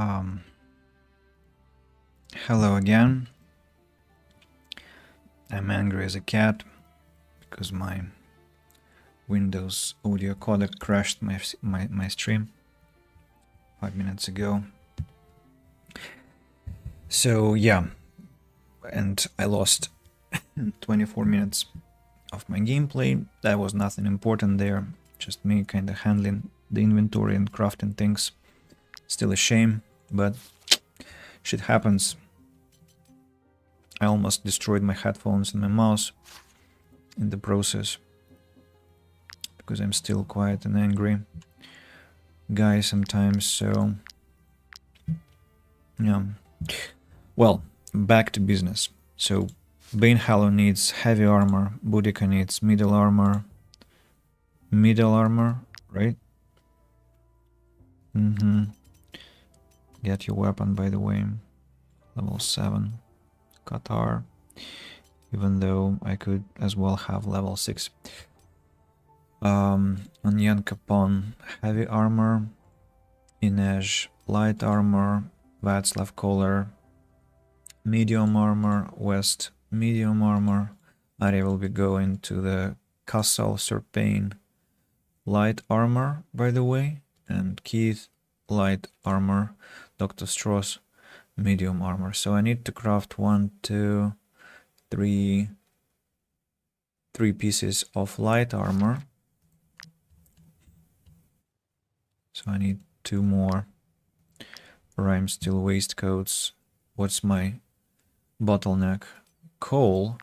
Um, Hello again. I'm angry as a cat because my Windows audio codec crashed my stream 5 minutes ago. So yeah, and I lost 24 minutes of my gameplay. That was nothing important there, just me kind of handling the inventory and crafting things. Still a shame, but shit happens. I almost destroyed my headphones and my mouse in the process because I'm still quite an angry guy sometimes, so yeah. Well, back to business. So Bane Hallow needs heavy armor, Boudica needs middle armor, right? Get your weapon, by the way. Level 7. Qatar. Even though I could as well have level 6. Onion Capon, heavy armor. Inej, light armor. Václav Koller, medium armor. West, medium armor. Ari will be going to the Castle Serpane, light armor, by the way. And Keith, light armor. Dr. Strauss, medium armor. So I need to craft 3 pieces of light armor. So I need 2 more rhyme steel waistcoats. What's my bottleneck? Coal.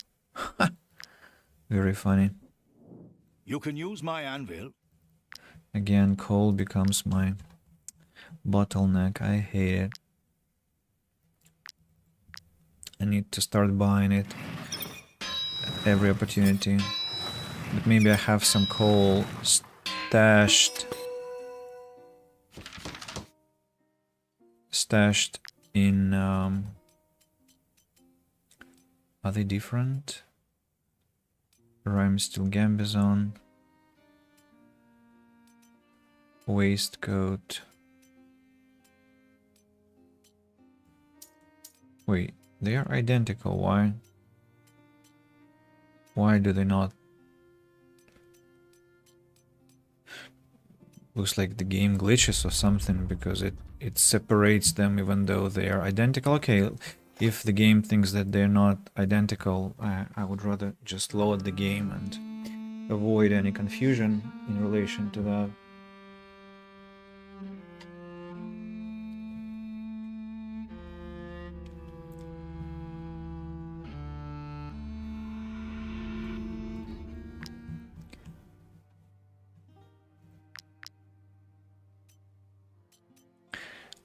Very funny. You can use my anvil. Again, coal becomes my bottleneck. I hate it. I need to start buying it at every opportunity. But maybe I have some coal stashed in are they different? Rhyme steel gambizon, waistcoat. Wait, they are identical. Why do they not? Looks like the game glitches or something, because it separates them even though they are identical. Okay, if the game thinks that they're not identical, I would rather just load the game and avoid any confusion in relation to that.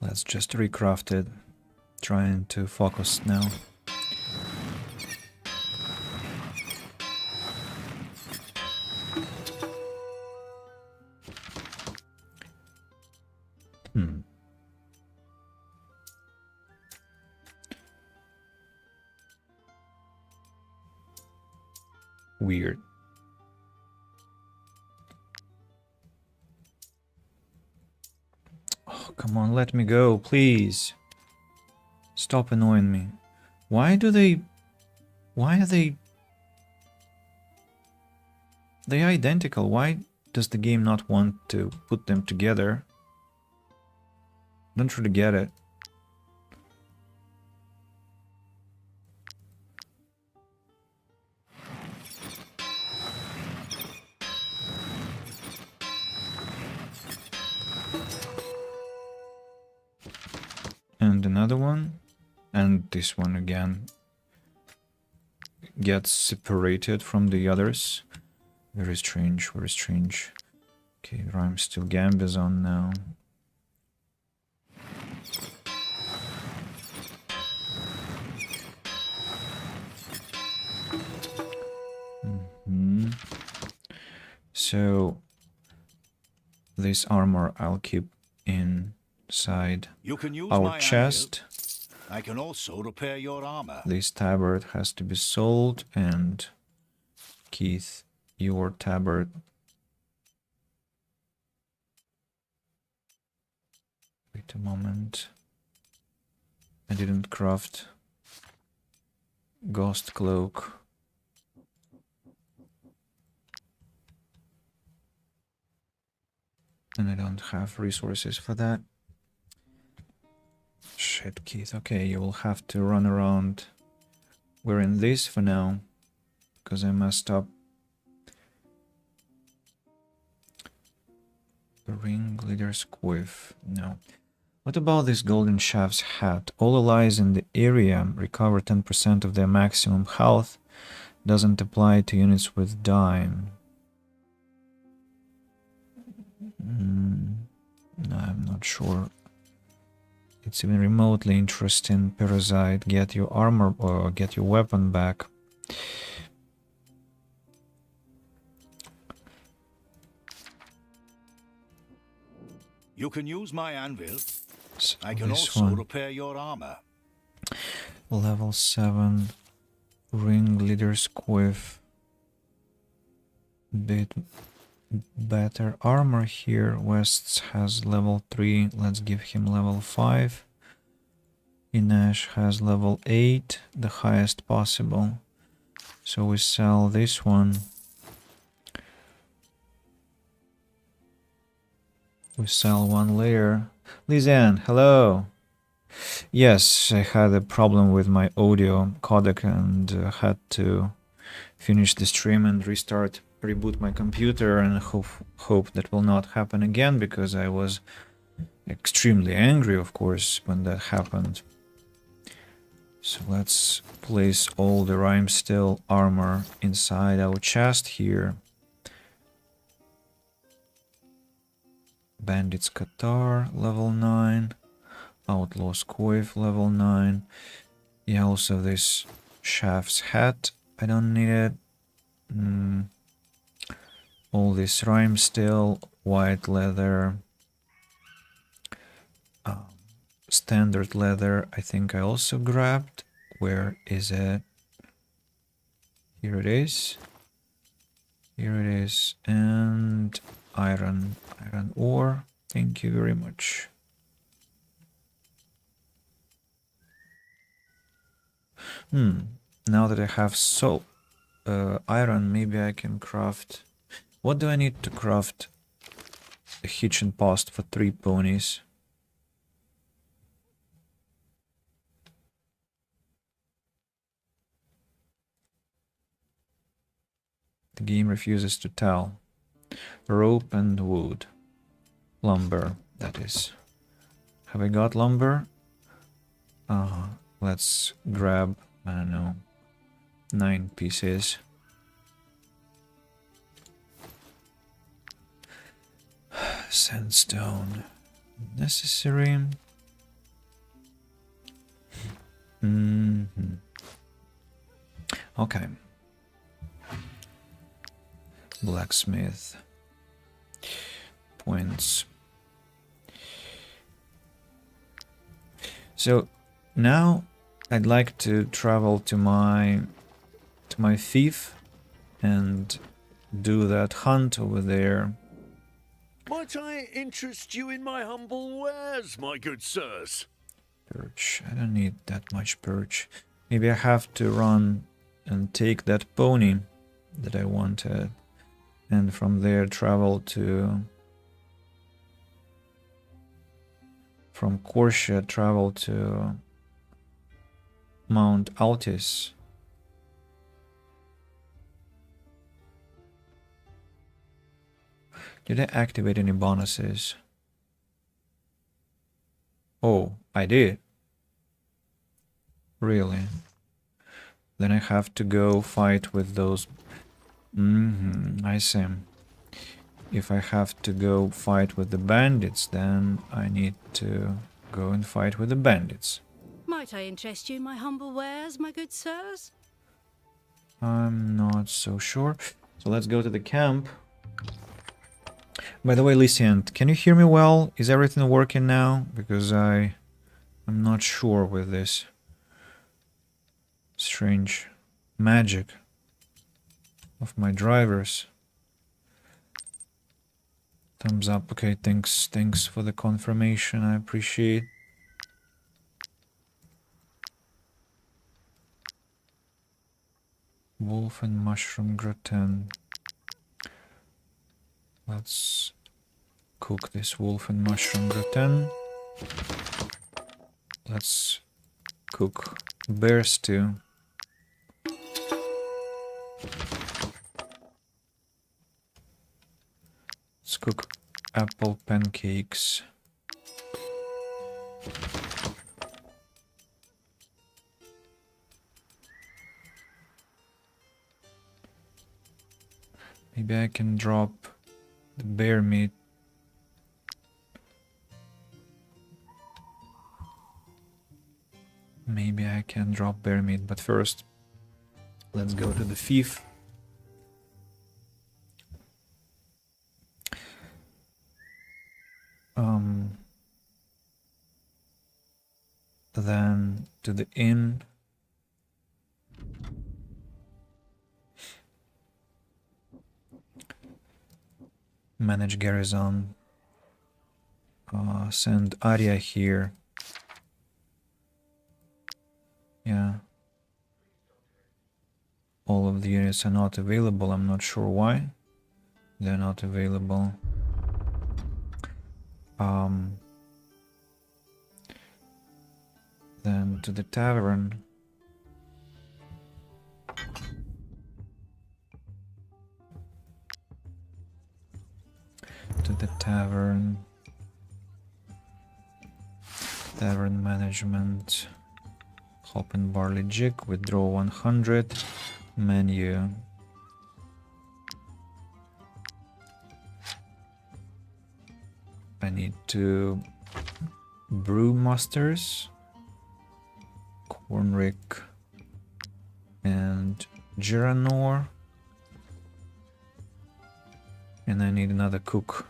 Let's just recraft it. Trying to focus now. Weird. Oh, come on, let me go, please. Stop annoying me. Why are they identical? Why does the game not want to put them together? Don't really get it. And another one. And this one again gets separated from the others. Very strange, very strange. Okay, rhyme steel gambizon now. So this armor I'll keep inside our chest. I can also repair your armor. This tabard has to be sold, and Keith, your tabard. Wait a moment. I didn't craft ghost cloak. And I don't have resources for that. Shit, Keith. Okay, you will have to run around wearing this for now, because I messed up. The ringleader's quiff. No. What about this golden shaft's hat? All allies in the area recover 10% of their maximum health. Doesn't apply to units with dime. No, I'm not sure. It's even remotely interesting. Parasite, get your armor or get your weapon back. You can use my anvil. So I can this also one. repair your armor. Level 7. Ringleader's quiff. Bit better armor here. West's has level 3. Let's give him level 5. Inesh has level 8, the highest possible. So we sell this one. We sell one layer. Lizanne, hello. Yes, I had a problem with my audio codec and had to finish the stream and reboot my computer, and hope that will not happen again, because I was extremely angry, of course, when that happened. So let's place all the Rhymesteel armor inside our chest here. Bandit's Qatar, level 9. Outlaw's Quiff, level 9. Yeah, also this Shaft's hat. I don't need it. All this Rhymesteel, white leather, standard leather, I think I also grabbed. Where is it? Here it is. Here it is. And iron ore. Thank you very much. Now that I have iron, maybe I can craft... What do I need to craft a hitching post for 3 ponies? The game refuses to tell. Rope and wood. Lumber, that is. Have I got lumber? Let's grab, I don't know, 9 pieces. Sandstone. Necessary. Okay. Blacksmith. Points. So now I'd like to travel to my thief and do that hunt over there. Might I interest you in my humble wares, my good sirs? Perch. I don't need that much perch. Maybe I have to run and take that pony that I wanted, and from there travel to... From Corsia travel to Mount Altis. Did I activate any bonuses? Oh, I did. Really? Then I have to go fight with those... I see. If I have to go fight with the bandits, then I need to go and fight with the bandits. Might I interest you in my humble wares, my good sirs? I'm not so sure. So let's go to the camp. By the way, Lysiant, can you hear me well? Is everything working now? Because I'm not sure with this strange magic of my drivers. Thumbs up. Okay, thanks for the confirmation. I appreciate. Wolf and mushroom gratin. Let's cook this wolf and mushroom gratin. Let's cook bear stew. Let's cook apple pancakes. Maybe I can drop the bear meat. Maybe I can drop bear meat, but first let's go to the thief. Then to the inn. Manage garrison. Send Arya here. Yeah. All of the units are not available. I'm not sure why they're not available. Then to the tavern. To the tavern. Tavern management. Hop and barley jig. Withdraw 100. Menu. I need to brew masters. Cornrick and Giranor. And I need another cook.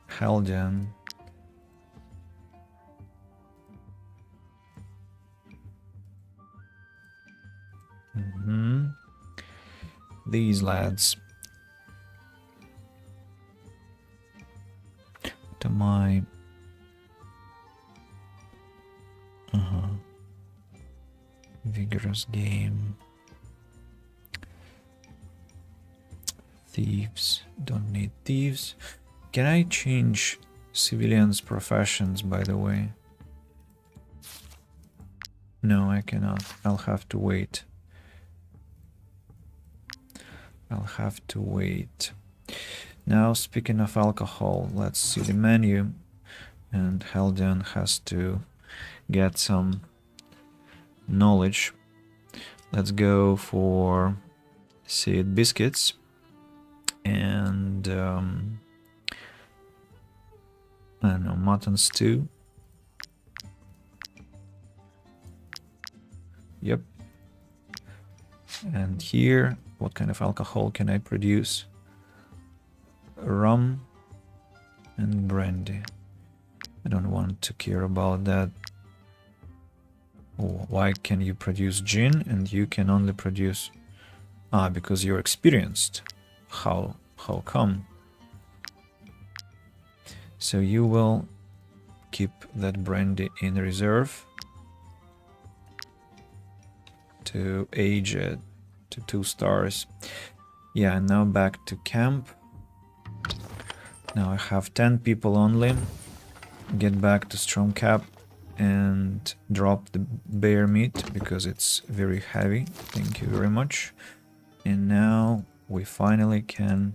Haldan. These lads. To my... Vigorous game. Thieves. Don't need thieves. Can I change civilians' professions, by the way? No, I cannot. I'll have to wait. I'll have to wait. Now, speaking of alcohol, let's see the menu. And Haldan has to get some knowledge. Let's go for seed biscuits and I don't know, mutton stew. Yep. And here, what kind of alcohol can I produce? Rum and brandy. I don't want to care about that. Oh, why can you produce gin and you can only produce... Ah, because you're experienced. How come? So you will keep that brandy in reserve to age it to 2 stars. Yeah, and now back to camp. Now I have 10 people only. Get back to strong cap and drop the bear meat because it's very heavy. Thank you very much. And now we finally can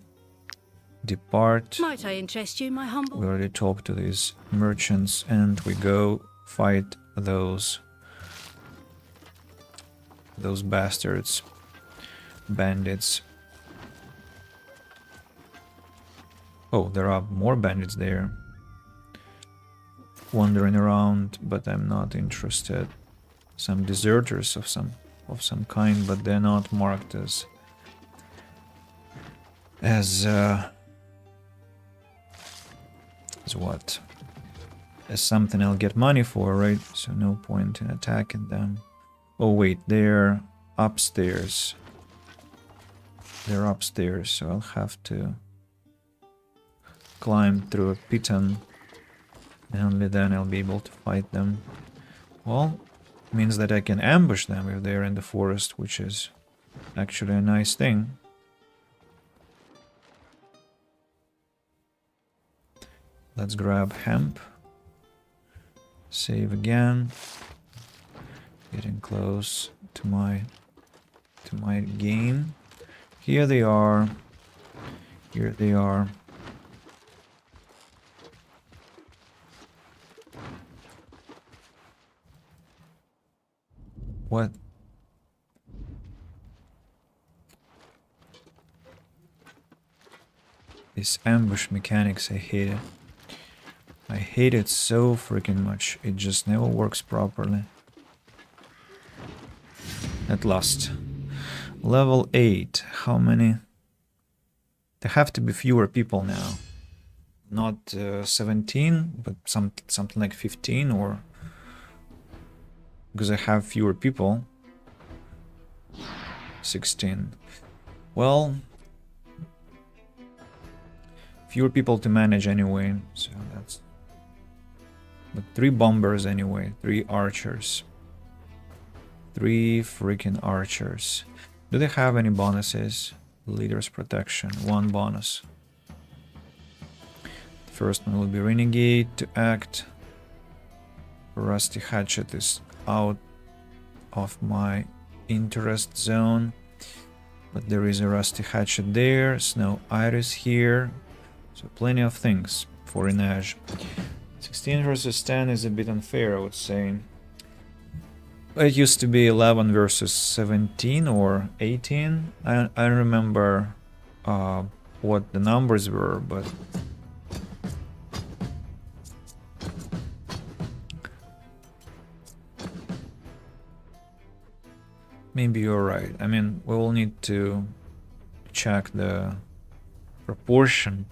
depart. Might I interest you, my humble? We already talked to these merchants and we go fight those bastards, bandits. Oh, there are more bandits there wandering around, but I'm not interested. Some deserters of some kind, but they're not marked as what? As something I'll get money for, right? So no point in attacking them. Oh wait, they're upstairs. They're upstairs, so I'll have to climb through a piton. And only then I'll be able to fight them. Well, means that I can ambush them if they're in the forest, which is actually a nice thing. Let's grab hemp. Save again. Getting close to my game. Here they are. Here they are. What? These ambush mechanics, I hate it. I hate it so freaking much. It just never works properly. At last. Level 8. How many? There have to be fewer people now. Not 17, but something like 15, or... because I have fewer people. 16. Well... fewer people to manage anyway, so that's... but 3 bombers anyway, 3 archers. 3 freaking archers. Do they have any bonuses? Leader's protection, 1 bonus. First one will be Renegade to act. Rusty Hatchet is out of my interest zone. But there is a Rusty Hatchet there, Snow Iris here. So plenty of things for Inage. 16 versus 10 is a bit unfair, I would say. It used to be 11 versus 17 or 18. I don't remember what the numbers were, but... maybe you're right. I mean, we will need to check the proportion.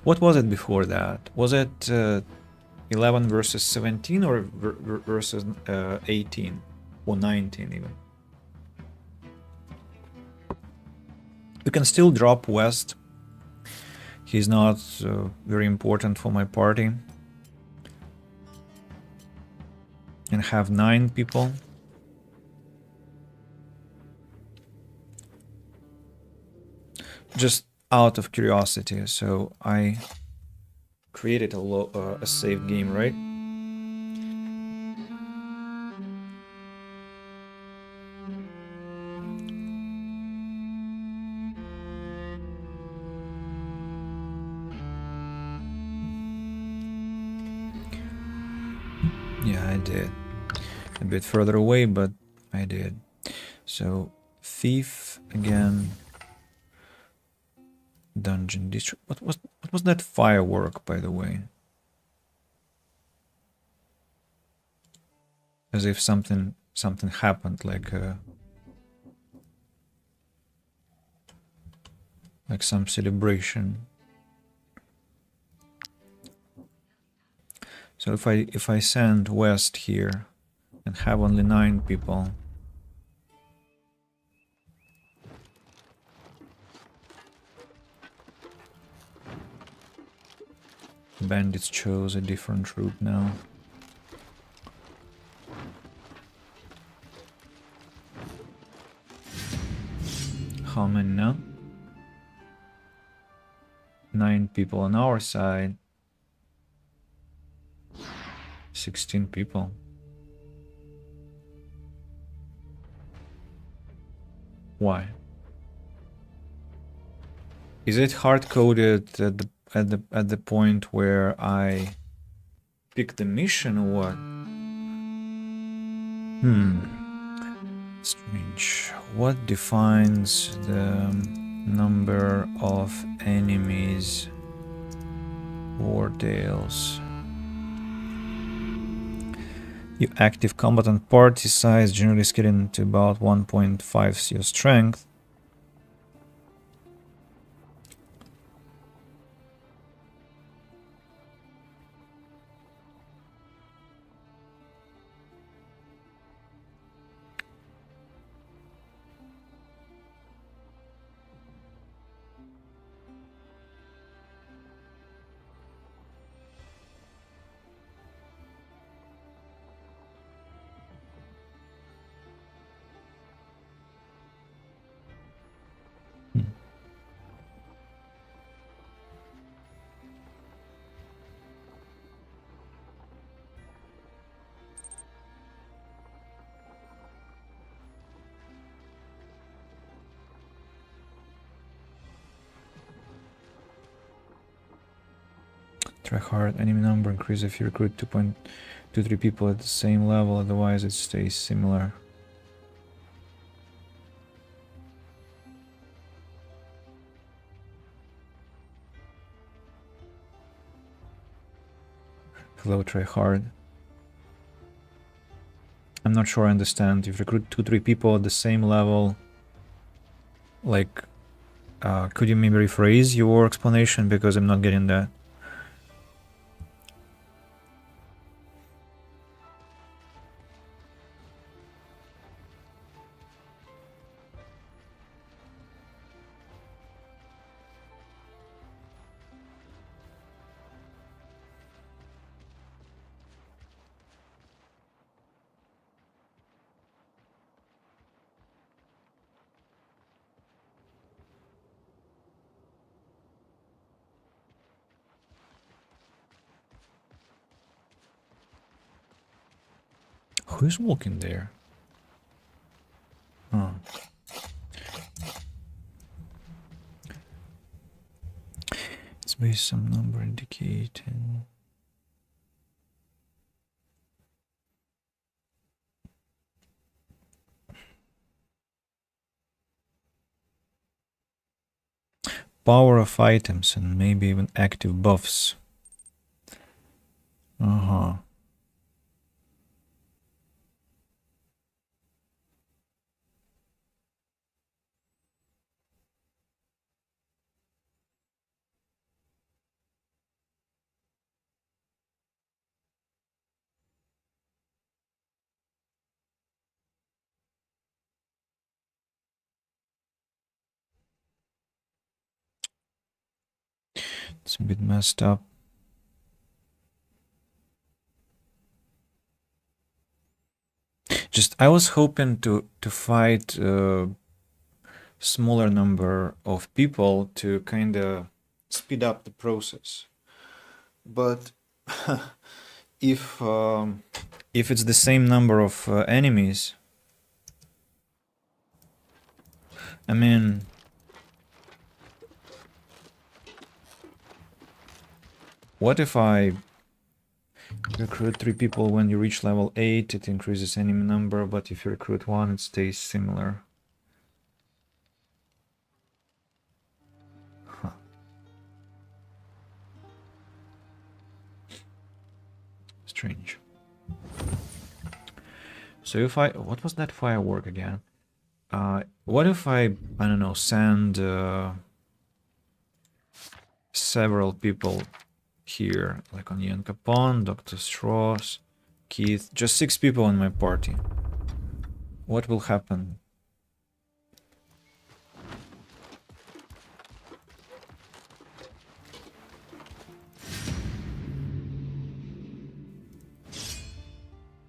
What was it before that? Was it 11 versus 17 or versus 18 or 19 even? You can still drop West. He's not very important for my party. And have 9 people. Just out of curiosity, so I created a save game, right? Yeah, I did. A bit further away, but I did. So, Thief again. Dungeon district. What was that firework, by the way? As if something happened, like some celebration. So if I send west here and have only 9 people. Bandits chose a different route now. How many now? 9 people on our side. 16 people. Why? Is it hard-coded at the point where I pick the mission or what? Strange. What defines the number of enemies? Wartales. Your active combatant party size generally scaling to about 1.5 your strength. Try hard. Enemy number increase if you recruit 2.23 people at the same level, otherwise it stays similar. Hello, try hard. I'm not sure I understand. If you recruit 2-3 people at the same level, like, could you maybe rephrase your explanation, because I'm not getting that. Who's walking there? Oh. It's based some number indicating. Power of items and maybe even active buffs. Uh-huh. It's a bit messed up. Just I was hoping to fight a smaller number of people to kind of speed up the process. But if it's the same number of enemies, I mean, what if I recruit 3 people when you reach level 8, it increases enemy number, but if you recruit 1, it stays similar. Huh. Strange. So if what was that firework again? What if I don't know, send several people here, like on Ian Capone, Dr. Strauss, Keith, just 6 people in my party. What will happen?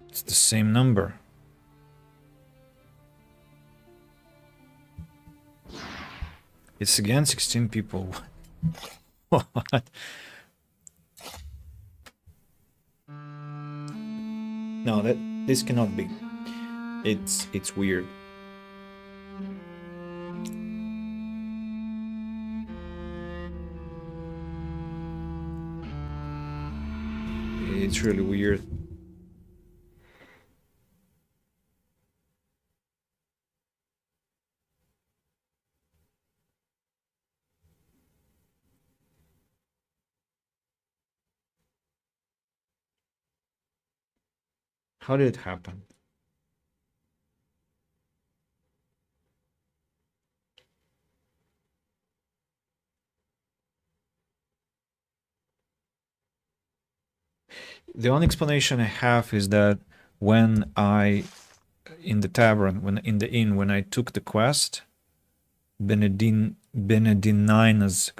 It's the same number. It's again 16 people. What? No, this cannot be. It's weird. It's really weird. How did it happen? The only explanation I have is that when in the tavern, in the inn, when I took the quest, Benedina's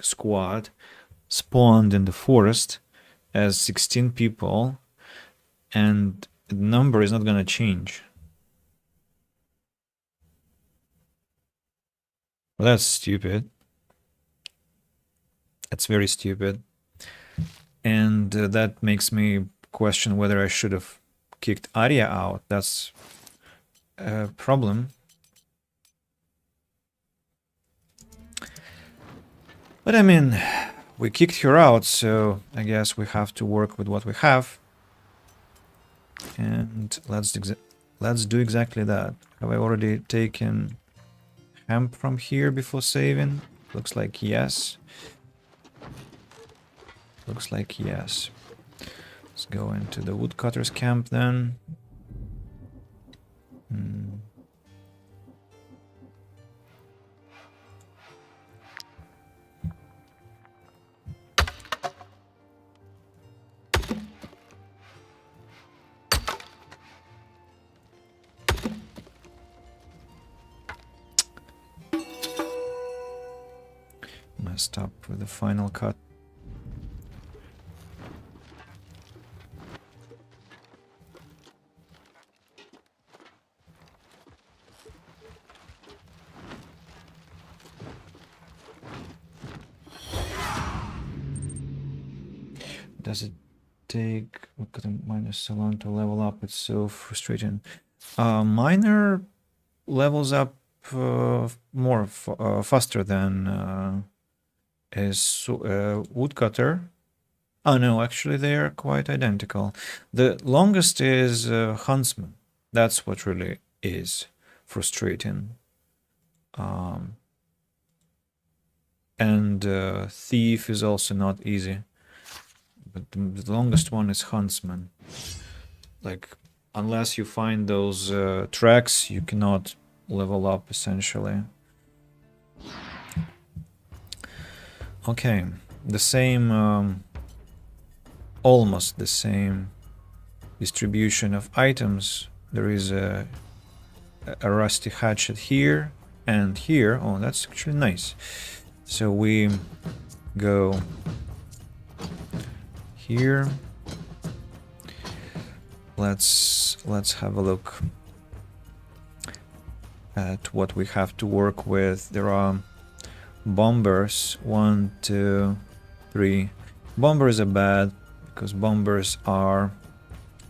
squad spawned in the forest as 16 people, and the number is not gonna change. Well, that's stupid. That's very stupid. And that makes me question whether I should have kicked Arya out. That's a problem. But I mean, we kicked her out, so I guess we have to work with what we have. And let's do exactly that. Have I already taken hemp from here before saving? Looks like yes. Looks like yes. Let's go into the woodcutter's camp then. Messed up with the final cut. Does it take minus so long to level up? It's so frustrating. Miner levels up more faster than is woodcutter. Oh no, actually they are quite identical. The longest is huntsman. That's what really is frustrating. And thief is also not easy. But the longest one is huntsman. Like, unless you find those tracks, you cannot level up essentially. Okay, the same, almost the same distribution of items. There is a rusty hatchet here and here. Oh, that's actually nice. So we go here. Let's have a look at what we have to work with. There are bombers. 1, 2, 3. Bombers are bad because bombers are,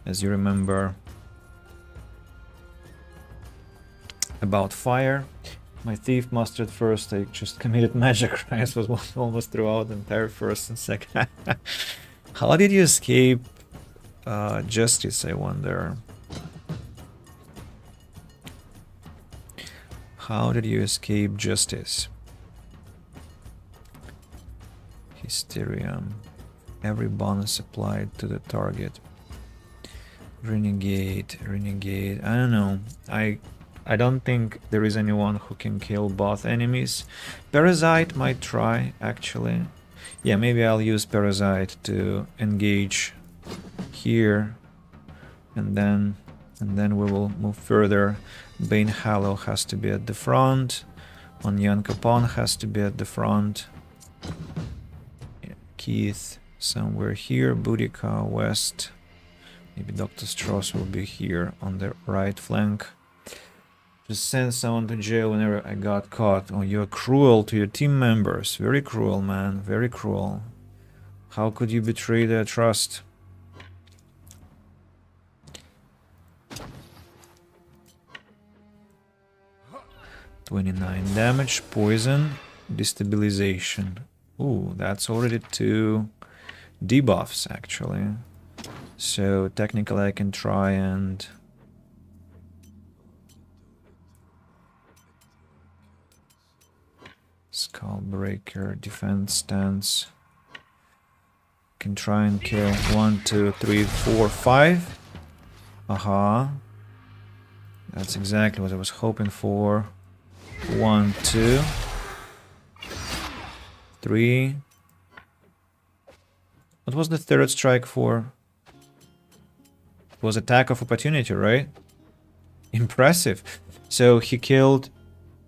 as you remember, about fire. My thief mastered first. I just committed magic crimes. Was almost throughout the entire first and second. How did you escape justice, I wonder? How did you escape justice? Hysterium. Every bonus applied to the target. Renegade. I don't know. I don't think there is anyone who can kill both enemies. Parasite might try, actually. Yeah, maybe I'll use Parasite to engage here, and then we will move further. Bane Hallow has to be at the front. Onyan Capon has to be at the front. Keith somewhere here. Boudica west. Maybe Dr. Strauss will be here on the right flank. Just send someone to jail whenever I got caught. Oh, you're cruel to your team members. Very cruel, man. Very cruel. How could you betray their trust? $29 damage, poison, destabilization. Ooh, that's already 2 debuffs, actually. So technically I can try and... Skullbreaker, defense stance. Can try and kill 1, 2, 3, 4, 5. Aha. That's exactly what I was hoping for. 1, 2, 3. What was the third strike for? It was attack of opportunity, right? Impressive. So he killed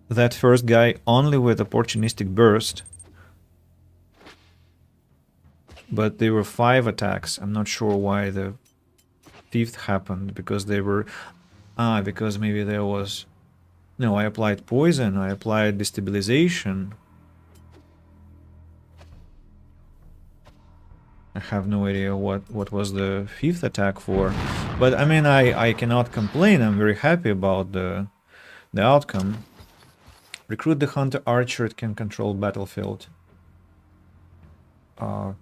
that first guy only with opportunistic burst. But there were 5 attacks. I'm not sure why the 5th happened, because they were... because maybe there was... No, I applied poison, I applied destabilization. I have no idea what was the 5th attack for. But I mean, I cannot complain. I'm very happy about the outcome. Recruit the Hunter Archer, it can control battlefield. How?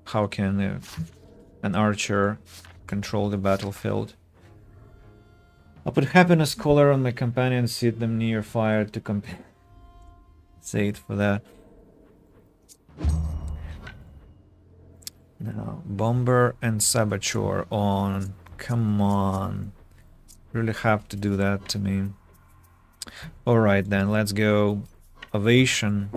How can an archer control the battlefield? I'll put happiness collar on my companions, sit them near fire to compensate for that. Now, bomber and saboteur on. Come on. Really have to do that to me. Alright then, let's go. Ovation.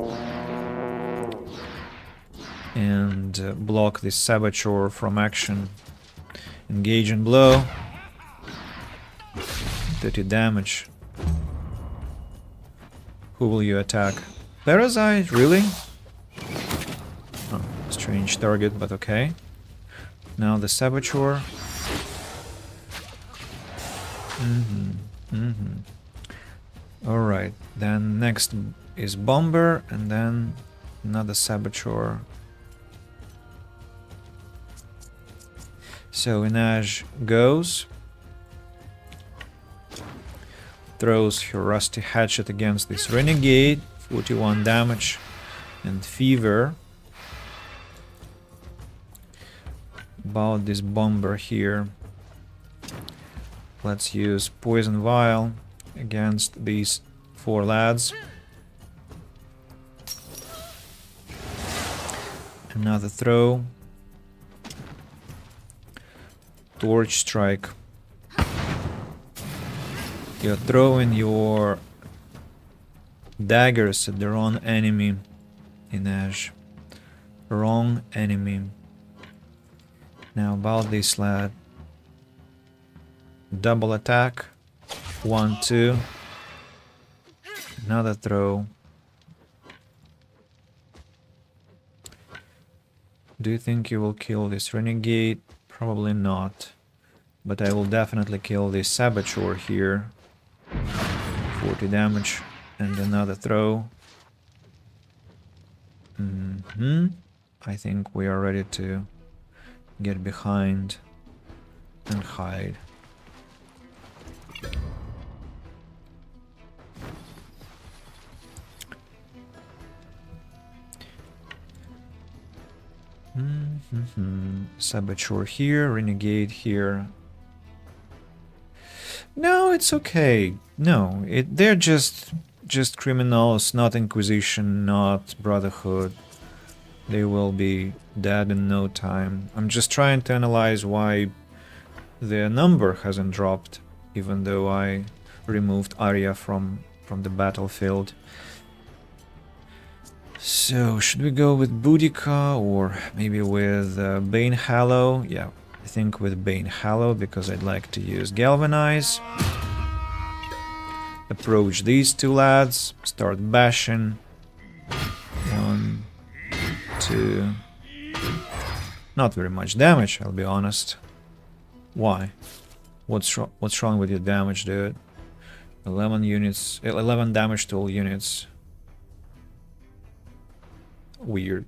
And block this saboteur from action. Engage and blow. 30 damage. Who will you attack? Parasite? Really? Oh, strange target, but okay. Now the saboteur. Alright, then next is bomber, and then another saboteur. So Inaj goes, throws her rusty hatchet against this renegade, 41 damage, and fever. About this bomber here, let's use poison vial against these 4 lads. Another throw. Torch strike. You're throwing your daggers at the wrong enemy, Inaj. Wrong enemy. Now about this lad. Double attack. 1, 2. Another throw. Do you think you will kill this renegade? Probably not. But I will definitely kill this saboteur here. 40 damage. And another throw. I think we are ready to get behind and hide. Saboteur here, renegade here. No, it's okay. No, they're just criminals, not Inquisition, not Brotherhood. They will be dead in no time. I'm just trying to analyze why their number hasn't dropped, even though I removed Arya from the battlefield. So, should we go with Boudica or maybe with Bane Hallow? Yeah, I think with Bane Hallow, because I'd like to use Galvanize. Approach these 2 lads, start bashing. 1, 2. Not very much damage, I'll be honest. Why? What's wrong with your damage, dude? 11 units, 11 damage to all units. Weird.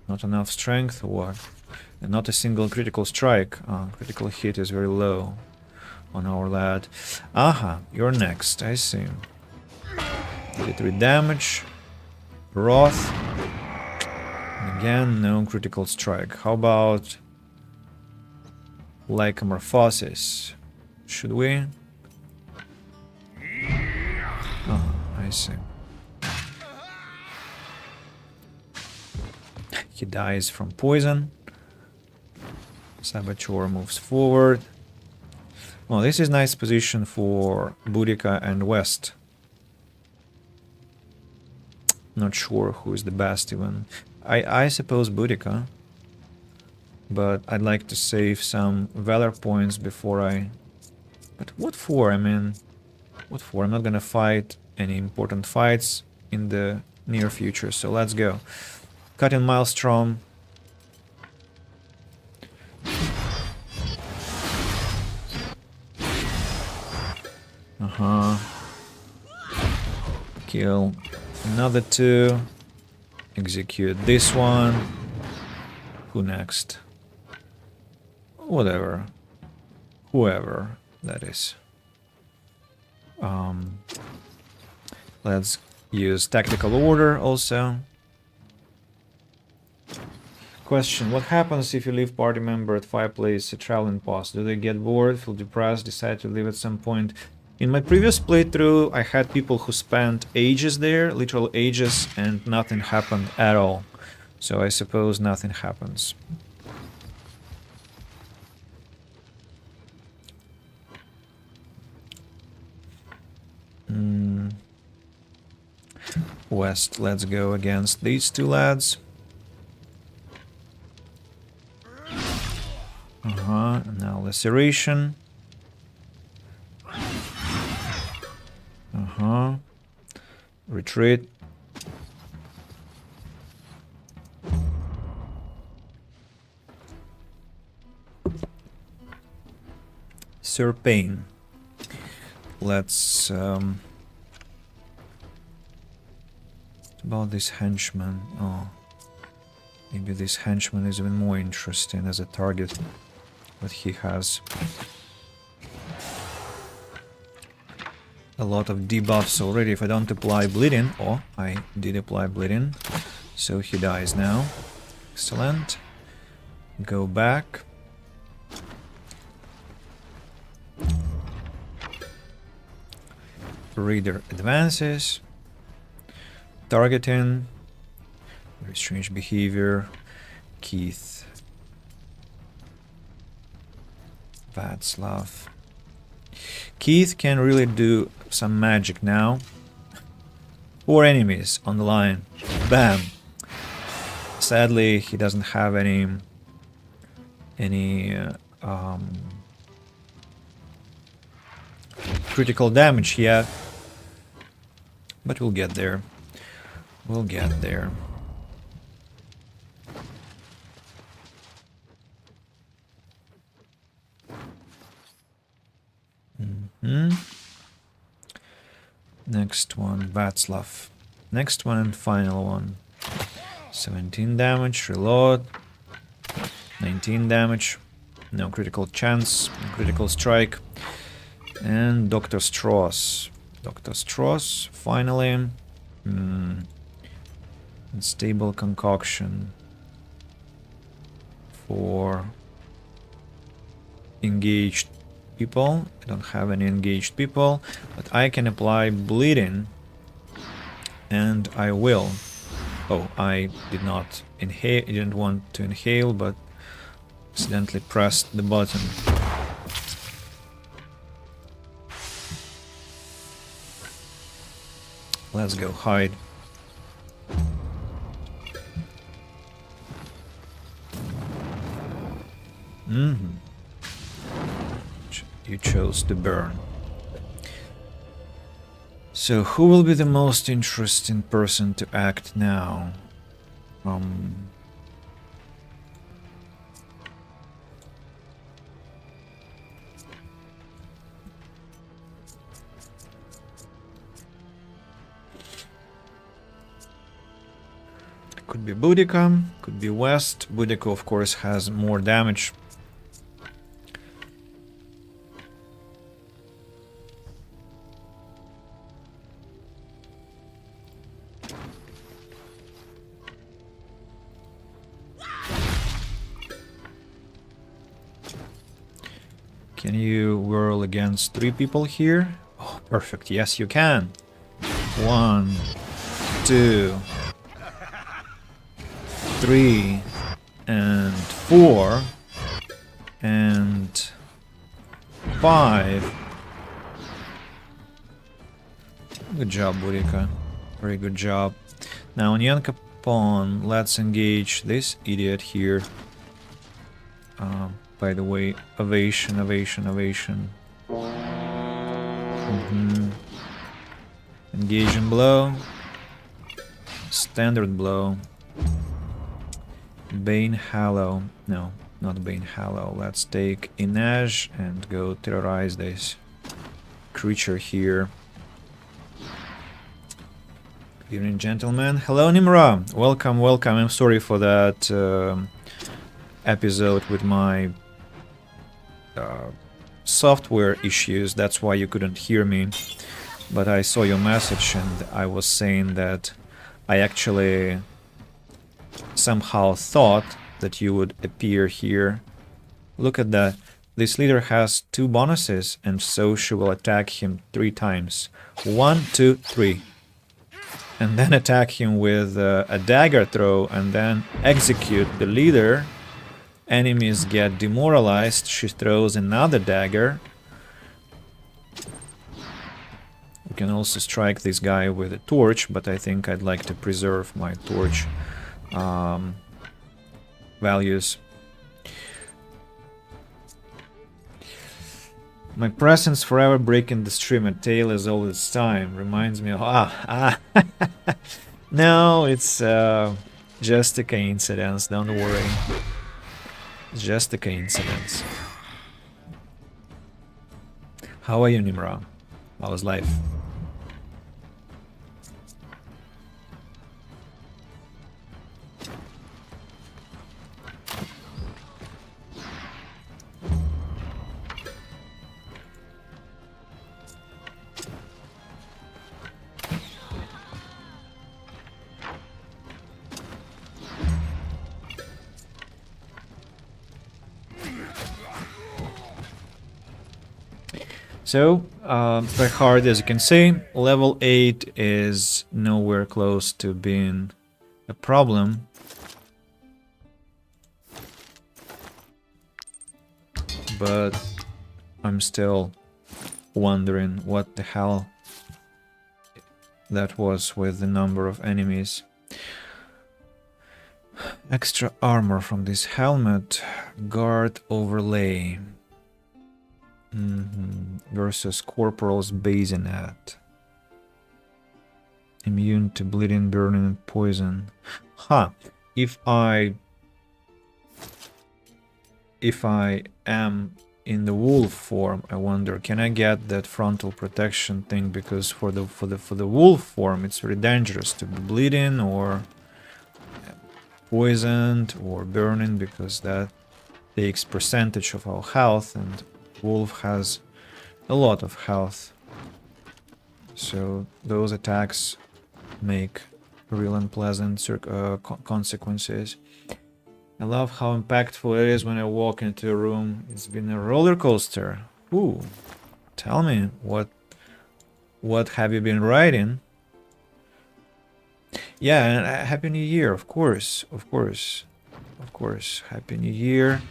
Not enough strength or what? And not a single critical strike. Critical hit is very low on our lad. Aha, you're next, I see. 33 damage. Wrath. And again, no critical strike. How about Lycomorphosis? Should we? Oh, I see. He dies from poison. Saboteur moves forward. Oh, this is nice position for Boudica and West. Not sure who is the best even. I suppose Boudica. But I'd like to save some valor points before I... But what for? I mean, what for? I'm not gonna fight any important fights in the near future, so let's go. Cutting Maelstrom. Kill another 2. Execute this one. Who next? Whatever. Whoever that is. Let's use tactical order also. question. What happens if you leave party member at fireplace a traveling post? Do they get bored, feel depressed, decide to leave at some point? In my previous playthrough, I had people who spent ages there, literal ages, and nothing happened at all. So I suppose nothing happens. West, let's go against these two lads. Now laceration. Retreat. Sir Payne. Let's about this henchman. Oh, maybe this henchman is even more interesting as a target. What he has a lot of debuffs already. If I don't apply bleeding, oh, I did apply bleeding, so he dies now. Excellent. Go back. Reader advances. Targeting. Very strange behavior. Keith. Václav. Keith can really do some magic now. 4 enemies on the line. Bam. Sadly, he doesn't have any critical damage yet, but we'll get there. We'll get there. Next one, Václav. Next one and final one. 17 damage, reload. 19 damage. No critical chance, no critical strike. And Dr. Strauss. Dr. Strauss, finally. Unstable concoction for engaged people. I don't have any engaged people, but I can apply bleeding, and I will. Oh, I did not inhale. I didn't want to inhale, but accidentally pressed the button. Let's go hide. You chose to burn. So who will be the most interesting person to act now? Could be Boudica, could be West. Boudica, of course, has more damage. Can you whirl against 3 people here? Oh, perfect. Yes, you can. 1, 2, 3, and 4, and 5. Good job, Boudica. Very good job. Now on Yanka pawn, let's engage this idiot here. By the way, ovation. Engage in blow. Standard blow. Bane Hallow. No, not Bane Hallow. Let's take Inaj and go terrorize this creature here. Good evening, gentlemen. Hello, Nimra. Welcome. I'm sorry for that episode with my software issues. That's why you couldn't hear me. But I saw your message and I was saying that I actually somehow thought that you would appear here. Look at that. This leader has 2 bonuses, and so she will attack him 3 times. 1, 2, 3. And then attack him with a dagger throw, and then execute the leader. Enemies get demoralized. She throws another dagger. We can also strike this guy with a torch, but I think I'd like to preserve my torch values. My presence forever breaking the stream at tail is all this time. Reminds me of... No, it's just a coincidence, don't worry. It's just a coincidence. How are you, Nimra? How's life? So, try hard, as you can see. Level 8 is nowhere close to being a problem. But I'm still wondering what the hell that was with the number of enemies. Extra armor from this helmet. Guard overlay. Versus Corporal's Bassinet. Immune to bleeding, burning, and poison. If I am in the wolf form, I wonder, can I get that frontal protection thing? Because for the wolf form, it's very dangerous to be bleeding or poisoned or burning, because that takes percentage of our health, and wolf has a lot of health, so those attacks make real unpleasant consequences. I love how impactful it is when I walk into a room. It's been a roller coaster. Ooh, tell me, what have you been writing? Yeah, and Happy New Year, of course. Happy New Year,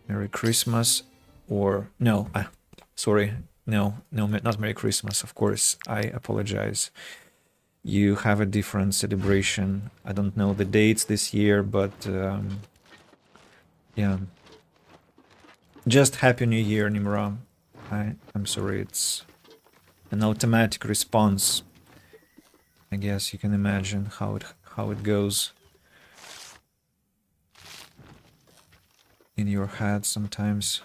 Merry Christmas. Or no, sorry, no, not Merry Christmas, of course. I apologize. You have a different celebration. I don't know the dates this year, but yeah. Just Happy New Year, Nimra. I'm sorry, it's an automatic response. I guess you can imagine how it goes in your head sometimes.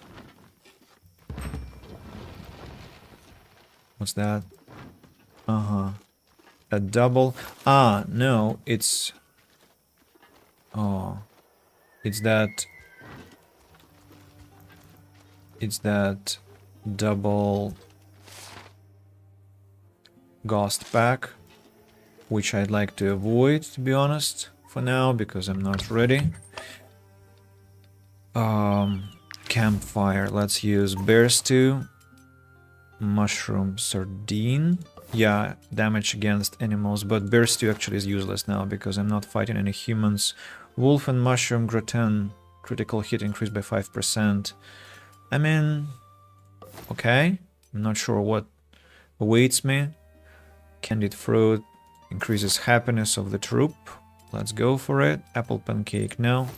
What's that? A double. No, it's... It's that double ghost pack, which I'd like to avoid, to be honest, for now, because I'm not ready. Campfire. Let's use bear stew. Mushroom sardine. Yeah, damage against animals, but bear stew actually is useless now because I'm not fighting any humans. Wolf and mushroom gratin. Critical hit increased by 5%. I mean, okay. I'm not sure what awaits me. Candied fruit increases happiness of the troop. Let's go for it. Apple pancake, no.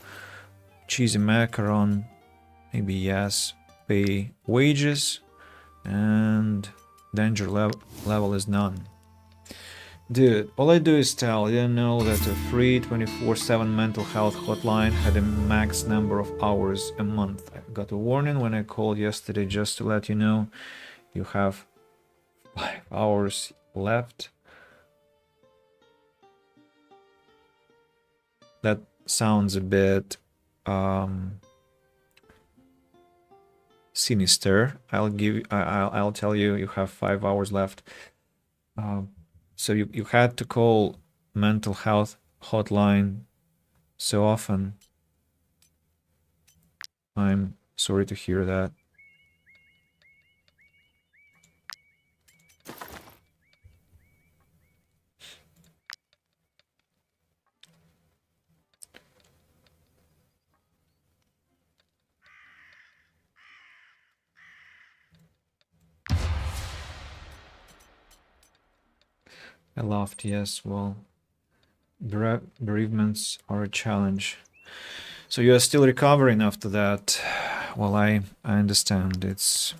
Cheesy macaron, maybe yes. Pay wages. And danger level is none. Dude, all I do is tell. I didn't know that a free 24/7 mental health hotline had a max number of hours a month. I got a warning when I called yesterday, just to let you know. You have 5 hours left. That sounds a bit sinister. I'll tell you, you have 5 hours left. So you had to call mental health hotline so often. I'm sorry to hear that. I laughed, yes, well, bereavements are a challenge. So you are still recovering after that. Well, I understand. It's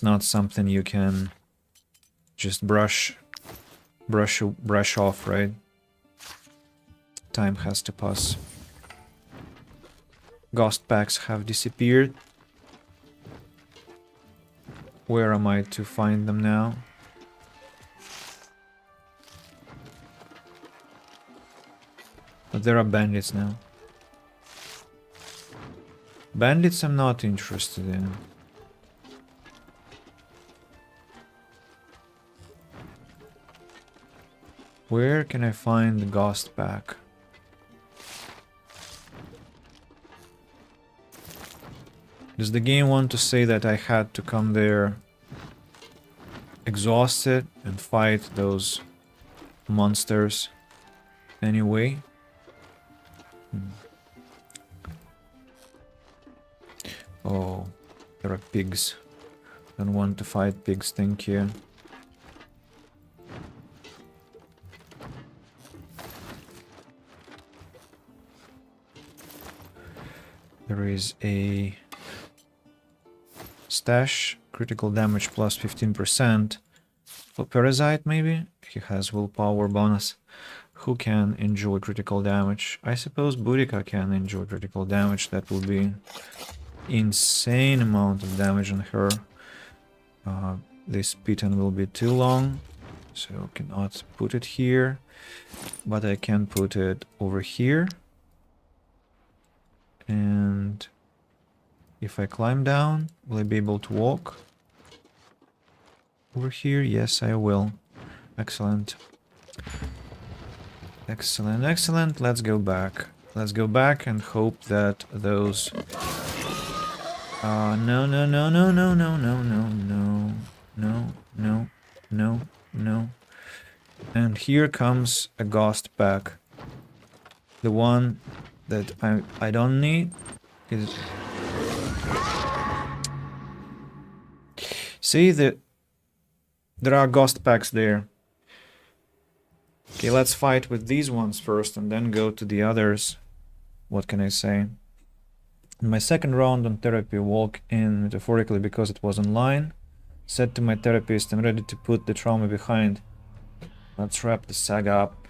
not something you can just brush off, right? Time has to pass. Ghost packs have disappeared. Where am I to find them now? But there are bandits now. Bandits I'm not interested in. Where can I find the ghost pack? Does the game want to say that I had to come there exhausted and fight those monsters anyway? Oh, there are pigs. Don't want to fight pigs, thank you. There is a stash, critical damage plus 15%. For Parasite, maybe? He has willpower bonus. Who can enjoy critical damage? I suppose Boudica can enjoy critical damage. That will be insane amount of damage on her. This Piton will be too long, so cannot put it here. But I can put it over here. And if I climb down, will I be able to walk over here? Yes, I will. Excellent. Excellent, excellent. Let's go back. Let's go back and hope that those... no, no, no, no, no, no, no, no, no, no, no, no, no. And here comes a ghost pack. The one that I don't need is... See, there are ghost packs there. Okay, let's fight with these ones first and then go to the others. What can I say? In my second round on therapy, walk in metaphorically because it was online. Said to my therapist, I'm ready to put the trauma behind. Let's wrap the saga up.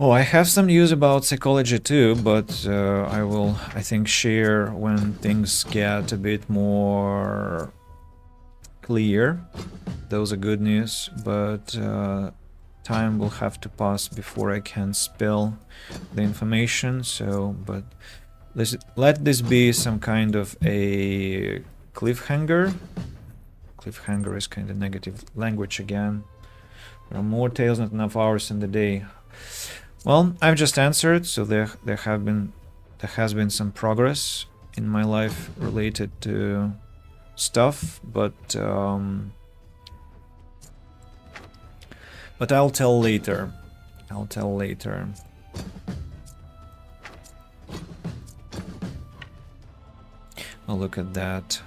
Oh, I have some news about psychology too, but I will, I think, share when things get a bit more clear. Those are good news, but time will have to pass before I can spill the information. So, but let this be some kind of a cliffhanger. Cliffhanger is kind of negative language again. There are more tales, not enough hours in the day. Well, I've just answered, so there has been some progress in my life related to stuff, but I'll tell later. I'll tell later. Oh, look at that.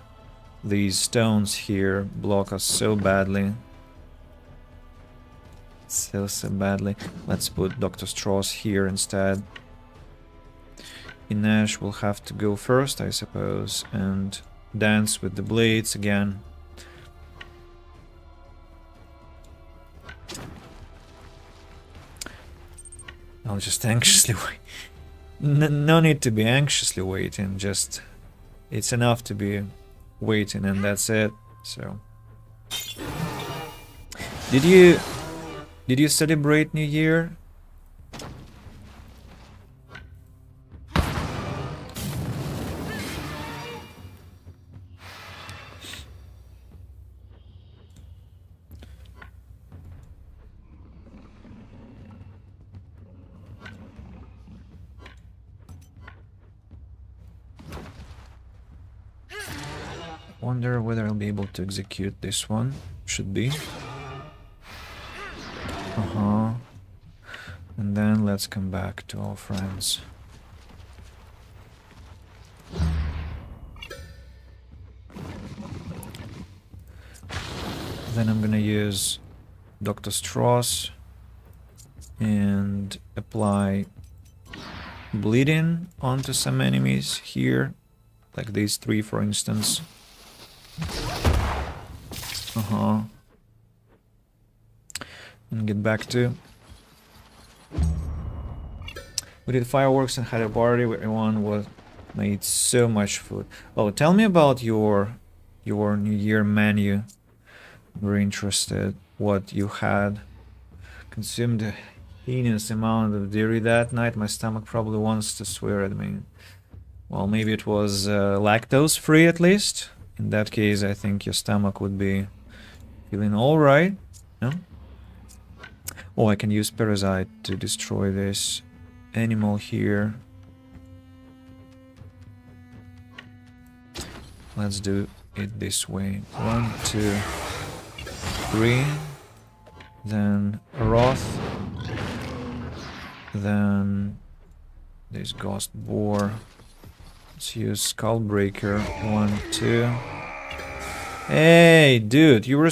These stones here block us so badly. So badly. Let's put Dr. Strauss here instead. Inesh will have to go first, I suppose, and dance with the blades again. I'll just anxiously wait. No need to be anxiously waiting, just it's enough to be waiting and that's it. So did you celebrate New Year? Wonder whether I'll be able to execute this one. Should be. And then let's come back to our friends. Then I'm gonna use Dr. Strauss and apply bleeding onto some enemies here, like these three for instance. And get back to... We did fireworks and had a party where everyone made so much food. Oh, tell me about your New Year menu. Very interested what you had. Consumed a heinous amount of dairy that night. My stomach probably wants to swear at me. Well, maybe it was lactose free at least. In that case, I think your stomach would be feeling alright. No? Oh, I can use parasite to destroy this animal here. Let's do it this way. 1, 2, 3. Then Wrath. Then this Ghost Boar. Let's use Skullbreaker. 1, 2. Hey, dude, you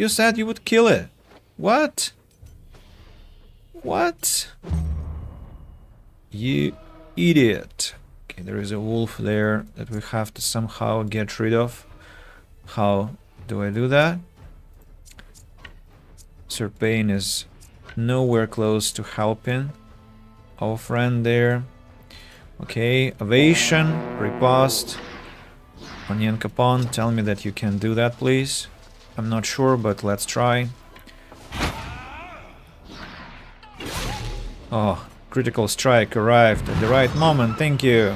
said you would kill it. What? What? You idiot. Okay, there is a wolf there that we have to somehow get rid of. How do I do that? Sir Payne is nowhere close to helping our friend there. Okay, evasion, riposte. Onion Capon, tell me that you can do that, please. I'm not sure, but let's try. Oh, critical strike arrived at the right moment, thank you.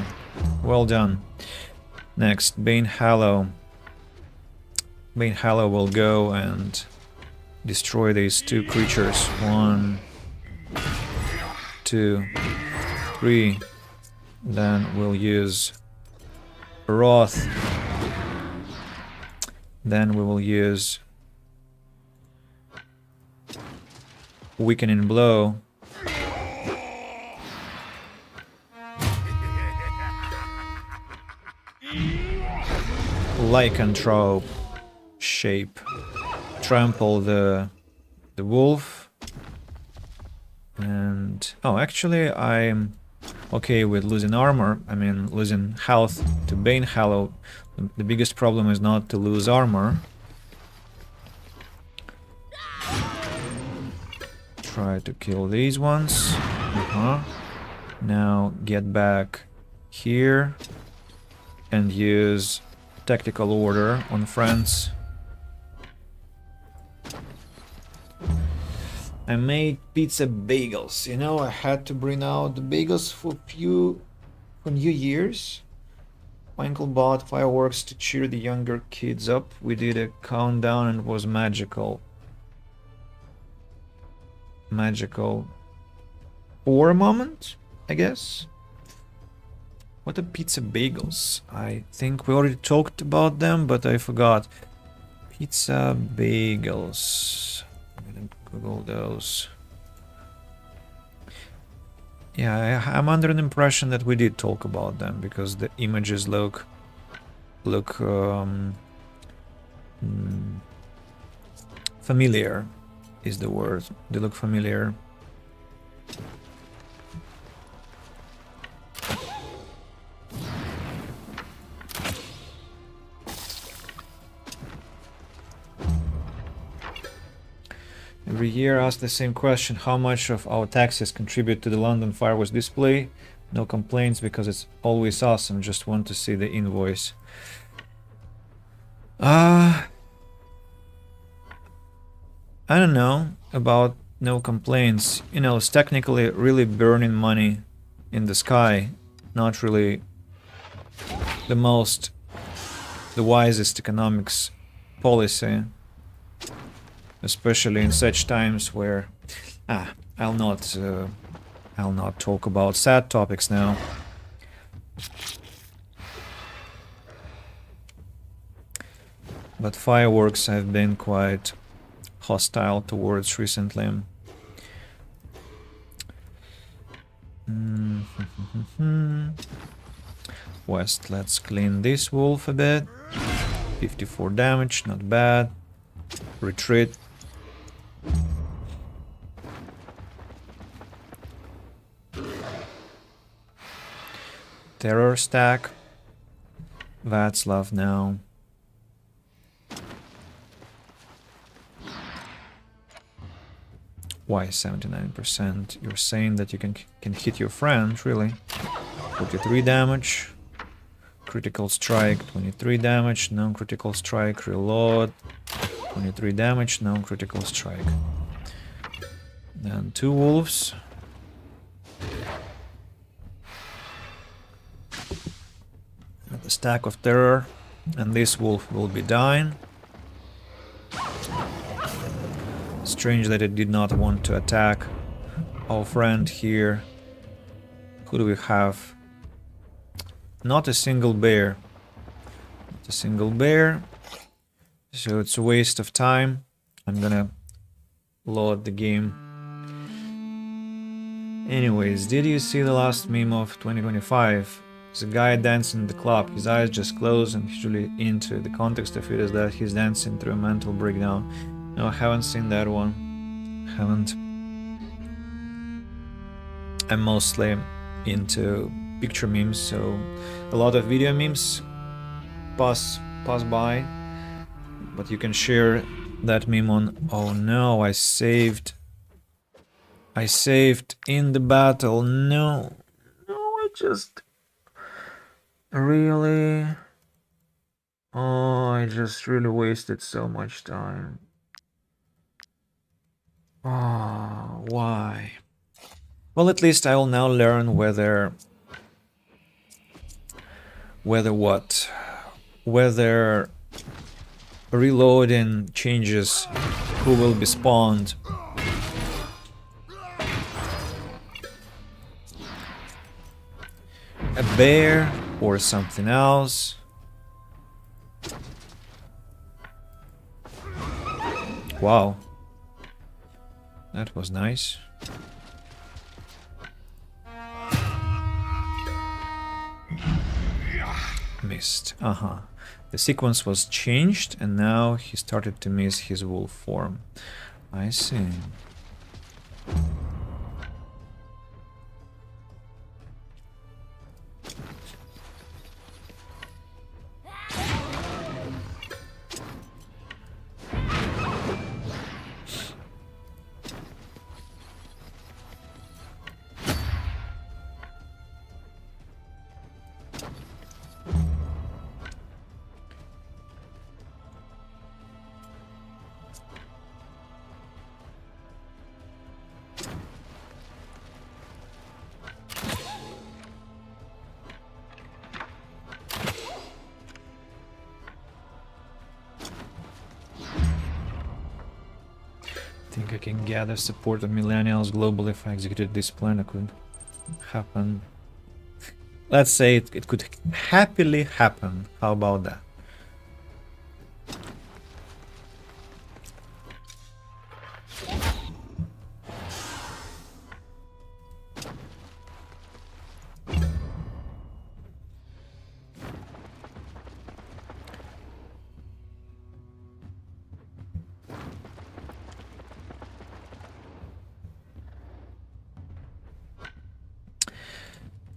Well done. Next, Bane Hallow. Bane Hallow will go and destroy these two creatures. 1, 2, 3. Then we'll use Wrath. Then we will use Weakening Blow. Lycanthrope shape. Trample the wolf. And oh, actually I'm okay with losing armor. I mean losing health to Bane Hallow. The biggest problem is not to lose armor. Try to kill these ones. Now get back here and use tactical order on friends. I made pizza bagels. You know, I had to bring out the bagels for New Year's. My uncle bought fireworks to cheer the younger kids up. We did a countdown and it was magical. Magical for a moment, I guess. What are pizza bagels? I think we already talked about them, but I forgot. Pizza bagels. I'm gonna Google those. Yeah, I'm under an impression that we did talk about them because the images look familiar is the word. They look familiar. Every year ask the same question, how much of our taxes contribute to the London fireworks display? No complaints because it's always awesome, just want to see the invoice. I don't know about no complaints. You know, it's technically really burning money in the sky. Not really the wisest economics policy. Especially in such times where I'll not talk about sad topics now. But fireworks I've been quite hostile towards recently. West, let's clean this wolf a bit. 54 damage, not bad. Retreat. Terror stack. Václav now. Why 79%? You're saying that you can hit your friend, really? 43 damage. Critical strike, 23 damage. Non-critical strike, reload. 23 damage, non-critical strike. Then 2 wolves. The stack of terror, and this wolf will be dying. Strange that it did not want to attack our friend here. Who do we have? Not a single bear. Not a single bear. So it's a waste of time. I'm gonna load the game. Anyways, did you see the last meme of 2025? It's a guy dancing in the club. His eyes just close, and usually into the context of it is that he's dancing through a mental breakdown. No, I haven't seen that one. Haven't. I'm mostly into picture memes, so a lot of video memes pass by. But you can share that meme on. Oh no, I saved in the battle. No, I just really. Oh, I just really wasted so much time. Oh, why? Well, at least I will now learn whether reloading changes who will be spawned. A bear or something else. Wow. That was nice. Missed. The sequence was changed and now he started to miss his wolf form. I see. Think I can gather support of millennials globally if I executed this plan. It could happen. Let's say it could happily happen. How about that?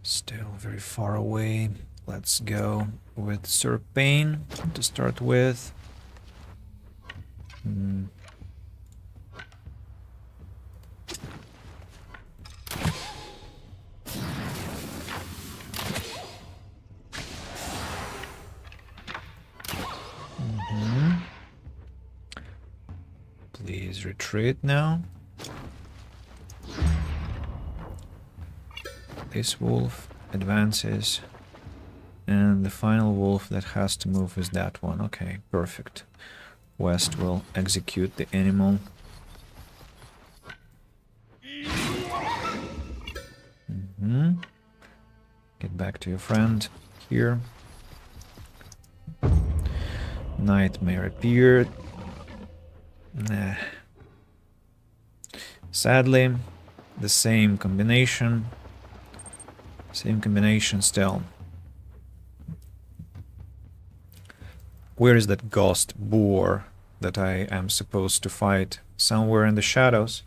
Still very far away. Let's go with Serpane to start with. Please retreat now. This wolf advances, and the final wolf that has to move is that one. Okay, perfect. West will execute the animal. Get back to your friend here. Nightmare appeared. Nah. Sadly, the same combination. Same combination still. Where is that ghost boar that I am supposed to fight? Somewhere in the shadows.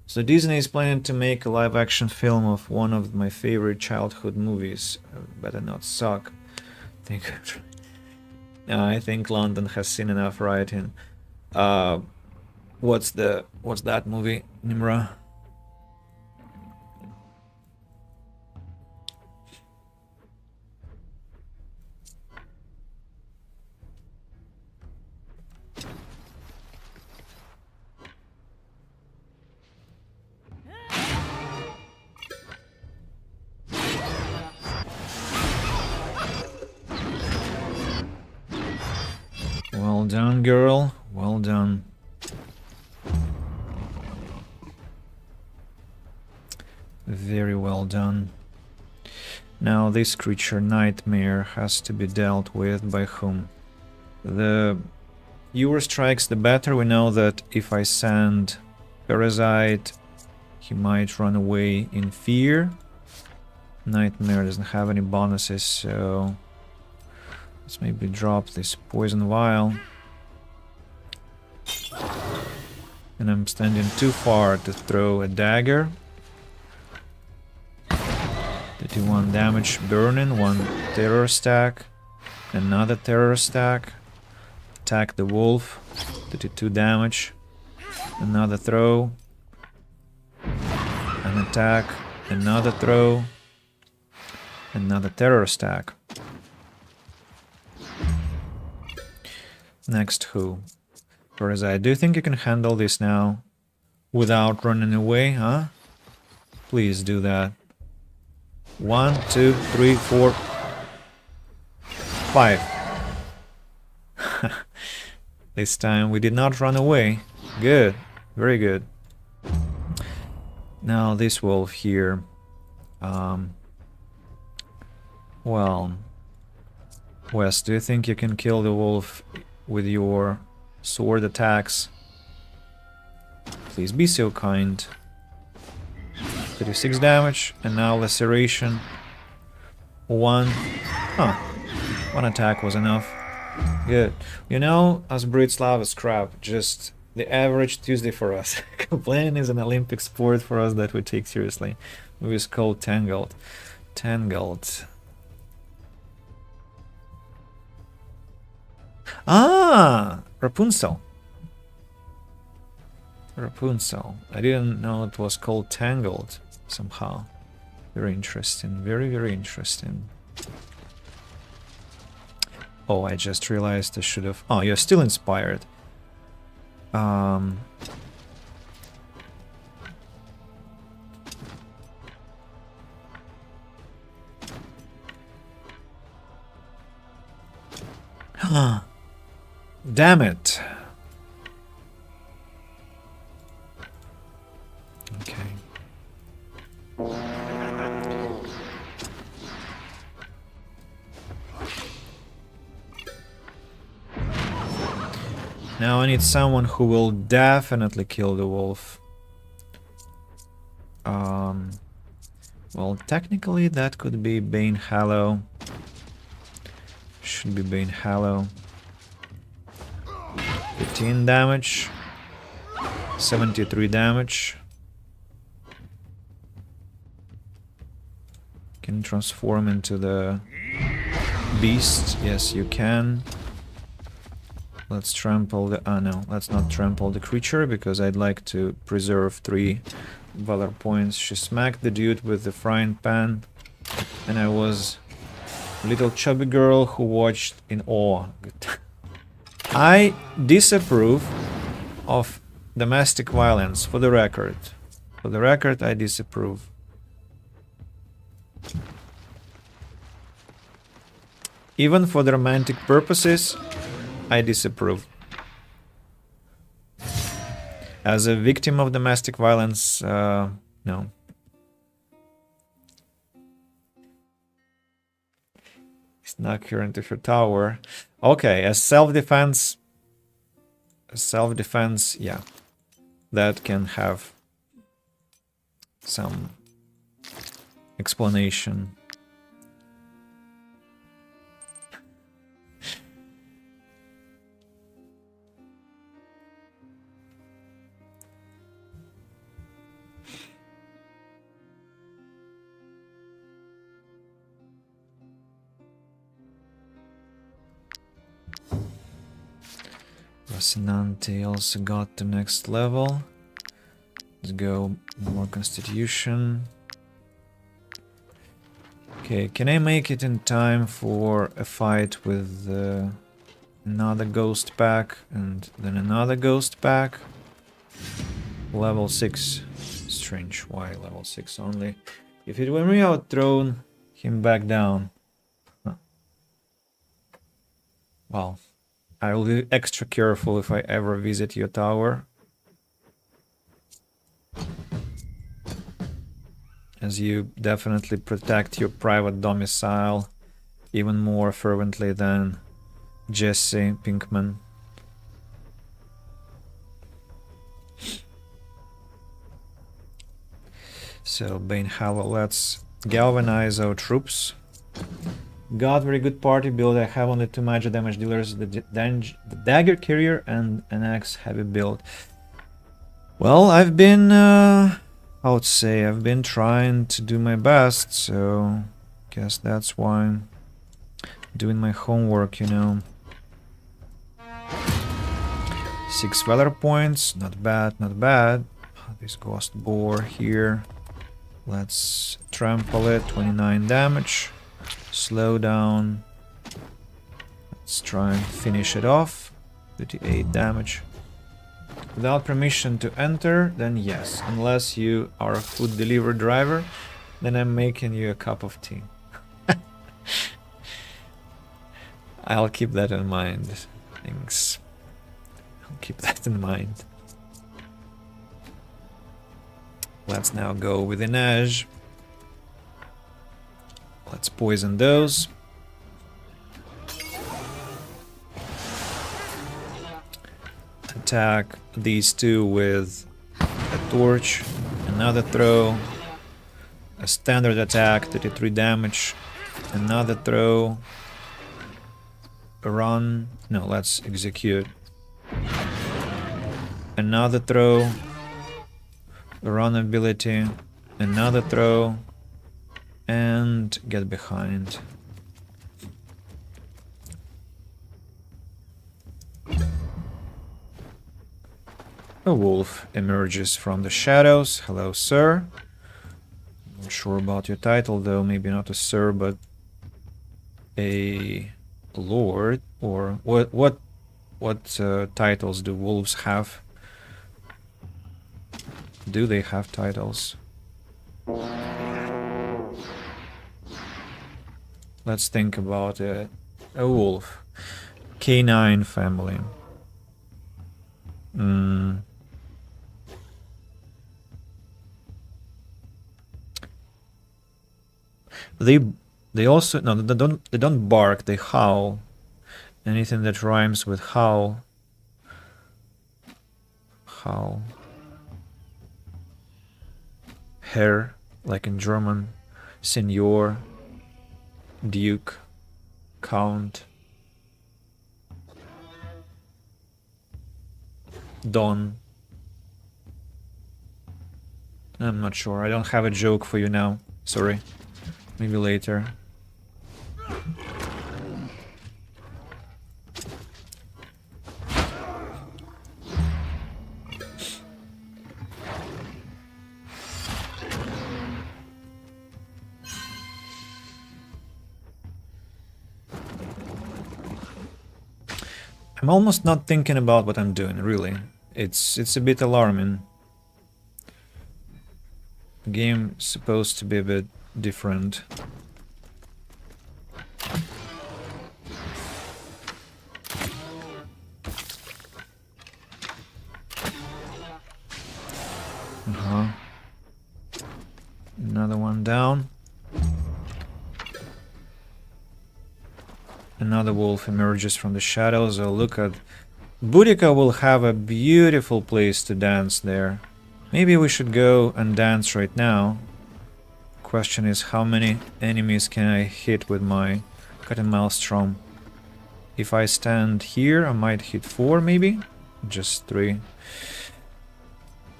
So Disney is planning to make a live-action film of one of my favorite childhood movies. Better not suck. I think London has seen enough writing. What's that movie, Nimra? Well done, girl. Well done. Very well done. Now this creature, Nightmare, has to be dealt with by whom? The fewer strikes, the better. We know that if I send Parasite, he might run away in fear. Nightmare doesn't have any bonuses, so let's maybe drop this poison vial. And I'm standing too far to throw a dagger. 31 damage burning, one terror stack, another terror stack. Attack the wolf, 32 damage, another throw, an attack, another throw, another terror stack. Next who? Parasite, do you think you can handle this now without running away, huh? Please do that. 1, 2, 3, 4, 5. This time we did not run away. Good. Very good. Now this wolf here. Well, Wes, do you think you can kill the wolf with your sword attacks? Please be so kind. 36 damage, and now laceration. One attack was enough. Good. You know, us Brits love scrap, just the average Tuesday for us. Complaining is an Olympic sport for us that we take seriously. Movie is called Tangled. Tangled. Ah! Rapunzel. Rapunzel. I didn't know it was called Tangled somehow. Very interesting. Very, very interesting. Oh, I just realized I should have... Oh, you're still inspired. Damn it. Okay. Now I need someone who will definitely kill the wolf. Well, technically that could be Bane Hallow. Should be Bane Hallow. 15 damage. 73 damage. Can transform into the beast. Yes, you can. Let's trample the... no, let's not trample the creature, because I'd like to preserve 3 valor points. She smacked the dude with the frying pan, and I was a little chubby girl who watched in awe. I disapprove of domestic violence, for the record. For the record, I disapprove. Even for the romantic purposes, I disapprove. As a victim of domestic violence, no. Snuck her into her tower. Okay, as self-defense, yeah, that can have some explanation. Rocinante also got to next level. Let's go more constitution. Okay, can I make it in time for a fight with another ghost pack and then another ghost pack? Level 6. Strange, why level 6 only? If it were me, I would throw him back down. Huh. Well, I will be extra careful if I ever visit your tower, as you definitely protect your private domicile even more fervently than Jesse Pinkman. So, Bane Hallow, let's galvanize our troops. Got very good party build. I have only 2 magic damage dealers, the dagger carrier and an axe heavy build. Well, I've been, I would say, I've been trying to do my best, so guess that's why I'm doing my homework, you know. 6 valor points, not bad, not bad. This ghost boar here. Let's trample it, 29 damage. Slow down. Let's try and finish it off. 38 damage. Without permission to enter, then yes. Unless you are a food delivery driver, then I'm making you a cup of tea. I'll keep that in mind. Thanks. I'll keep that in mind. Let's now go with an edge. Let's poison those. Attack these two with a torch, another throw, a standard attack, 33 damage, another throw, a run, no, let's execute, another throw, a run ability, another throw, and get behind. A wolf emerges from the shadows. Hello, sir. Not sure about your title, though. Maybe not a sir, but a lord. Or what titles do wolves have? Do they have titles? Let's think about it. A wolf. Canine family. They also no, they don't bark, they howl. Anything that rhymes with howl. Howl. Herr, like in German. Senior. Duke. Count. Don. I'm not sure. I don't have a joke for you now. Sorry. Maybe later. I'm almost not thinking about what I'm doing, really. It's a bit alarming. The game's supposed to be a bit different. Another one down. Another wolf emerges from the shadows. Oh, look at... Boudica will have a beautiful place to dance there. Maybe we should go and dance right now. Question is, how many enemies can I hit with my Cutting Maelstrom? If I stand here, I might hit 4 maybe? Just 3.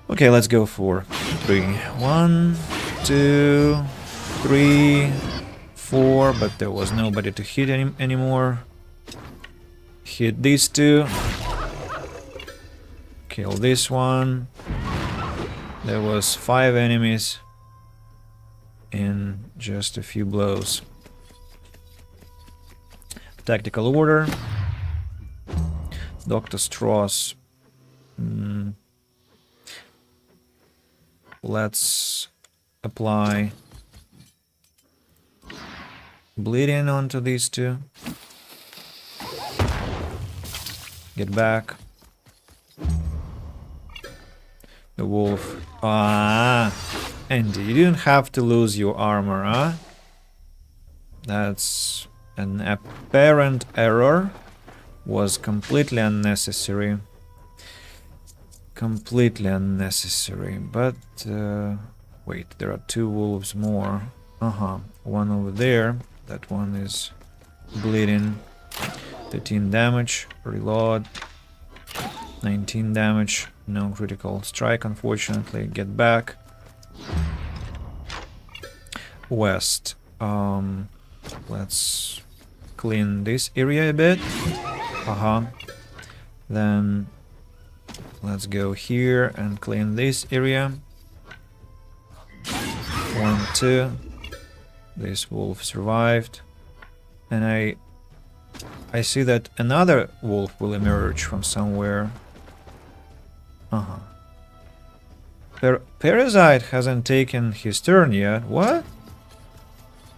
Okay, let's go for 3. 1, 2, 3, 4, but there was nobody to hit anymore. Hit these 2. Kill this one. There was 5 enemies in just a few blows. Tactical order. Dr. Strauss. Let's apply bleeding onto these 2. Get back. The wolf. Ah, and you didn't have to lose your armor, huh? That's an apparent error. Was completely unnecessary. Completely unnecessary. But wait, there are 2 wolves more. One over there. That one is bleeding. 13 damage. Reload. 19 damage. No critical strike, unfortunately. Get back. West. Let's clean this area a bit. Then let's go here and clean this area. 1, 2. This wolf survived. And I see that another wolf will emerge from somewhere. Parasite hasn't taken his turn yet. What?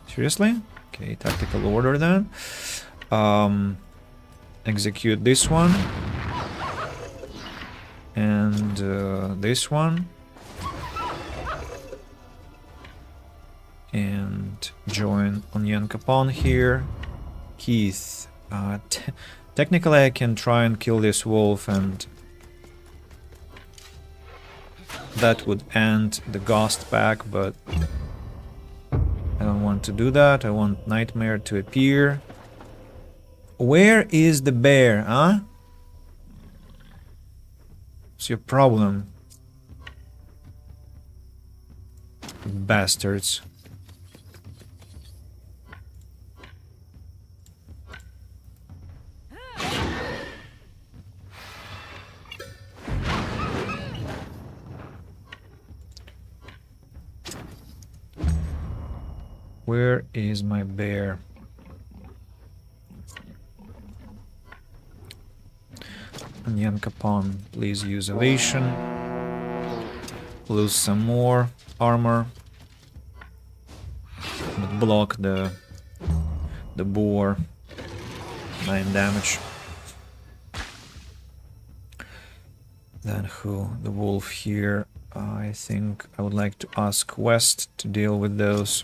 Seriously? Okay, tactical order then. Execute this one. And this one. And join Onion Capon here. Keith. Technically I can try and kill this wolf and that would end the Ghost pack, but I don't want to do that. I want Nightmare to appear. Where is the bear, huh? What's your problem? Bastards. Where is my bear? Onion Capon, please use evasion. Lose some more armor. But block the boar. 9 damage. Then who? The wolf here. I think I would like to ask West to deal with those.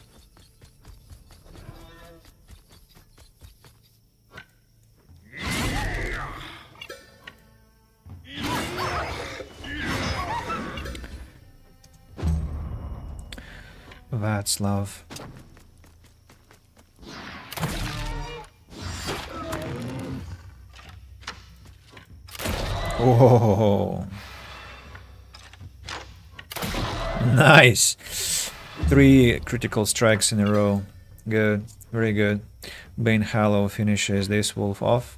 Václav. Oh, nice! 3 critical strikes in a row. Good, very good. Bane Hallow finishes this wolf off.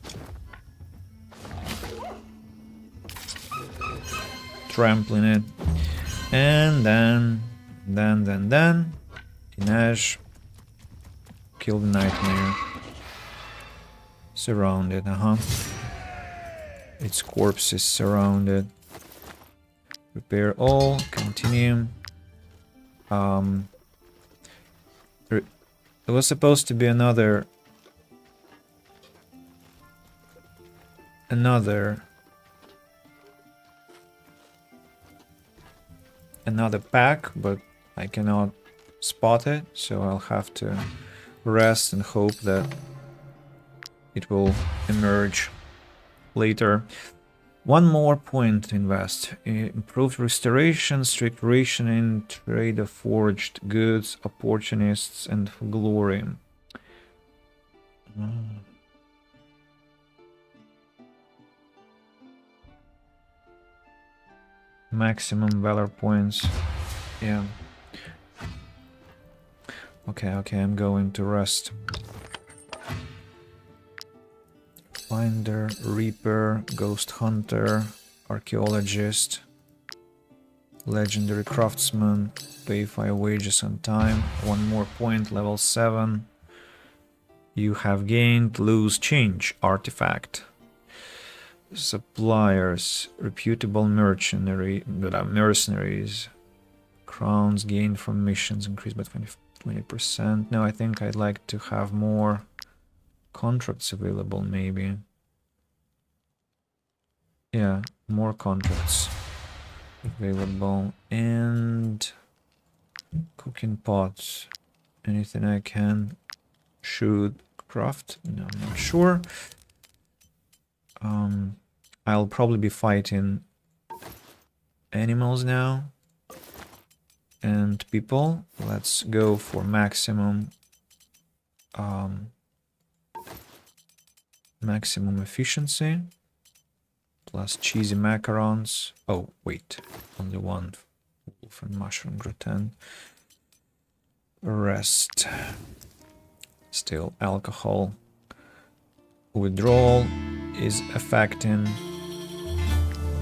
Trampling it. And then Dinesh killed the Nightmare. Surrounded, Its corpse is surrounded. Repair all, continue. There was supposed to be another pack, but I cannot spot it, so I'll have to rest and hope that it will emerge later. One more point to invest. Improved restoration, strict rationing, trade of forged goods, opportunists, and glory. Maximum valor points. Yeah. Okay, I'm going to rest. Finder, Reaper, Ghost Hunter, Archaeologist, Legendary Craftsman, pay 5 wages on time, 1 more point, level 7. You have gained Lose Change Artifact. Suppliers, reputable mercenaries, crowns gained from missions increased by 20%. No, I think I'd like to have more contracts available, maybe. Yeah, more contracts available. And cooking pots. Anything I can should craft? No, I'm not sure. I'll probably be fighting animals now and people. Let's go for maximum maximum efficiency plus cheesy macarons. Oh wait, only one wolf and mushroom gratin. Rest. Still alcohol. Withdrawal is affecting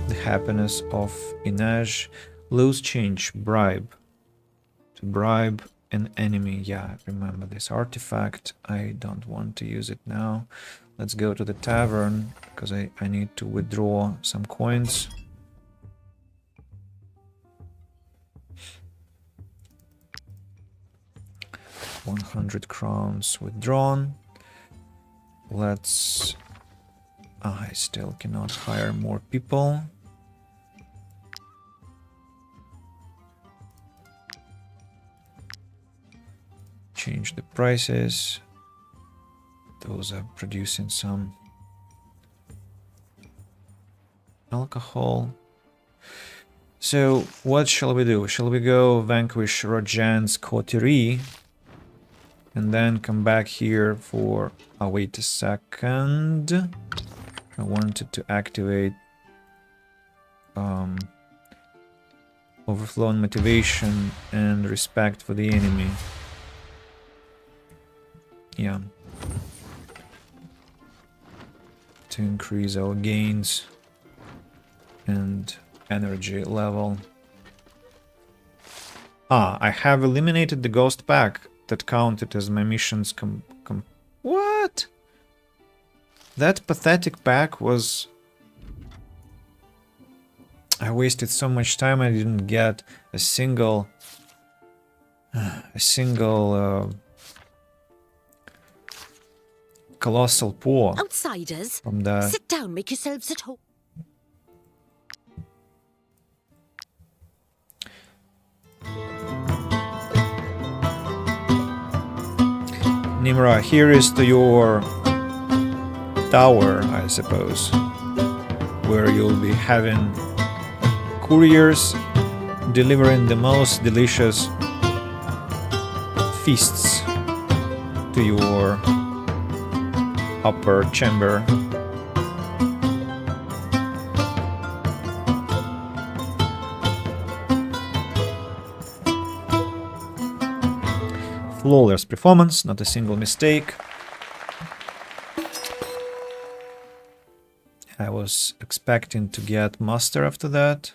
the happiness of Inej. Lose change, bribe. To bribe an enemy. Yeah, remember this artifact. I don't want to use it now. Let's go to the tavern because I need to withdraw some coins. $100 crowns withdrawn. Let's... I still cannot hire more people. Change the prices. Those are producing some alcohol. So what shall we do? Shall we go vanquish Rajan's coterie and then come back here for... Oh, wait a second. I wanted to activate overflowing motivation and respect for the enemy. Yeah. To increase our gains and energy level. Ah, I have eliminated the ghost pack that counted as my missions What? That pathetic pack was... I wasted so much time, I didn't get a single... colossal paw. Outsiders, From the... sit down, make yourselves at home. Nimra, here is to your tower, I suppose, where you'll be having couriers delivering the most delicious feasts to your upper chamber. Flawless performance, not a single mistake. I was expecting to get master after that.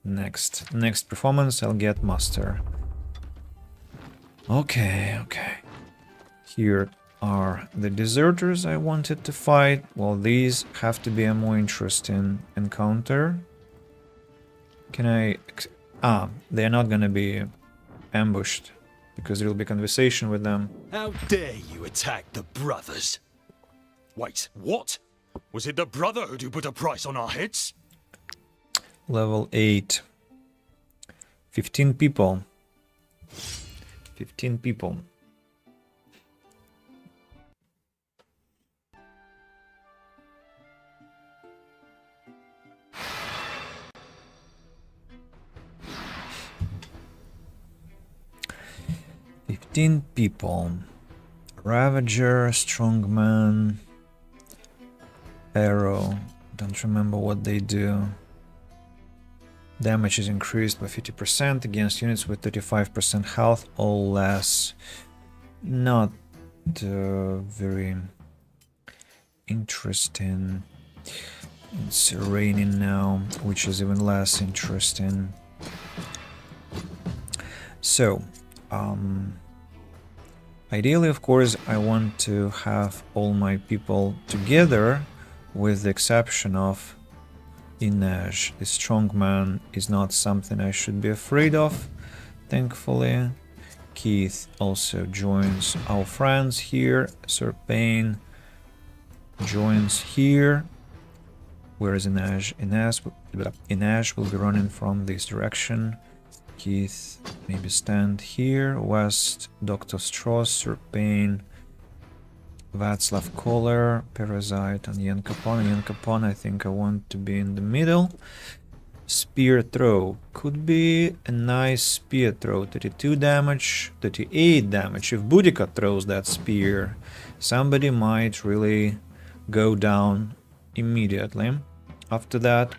Next performance, I'll get master. Okay. Here are the deserters I wanted to fight. Well, these have to be a more interesting encounter. Can I... they're not gonna be ambushed, because there will be conversation with them. How dare you attack the brothers? Wait, what? Was it the Brotherhood who put a price on our heads? Level 8. 15 people. 15 people. 15 people. Ravager, Strongman, Arrow. Don't remember what they do. Damage is increased by 50% against units with 35% health or less. Not very interesting. It's raining now, which is even less interesting. So, ideally, of course, I want to have all my people together, with the exception of Inej. The strongman is not something I should be afraid of, thankfully. Keith also joins our friends here. Sir Payne joins here. Where is Inej? Inej will be running from this direction. Keith maybe stand here. West, Dr. Strauss, Sir Payne, Václav Koller, Parasite, and Jan Capone. Jan Capone, I think I want to be in the middle. Spear throw. Could be a nice spear throw. 32 damage, 38 damage. If Boudica throws that spear, somebody might really go down immediately. After that,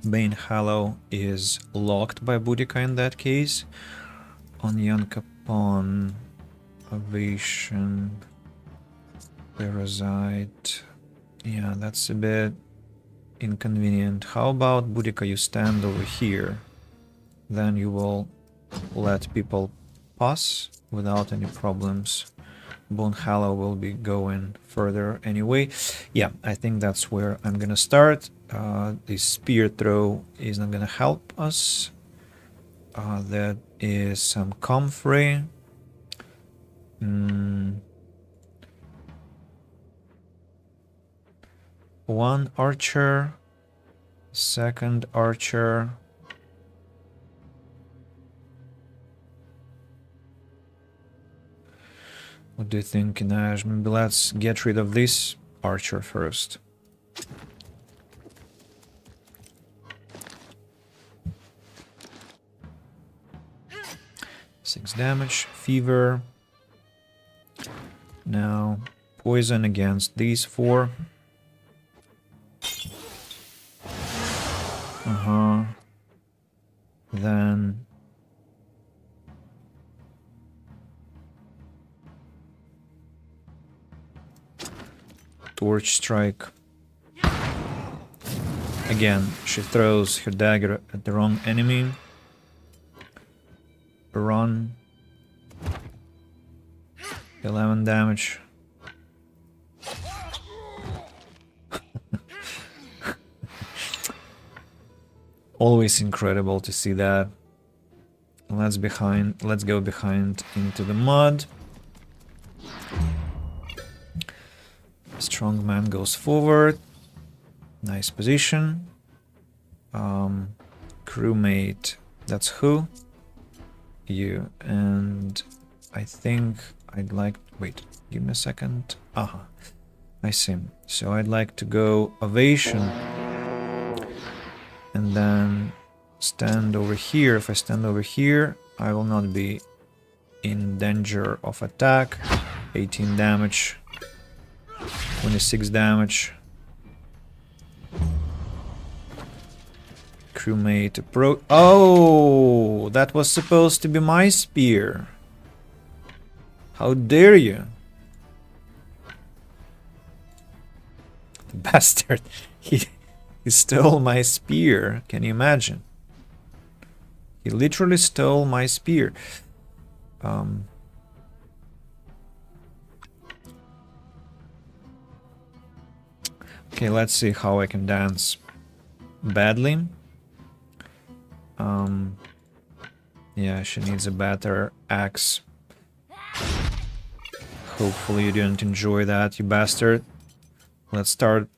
Bane Hallow is locked by Boudica in that case. On Jan Capone, Ovation, Parasite. Yeah, that's a bit inconvenient. How about Boudica, you stand over here. Then you will let people pass without any problems. Bone Hallow will be going further anyway. Yeah, I think that's where I'm gonna start. This spear throw is not gonna help us. That is some comfrey. One archer, second archer. What do you think, Inej? Maybe let's get rid of this archer first. Six damage, fever. Now poison against these four. Then Torch Strike. Again, she throws her dagger at the wrong enemy. Run. 11 damage. Always incredible to see that. Let's go behind into the mud. Strong man goes forward. Nice position. Crewmate, that's who? You. And I think I'd like... Wait, give me a second. Aha. I see. So I'd like to go Ovation. And then stand over here. If I stand over here, I will not be in danger of attack. 18 damage. 26 damage. Crewmate approach. Oh, that was supposed to be my spear. How dare you? The bastard. He stole my spear. Can you imagine? He literally stole my spear. Okay, let's see how I can dance badly. Yeah, she needs a better axe. Hopefully you didn't enjoy that, you bastard. Let's start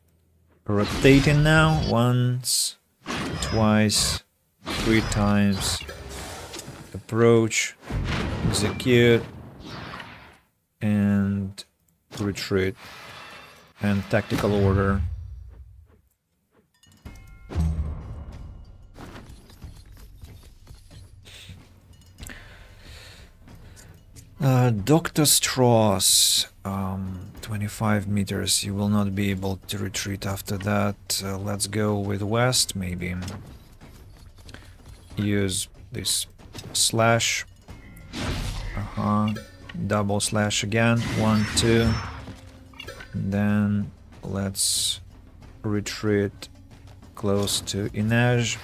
rotating now. Once, twice, 3 times. Approach, execute, and retreat. And tactical order. Dr. Strauss, 25 meters. You will not be able to retreat after that. Let's go with west, maybe. Use this slash. Double slash again. 1, 2. And then let's retreat close to Inej.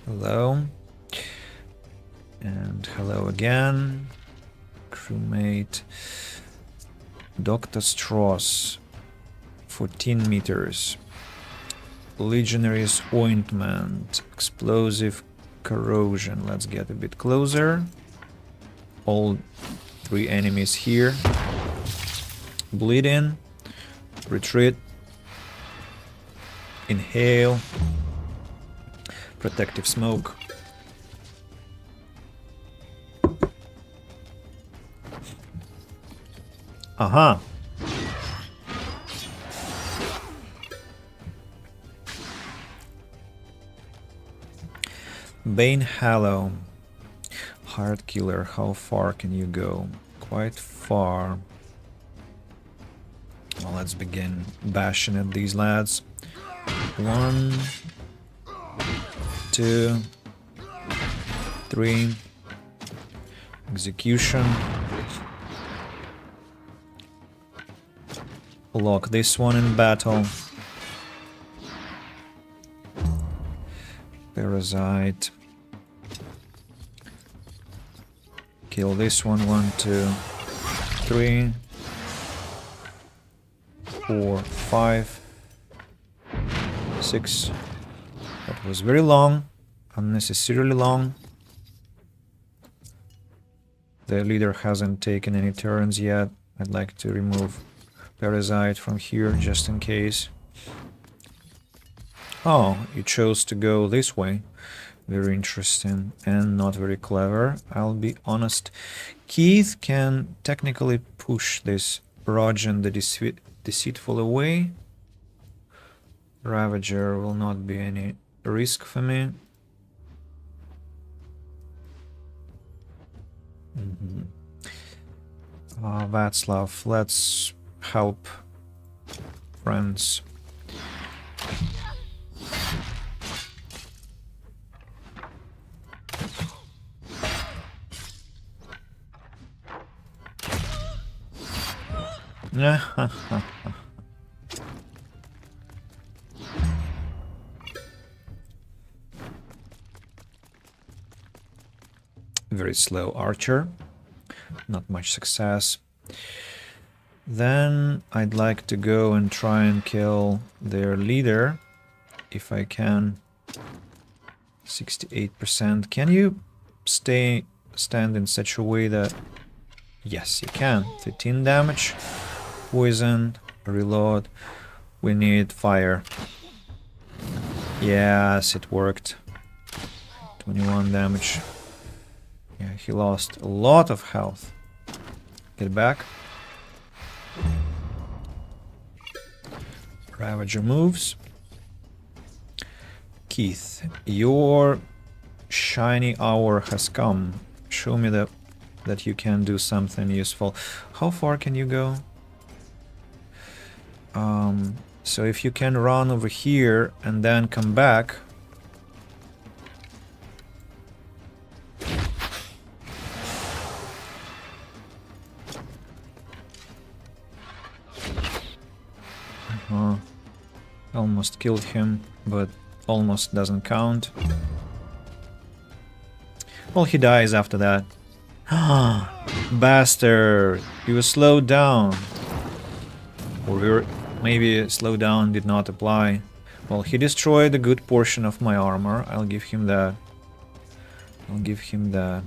Hello. And hello again. Crewmate. Dr. Strauss. 14 meters. Legionary's Ointment. Explosive Corrosion. Let's get a bit closer. All 3 enemies here. Bleed in. Retreat. Inhale. Protective smoke. Aha. Bane Hallow. Heart Killer. How far can you go? Quite far. Well, let's begin bashing at these lads. 1, 2, 3. Execution. Lock this one in battle. Parasite. Kill this one. 1, 2, 3, 4, 5, 6. That was very long, unnecessarily long. The leader hasn't taken any turns yet. I'd like to remove Parasite from here just in case. Oh, you chose to go this way. Very interesting and not very clever, I'll be honest. Keith can technically push this Rojan the Deceitful away. Ravager will not be any risk for me. Václav, let's help friends. Very slow archer, not much success. Then I'd like to go and try and kill their leader, if I can. 68%. Can you stand in such a way that... Yes, you can. 13 damage. Poison. Reload. We need fire. Yes, it worked. 21 damage. Yeah, he lost a lot of health. Get back. Ravager moves. Keith, your shiny hour has come. Show me that you can do something useful. How far can you go? So if you can run over here and then come back. Almost killed him, but almost doesn't count. Well, he dies after that. Bastard! He was slowed down. Or maybe slow down did not apply. Well, he destroyed a good portion of my armor. I'll give him that. I'll give him that.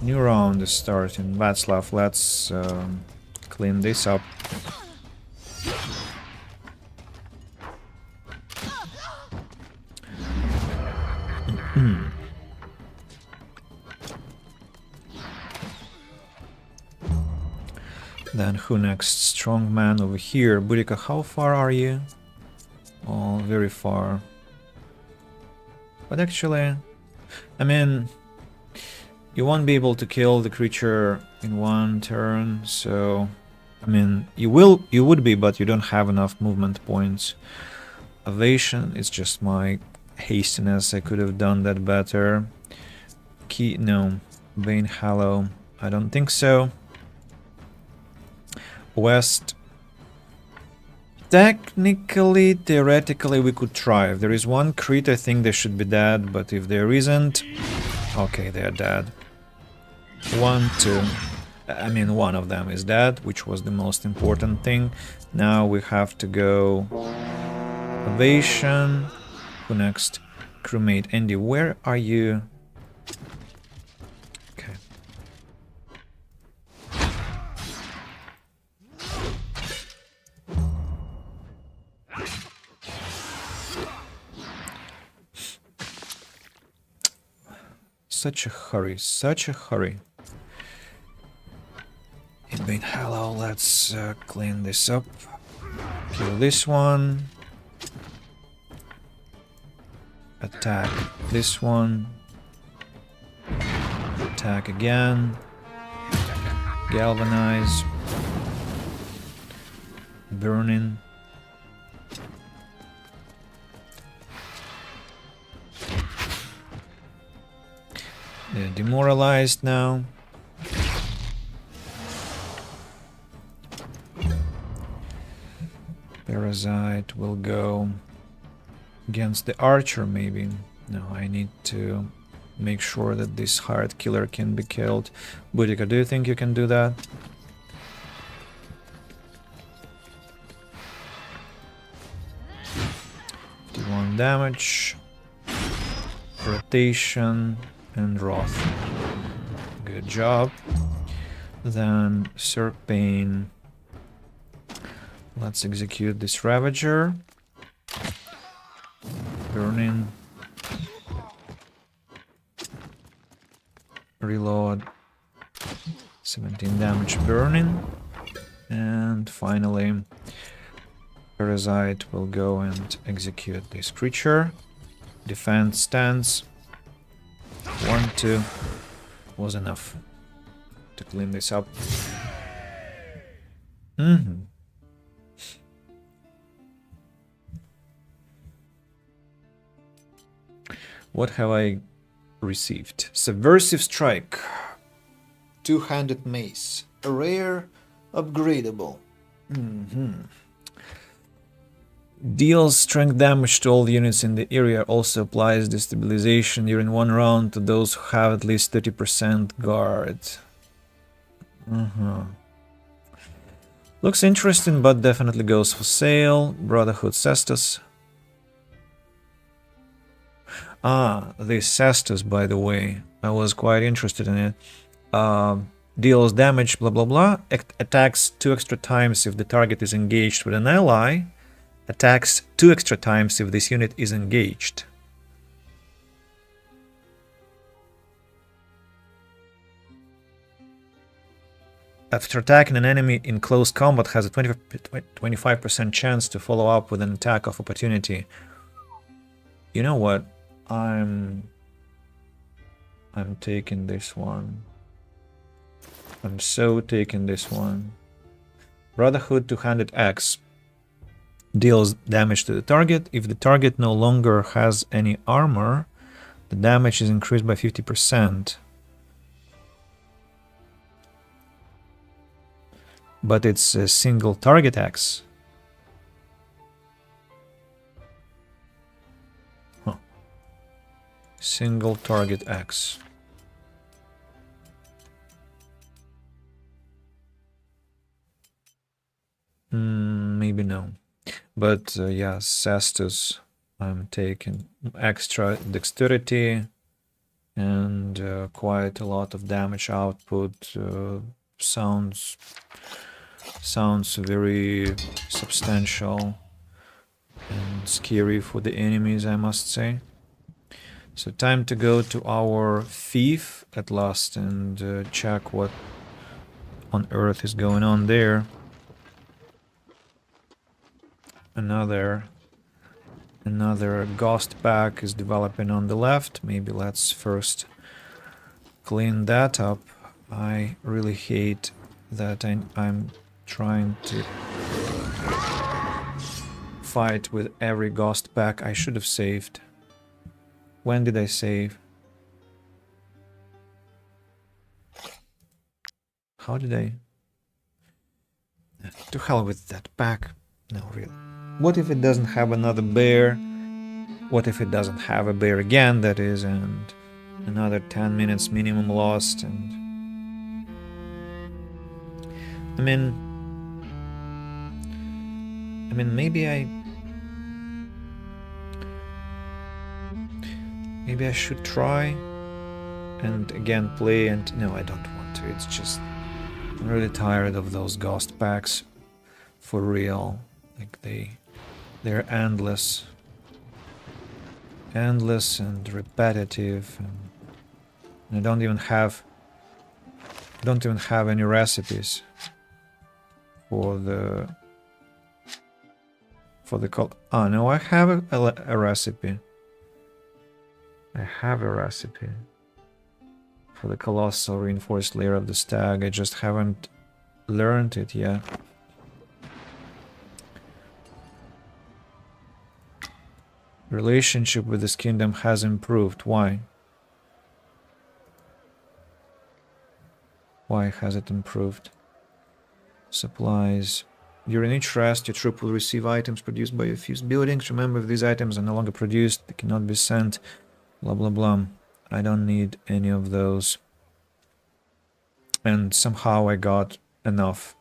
New round is starting. Václav, let's clean this up. Then who next? Strong man over here. Burika, how far are you? Oh, very far. But actually, I mean, you won't be able to kill the creature in one turn, so I mean, you would be, but you don't have enough movement points. Evasion is just my hastiness. I could have done that better. No. Bane Hallow, I don't think so. West. Technically, theoretically, we could try. If there is one crit, I think they should be dead, but if there isn't... Okay, they're dead. 1, 2. I mean, one of them is dead, which was the most important thing. Now we have to go... Evasion. Who next? Crewmate. Andy, where are you? Okay. Such a hurry, such a hurry. In Bane Hallow, let's clean this up. Kill this one. Attack this one. Attack again. Galvanize. Burning. They're demoralized now. Parasite will go against the archer, maybe. No, I need to make sure that this hired killer can be killed. Boudica, do you think you can do that? D1 damage. Rotation and Wrath. Good job. Then Serpane. Let's execute this Ravager. Burning. Reload. 17 damage burning. And finally, Parasite will go and execute this creature. Defense stance. 1, 2 was enough to clean this up. What have I received? Subversive Strike. Two-handed mace. A rare, upgradable. Deals strength damage to all units in the area. Also applies destabilization during one round to those who have at least 30% guard. Looks interesting, but definitely goes for sale. Brotherhood Cestus. This Cestus, by the way, I was quite interested in it. Deals damage, blah blah blah. Attacks 2 extra times if the target is engaged with an ally. Attacks 2 extra times if this unit is engaged. After attacking an enemy in close combat, has a 25% chance to follow up with an attack of opportunity. You know what? I'm taking this one. I'm so taking this one. Brotherhood Two-Handed Axe. Deals damage to the target. If the target no longer has any armor, the damage is increased by 50%. But it's a single target axe. Single target axe. Maybe no. But yeah, Cestus, I'm taking extra dexterity and quite a lot of damage output. Sounds very substantial and scary for the enemies, I must say. So time to go to our thief at last and check what on earth is going on there. Another Another ghost pack is developing on the left. Maybe let's first clean that up. I really hate that I'm trying to fight with every ghost pack. I should have saved. When did I save? How did I? To hell with that pack. No, really. What if it doesn't have another bear? What if it doesn't have a bear again, that is, and another 10 minutes minimum lost, and... I mean, maybe I should try and again play, and no, I don't want to. It's just I'm really tired of those ghost packs, for real. Like they're endless and repetitive, and I don't even have any recipes for the oh no, I have a recipe. I have a recipe for the colossal reinforced layer of the stag. I just haven't learned it yet. Relationship with this kingdom has improved. Why? Why has it improved? Supplies. During each rest, your troop will receive items produced by your fused buildings. Remember, if these items are no longer produced, they cannot be sent. Blah blah blah. I don't need any of those. And somehow I got enough.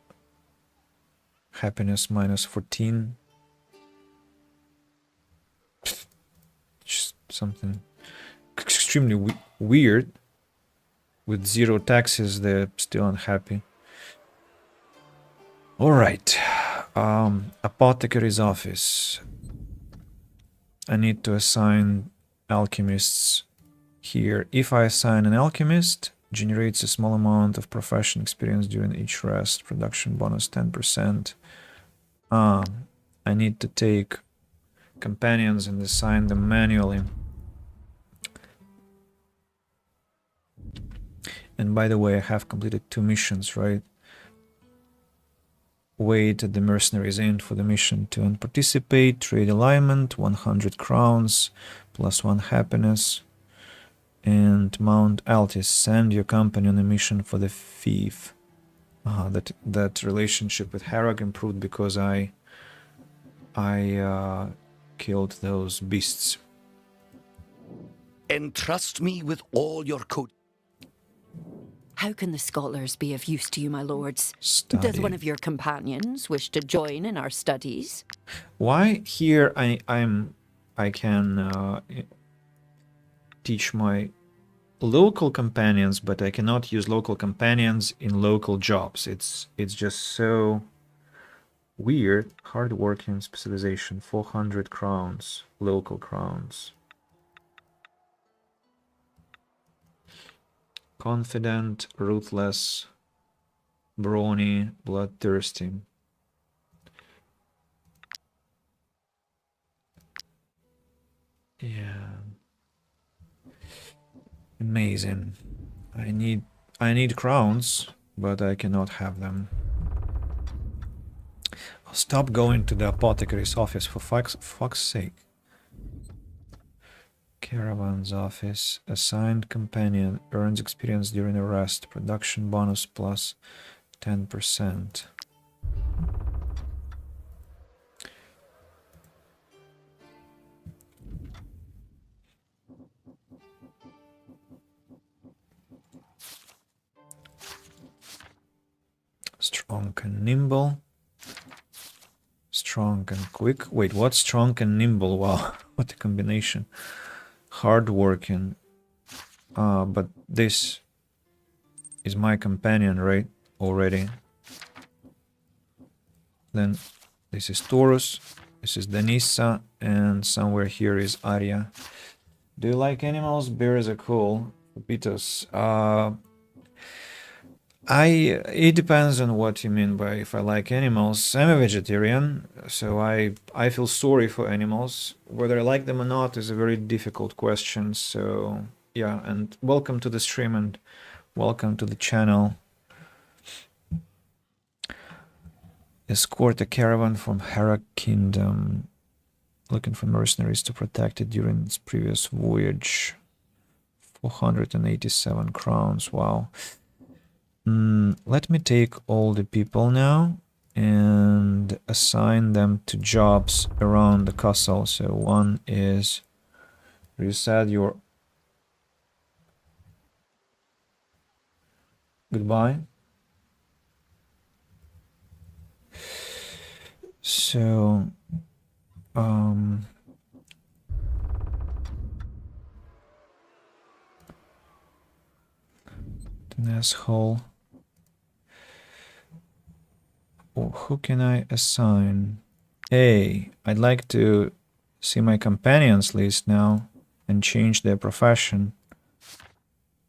Happiness minus 14. Just something extremely weird. With 0 taxes, they're still unhappy. Alright. Apothecary's office. I need to assign alchemists here. If I assign an alchemist, generates a small amount of profession experience during each rest. Production bonus 10%. I need to take companions and assign them manually. And by the way, I have completed 2 missions, right? Wait at the mercenaries inn for the mission to participate. Trade alignment, 100 crowns, plus 1 happiness. And Mount Altis, send your company on a mission for the thief. That relationship with Harag improved because I killed those beasts. Entrust me with all your code. How can the scholars be of use to you, my lords? Study. Does one of your companions wish to join in our studies? Why here I can teach my local companions, but I cannot use local companions in local jobs. It's just so weird. Hardworking specialization, 400 crowns, local crowns. Confident, ruthless, brawny, bloodthirsty. Yeah. Amazing. I need crowns, but I cannot have them. I'll stop going to the apothecary's office for fuck's sake. Caravan's office. Assigned companion earns experience during a rest. Production bonus plus 10%. Strong and nimble. Strong and quick. Wait, what's strong and nimble? Wow, what a combination. Hardworking. But this is my companion, right? Already. Then this is Taurus. This is Danissa. And somewhere here is Arya. Do you like animals? Bears are cool. Pepitos. It depends on what you mean by if I like animals. I'm a vegetarian, so I feel sorry for animals. Whether I like them or not is a very difficult question. So yeah, and welcome to the stream and welcome to the channel. Escort a caravan from Hera Kingdom, looking for mercenaries to protect it during its previous voyage. 487 crowns. Wow. Let me take all the people now and assign them to jobs around the castle. So one is reset your goodbye. So an asshole. Oh, who can I assign? Hey, I'd like to see my companions list now and change their profession.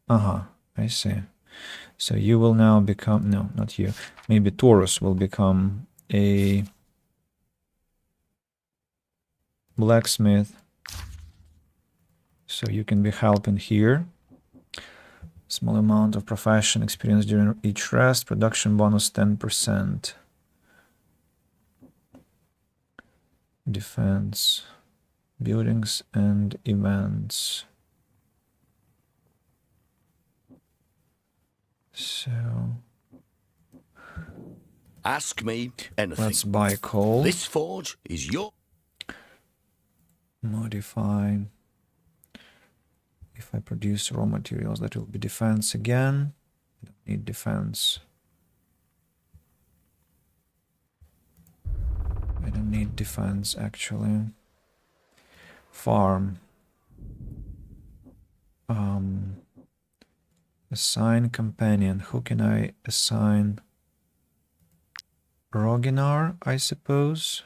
I see. So you will now become, no, not you. Maybe Taurus will become a blacksmith. So you can be helping here. Small amount of profession experience during each rest. Production bonus 10%. Defense, buildings and events. So Ask me anything. let's buy coal. This forge is your... Modify. If I produce raw materials, that will be defense again. I don't need defense. I don't need defense actually. Farm. Assign companion. Who can I assign? Roginar, I suppose,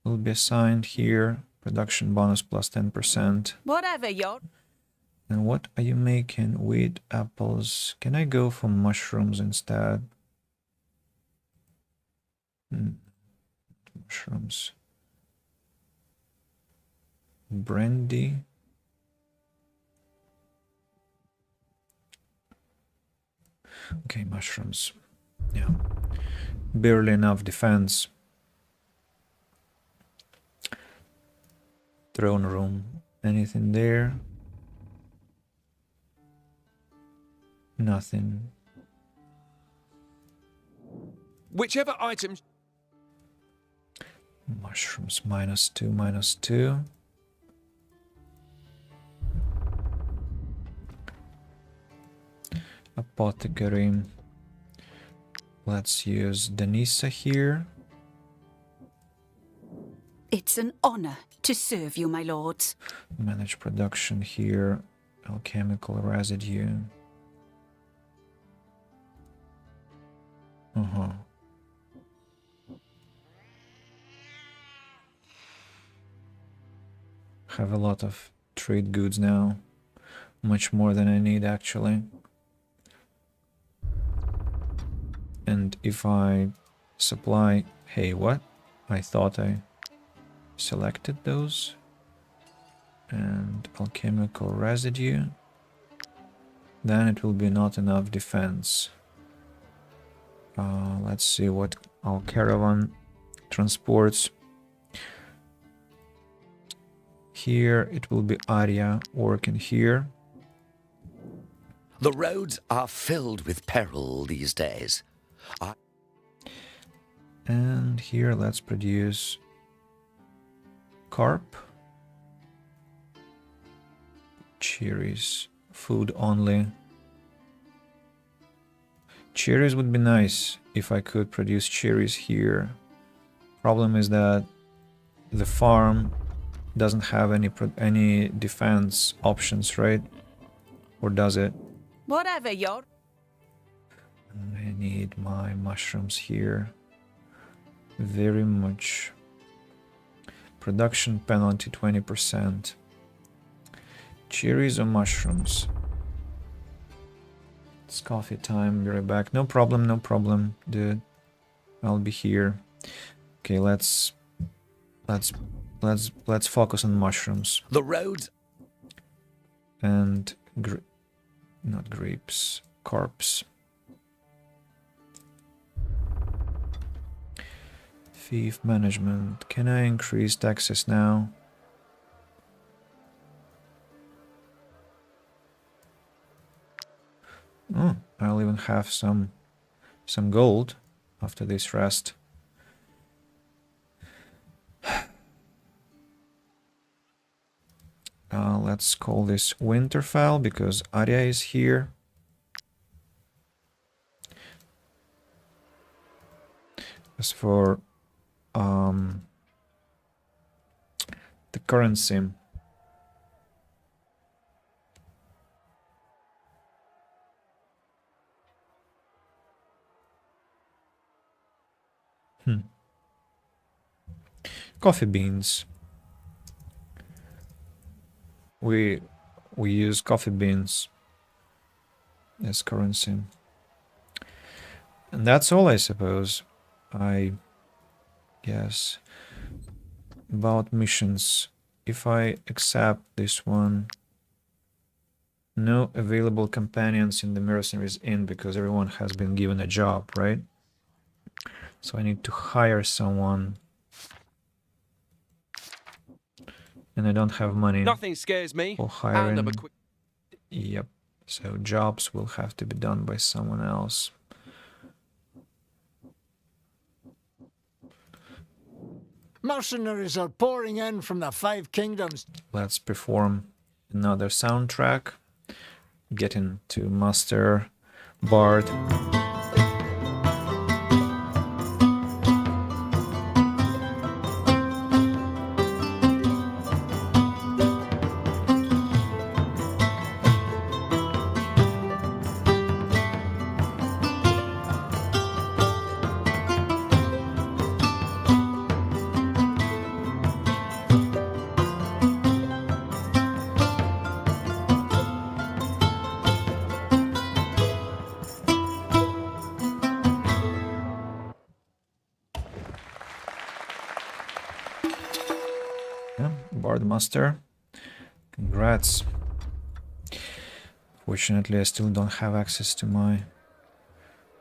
will be assigned here. Production bonus plus 10%. Whatever you're... And what are you making? Wheat, apples. Can I go for mushrooms instead? Mushrooms. Brandy. Okay, mushrooms. Yeah. Barely enough defense. Throne room. Anything there? Nothing. Whichever items... Mushrooms -2, -2. Apothecary. Let's use Denisa here. It's an honor to serve you, my lords. Manage production here. Alchemical residue. Have a lot of trade goods now. Much more than I need actually. And if I supply... Hey, what? I thought I selected those. And alchemical residue. Then it will be not enough defense. Let's see what our caravan transports. Here it will be Arya working here. The roads are filled with peril these days. And here let's produce carp. Cherries, food only. Cherries would be nice if I could produce cherries here. Problem is that the farm doesn't have any defense options, right? Or does it? Whatever you're... I need my mushrooms here. Very much. Production penalty 20%. Cherries or mushrooms? It's coffee time. Be right back. No problem, no problem, dude. I'll be here. Okay, let's focus on mushrooms The roads and not grapes, carps. Thief management. Can I increase taxes now? Oh, I'll even have some gold after this rest. Let's call this Winterfell because Arya is here. As for the currency, coffee beans. We use coffee beans as currency. And that's all, I suppose. I guess. About missions. If I accept this one, no available companions in the Mercenaries Inn because everyone has been given a job, right? So I need to hire someone. And I don't have money Nothing scares me. for And I'm hiring. a quick. Yep. So jobs will have to be done by someone else. Mercenaries are pouring in from the Five Kingdoms. Let's perform another soundtrack. Getting to Master Bard. Yeah, Bard Master. Congrats. Fortunately, I still don't have access to my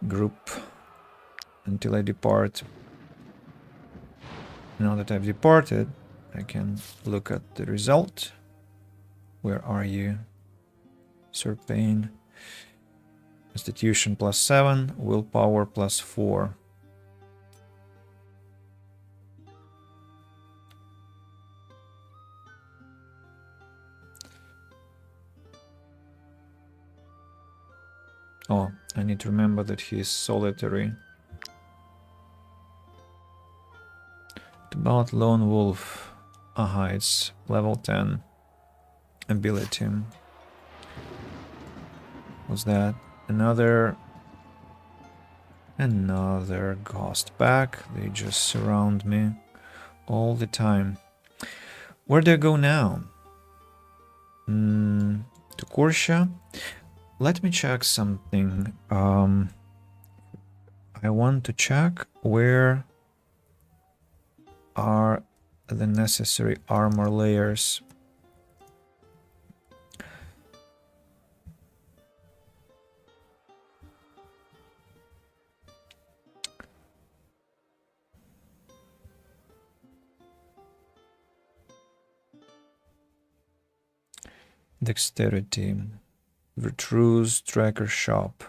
group until I depart. Now that I've departed, I can look at the result. Where are you? Sir Payne. Constitution +7, willpower +4. Oh, I need to remember that he is solitary. About Lone Wolf. Aha, it's level 10 ability. What's that? Another ghost pack. They just surround me all the time. Where do I go now? To Korsha. Let me check something. I want to check where are the necessary armor layers. Dexterity. Virtue's Tracker Shop.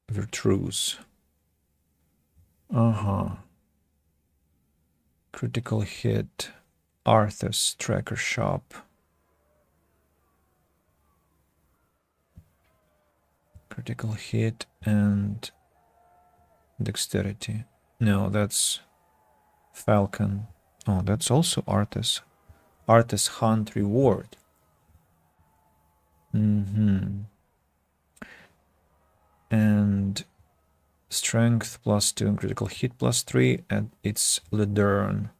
Virtue's. Critical hit. Arthur's Tracker Shop. Critical hit and dexterity. No, that's Falcon. Oh, that's also Arthur's. Arthur's Hunt Reward. And strength +2 and critical hit +3, and it's Ledern.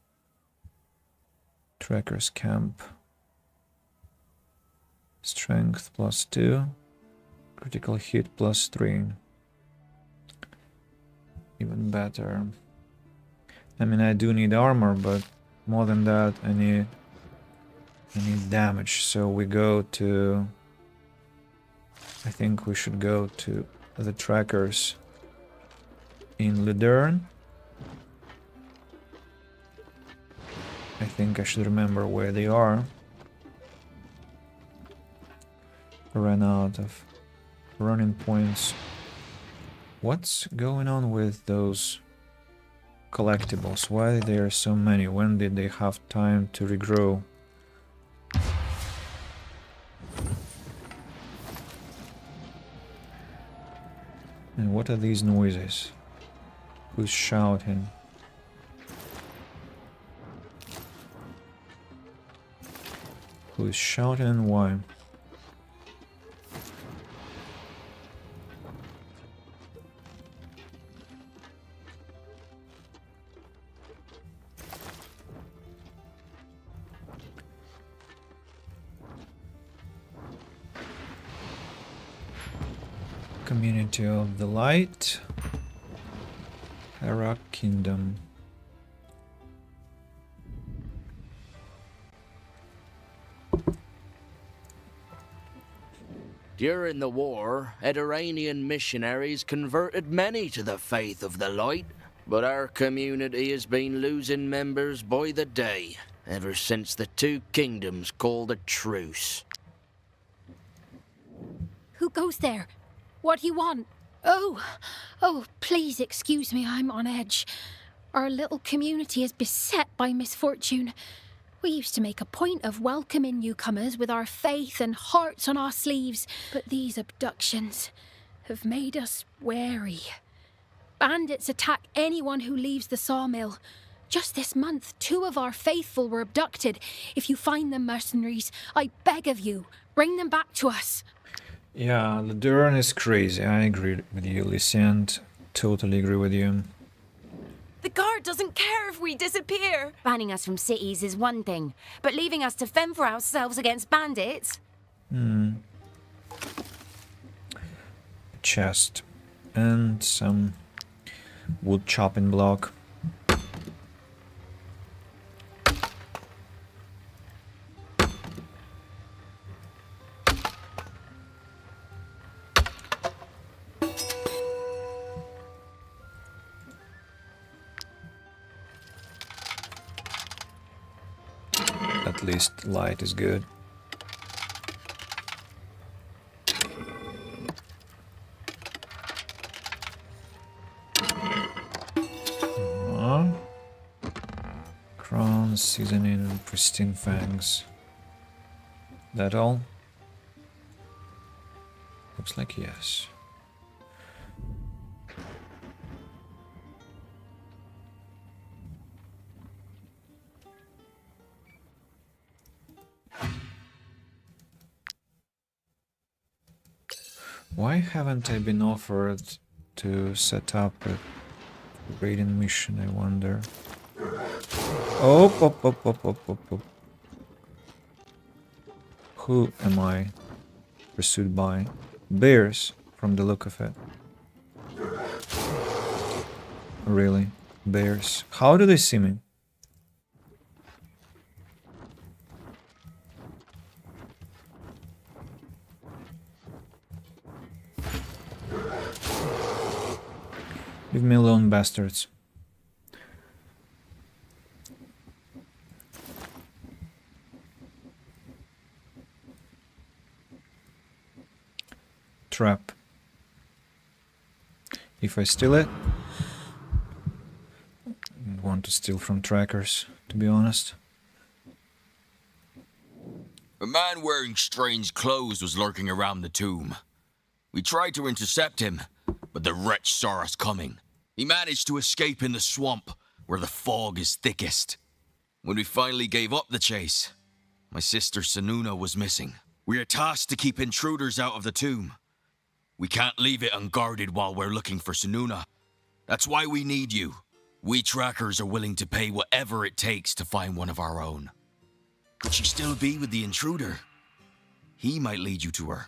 Tracker's Camp. Strength +2. Critical hit +3. Even better. I mean, I do need armor, but more than that, I need damage. So we go to... I think we should go to the trackers in Ludern. I think I should remember where they are. Ran out of running points. What's going on with those collectibles? Why are there so many? When did they have time to regrow? And what are these noises? Who's shouting? Who's shouting and why? Community of the Light, Hera Kingdom. During the war, Ediranian missionaries converted many to the faith of the light, but our community has been losing members by the day, ever since the two kingdoms called a truce. Who goes there? What do you want? Oh, please excuse me, I'm on edge. Our little community is beset by misfortune. We used to make a point of welcoming newcomers with our faith and hearts on our sleeves, but these abductions have made us wary. Bandits attack anyone who leaves the sawmill. Just this month, 2 of our faithful were abducted. If you find them, mercenaries, I beg of you, bring them back to us. Yeah, the Duran is crazy. I agree with you, Lysiand. Totally agree with you. The guard doesn't care if we disappear. Banning us from cities is one thing, but leaving us to fend for ourselves against bandits? Chest. And some wood chopping block. At least light is good. Crown, seasoning, and pristine fangs. That all? Looks like yes. Why haven't I been offered to set up a raiding mission, I wonder? Oh. Who am I pursued by? Bears, from the look of it. Really? Bears? How do they see me? Leave me alone, bastards. Trap. If I steal it, I want to steal from trackers, to be honest. A man wearing strange clothes was lurking around the tomb. We tried to intercept him, but the wretch saw us coming. He managed to escape in the swamp, where the fog is thickest. When we finally gave up the chase, my sister Sununa was missing. We are tasked to keep intruders out of the tomb. We can't leave it unguarded while we're looking for Sununa. That's why we need you. We trackers are willing to pay whatever it takes to find one of our own. Could she still be with the intruder? He might lead you to her.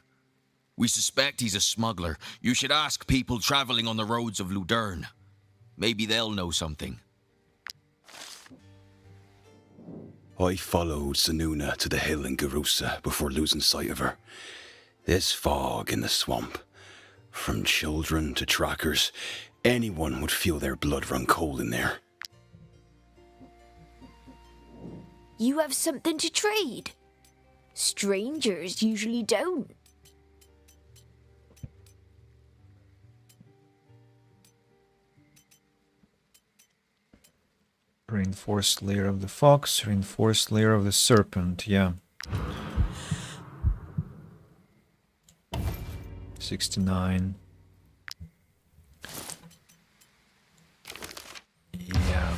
We suspect he's a smuggler. You should ask people traveling on the roads of Ludern. Maybe they'll know something. I followed Sanuna to the hill in Garusa before losing sight of her. This fog in the swamp. From children to trackers, anyone would feel their blood run cold in there. You have something to trade? Strangers usually don't. Reinforced layer of the fox, reinforced layer of the serpent, yeah. 69. Yeah.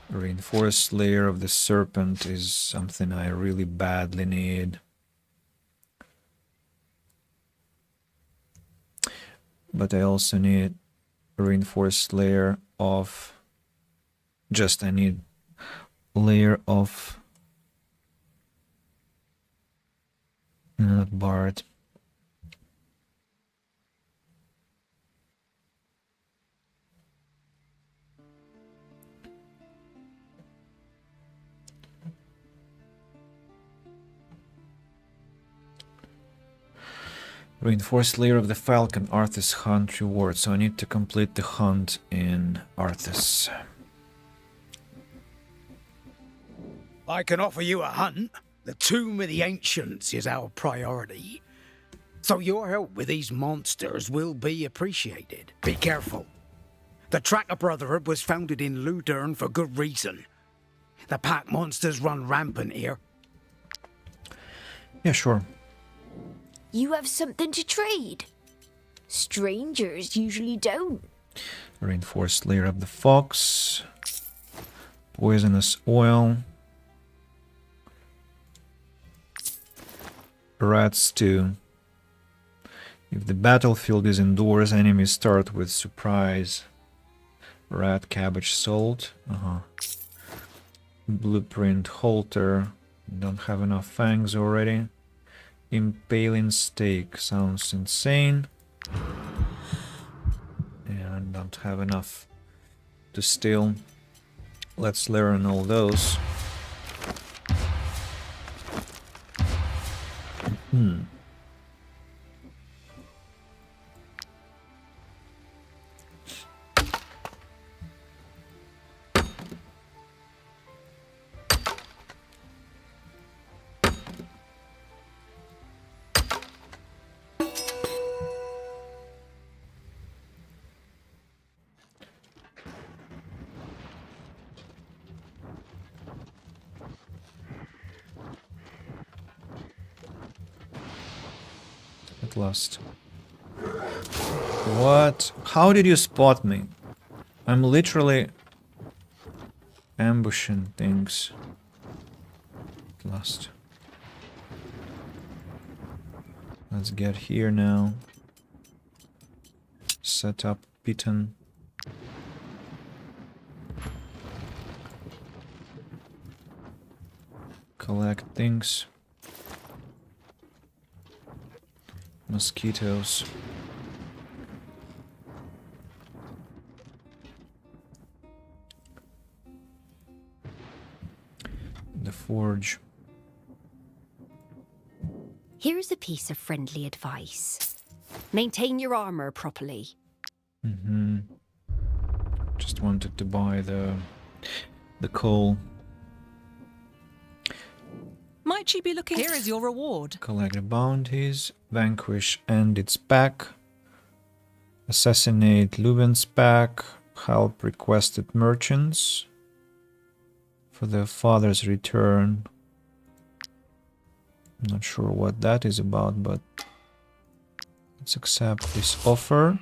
Reinforced layer of the serpent is something I really badly need. But I also need a reinforced layer of... I need layer of... Not Bard. Reinforced layer of the Falcon, Arthas Hunt reward. So I need to complete the hunt in Arthas. I can offer you a hunt. The Tomb of the Ancients is our priority. So your help with these monsters will be appreciated. Be careful. The Tracker Brotherhood was founded in Ludern for good reason. The pack monsters run rampant here. Yeah, sure. You have something to trade? Strangers usually don't. Reinforced layer of the fox. Poisonous oil. Rat stew. If the battlefield is indoors, enemies start with surprise. Rat cabbage salt. Blueprint halter. Don't have enough fangs already. Impaling steak sounds insane. And don't have enough to steal. Let's learn all those. At last. What? How did you spot me? I'm literally ambushing things. At last. Let's get here now. Set up Piton. Collect things. Mosquitoes. The forge. Here's a piece of friendly advice. Maintain your armor properly. Just wanted to buy the coal. Might she be looking? Here is your reward. Collect the bounties. Vanquish and its pack. Assassinate Leuven's pack. Help requested merchants. For their father's return. I'm not sure what that is about, but let's accept this offer.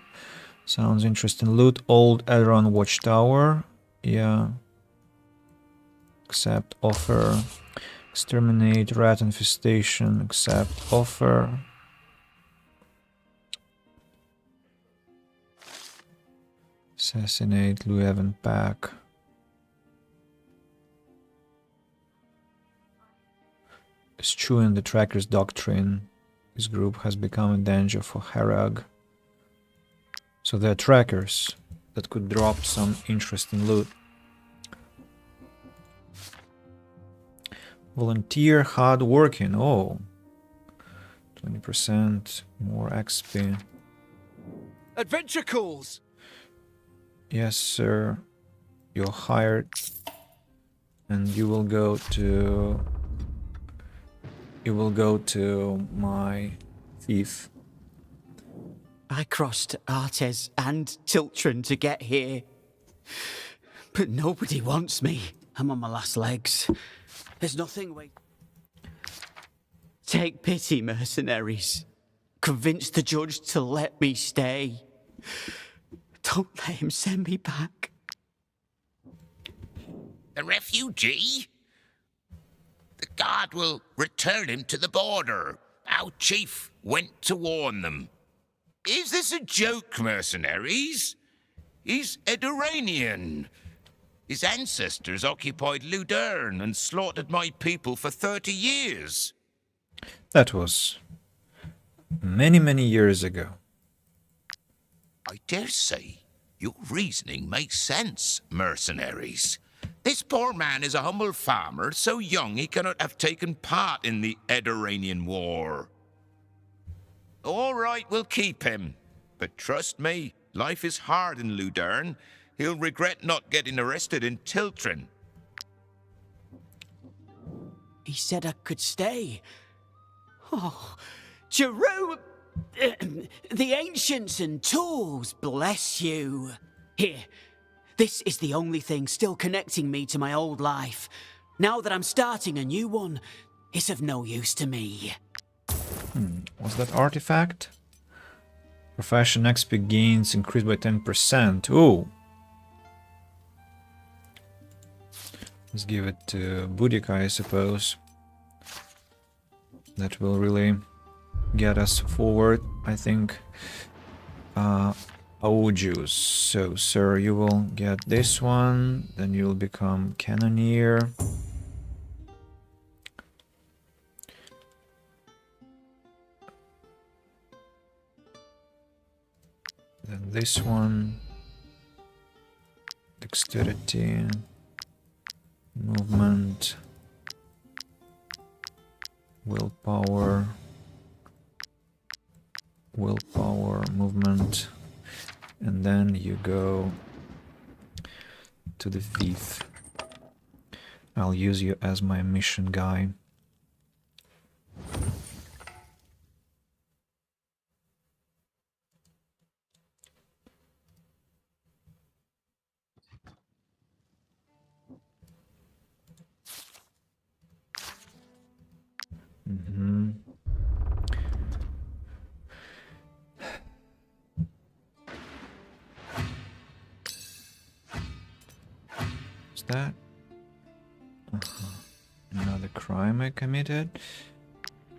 Sounds interesting. Loot Old Elrond Watchtower. Yeah. Accept offer. Exterminate rat infestation. Accept offer. Assassinate Leuven pack. Eschewing the tracker's doctrine. This group has become a danger for Harag. So they're trackers that could drop some interesting loot. Volunteer hard working. Oh, 20% more XP. Adventure calls! Yes, sir. You're hired. And you will go to... You will go to my thief. I crossed Artes and Tiltron to get here. But nobody wants me. I'm on my last legs. There's nothing wait. Take pity, mercenaries. Convince the judge to let me stay. Don't let him send me back. A refugee? The guard will return him to the border. Our chief went to warn them. Is this a joke, mercenaries? He's Eduranian. His ancestors occupied Ludern and slaughtered my people for 30 years. That was many, many years ago. I dare say your reasoning makes sense, mercenaries. This poor man is a humble farmer, so young he cannot have taken part in the Eduranian War. All right, we'll keep him. But trust me, life is hard in Ludern. He'll regret not getting arrested in Tiltron. He said I could stay. Oh, Jerome! The ancients and tools, bless you. Here, this is the only thing still connecting me to my old life. Now that I'm starting a new one, it's of no use to me. Was that artifact? Profession XP gains increased by 10%. Ooh. Let's give it to Boudica, I suppose. That will really get us forward, I think. Audius. So, sir, you will get this one. Then you'll become Cannoneer. Then this one. Dexterity. Movement. Willpower. Willpower, movement. And then you go to the thief. I'll use you as my mission guy. That another crime I committed.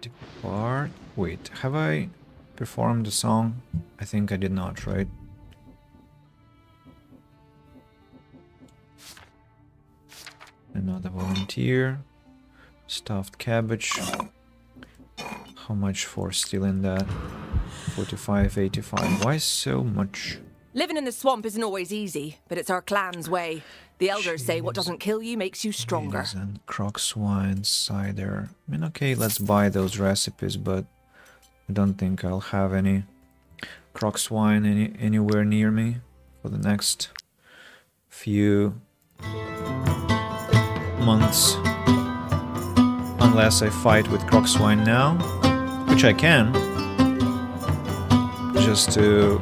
Depart. Wait, have I performed the song? I think I did not, right? Another volunteer. Stuffed cabbage. How much for stealing that? 45.85. Why so much? Living in the swamp isn't always easy, but it's our clan's way. The elders say what doesn't kill you makes you stronger. And croc swine, cider. I mean, okay, let's buy those recipes, but I don't think I'll have any croc swine anywhere near me for the next few months. Unless I fight with croc swine now, which I can, just to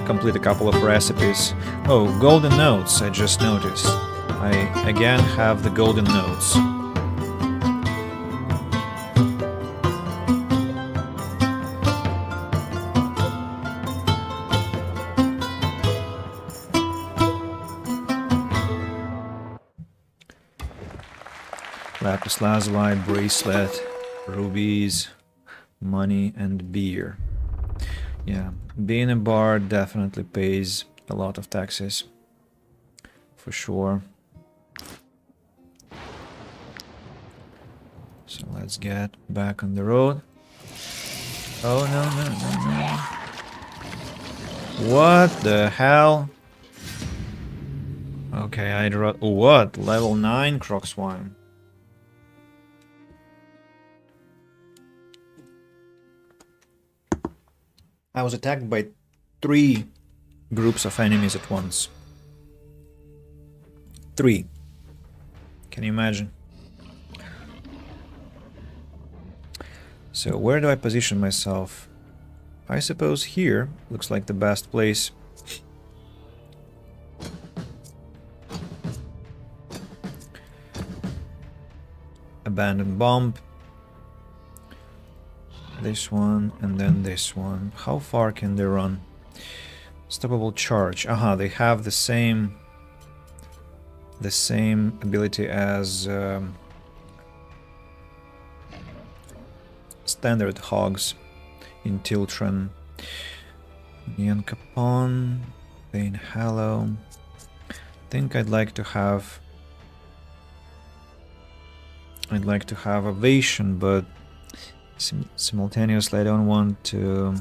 complete a couple of recipes. Oh, golden notes, I just noticed. I again have the golden notes. Lapis lazuli, bracelet, rubies, money, and beer. Yeah, being a bard definitely pays a lot of taxes, for sure. So let's get back on the road. Oh no, no, no, no. What the hell? Okay, I draw. What? Level 9 Croc Swine. I was attacked by 3 groups of enemies at once. 3. Can you imagine? So where do I position myself? I suppose here looks like the best place. Abandoned bomb. This one and then this one. How far can they run? Stoppable charge. Aha, they have the same ability as standard hogs in Tiltron. Neon Capon, Bane Hallow. I think I'd like to have Ovation, but simultaneously I don't want to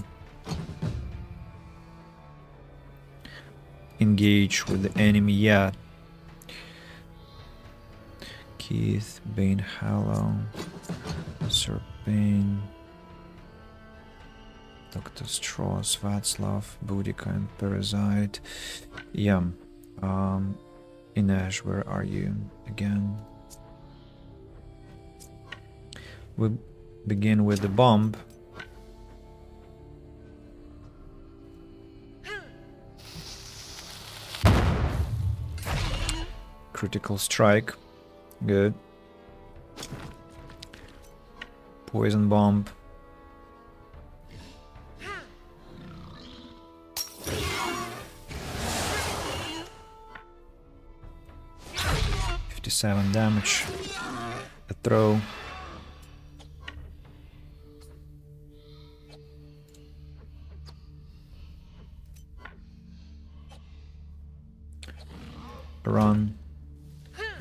engage with the enemy yet. Keith, Bane Hallow, Sir Bane, Dr. Strauss, Václav, Boudica, and Parasite. Yeah. Inej, where are you again? We begin with the bomb. Critical strike. Good. Poison bomb. $57 damage. A throw. Run.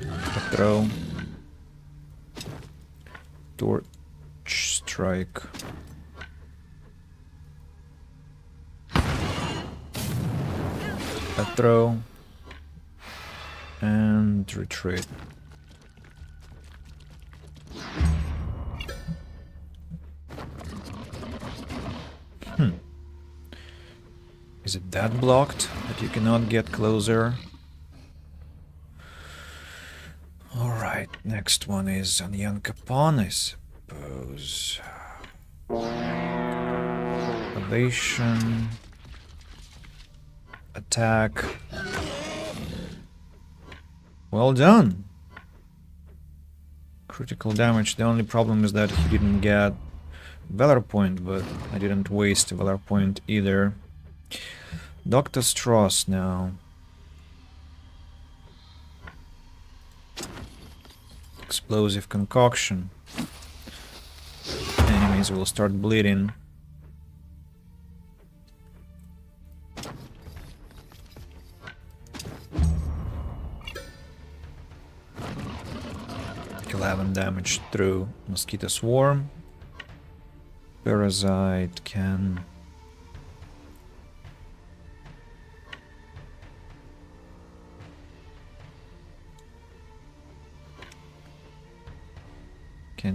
A throw. Torch strike. A throw. And retreat. Is it that blocked that you cannot get closer? Alright, next one is on Neon Capon, I suppose. Ovation. Attack. Well done. Critical damage. The only problem is that he didn't get Valor Point, but I didn't waste a Valor Point either. Dr. Strauss now. Explosive concoction. Enemies will start bleeding. $11 damage through Mosquito Swarm. Parasite can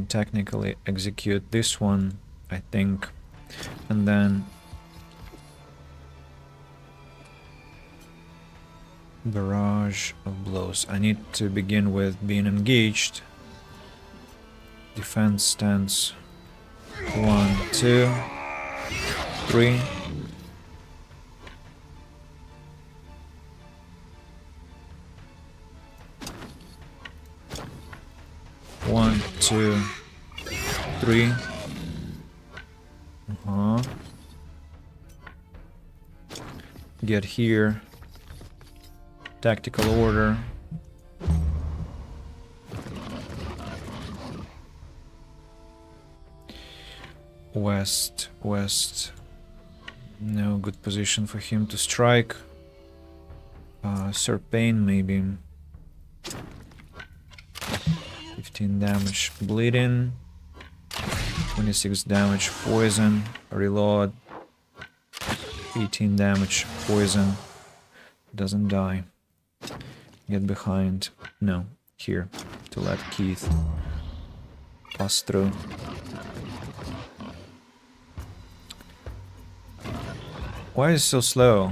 technically execute this one, I think, and then barrage of blows. I need to begin with being engaged. Defense stance. 1, 2, 3. One, 2, 3. Get here. Tactical order. West, west. No good position for him to strike. Sir Payne maybe. 15 damage bleeding. 26 damage, poison, reload. 18 damage, poison. Doesn't die. Get behind. No, here. To let Keith pass through. Why is it so slow?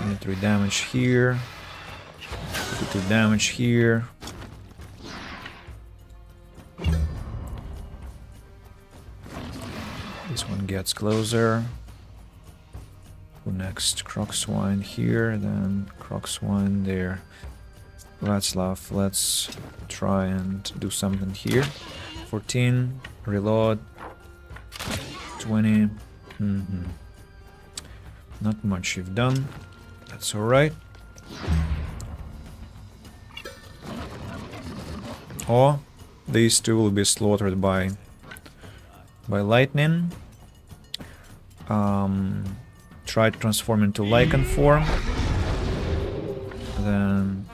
And 3 damage here. 2 damage here. This one gets closer. Who next? Crocswine here, then Crocswine there. Václav, let's try and do something here. 14, reload. 20. Not much you've done. That's alright. Oh, these two will be slaughtered by lightning. Try to transform into lichen form. Then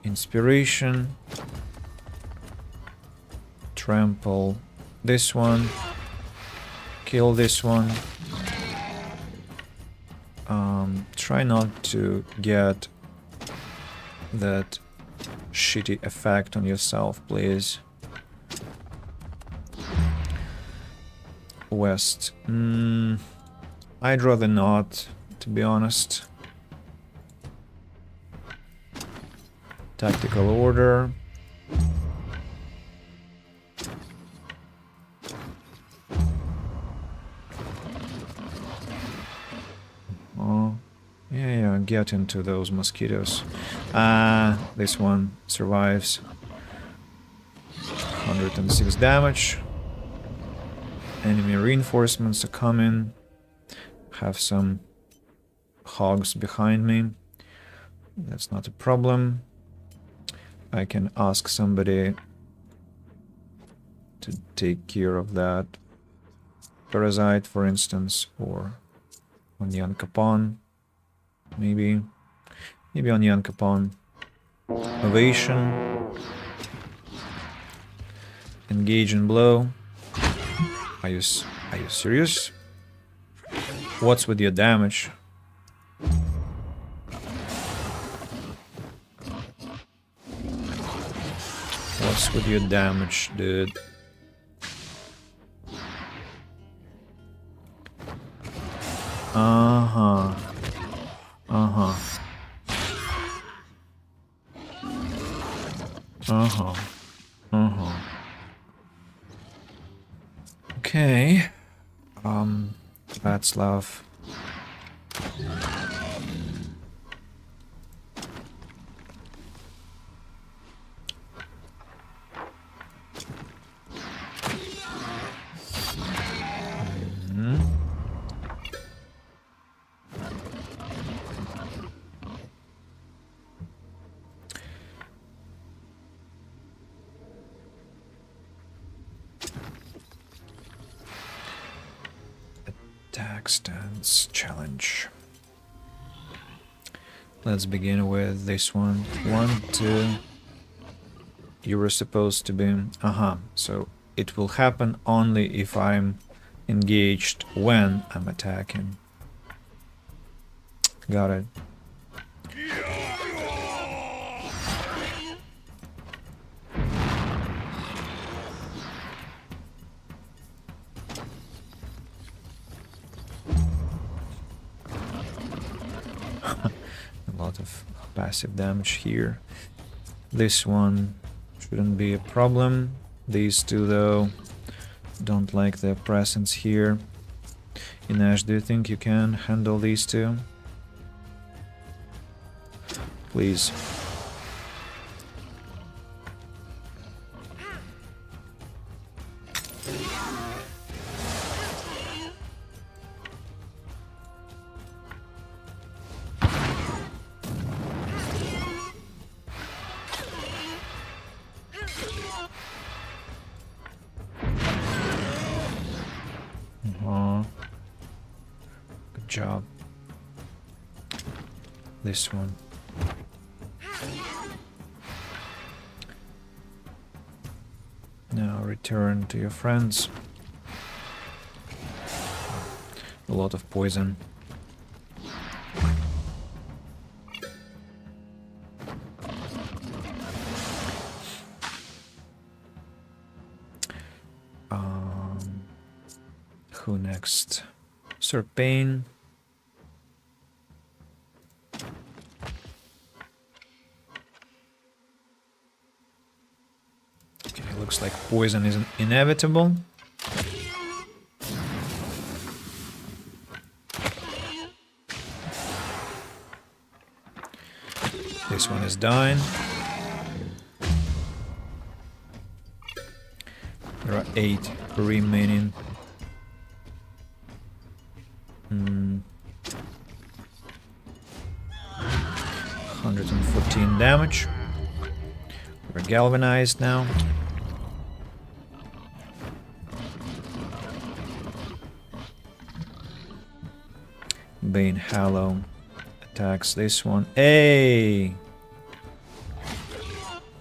inspiration. Trample this one. Kill this one. Try not to get that shitty effect on yourself, please. West. I'd rather not, to be honest. Tactical order. Oh, yeah, get into those mosquitoes. This one survives. 106 damage. Enemy reinforcements are coming. Have some hogs behind me. That's not a problem. I can ask somebody to take care of that parasite, for instance, or on Yan Capon. Maybe on Yan Capon. Ovation. Engage and blow. Are you serious? What's with your damage? What's with your damage, dude? Uh-huh. Uh-huh. Uh-huh. Uh-huh. Okay. Václav. Attack stance challenge. Let's begin with this one. 1, 2. You were supposed to be... So it will happen only if I'm engaged when I'm attacking. Got it. A lot of passive damage here. This one shouldn't be a problem. These two, though, don't like their presence here. Inesh, do you think you can handle these two? Please. job. This one. Now return to your friends. A lot of poison. Who next? Sir Payne. Okay, looks like poison is inevitable. This one is dying. There are 8 remaining. 114 damage. We're galvanized now. Bane Hallow attacks this one. Hey!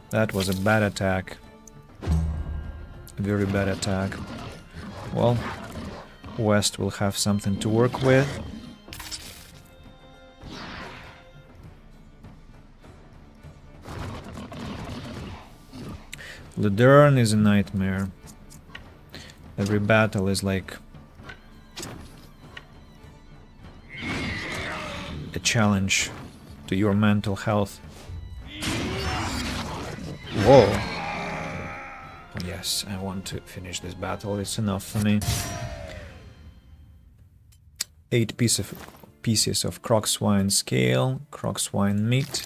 That was a bad attack. A very bad attack. Well, West will have something to work with. Ludern is a nightmare. Every battle is like a challenge to your mental health. Whoa! Yes, I want to finish this battle. It's enough for me. 8 pieces of crocswine scale, crocswine meat,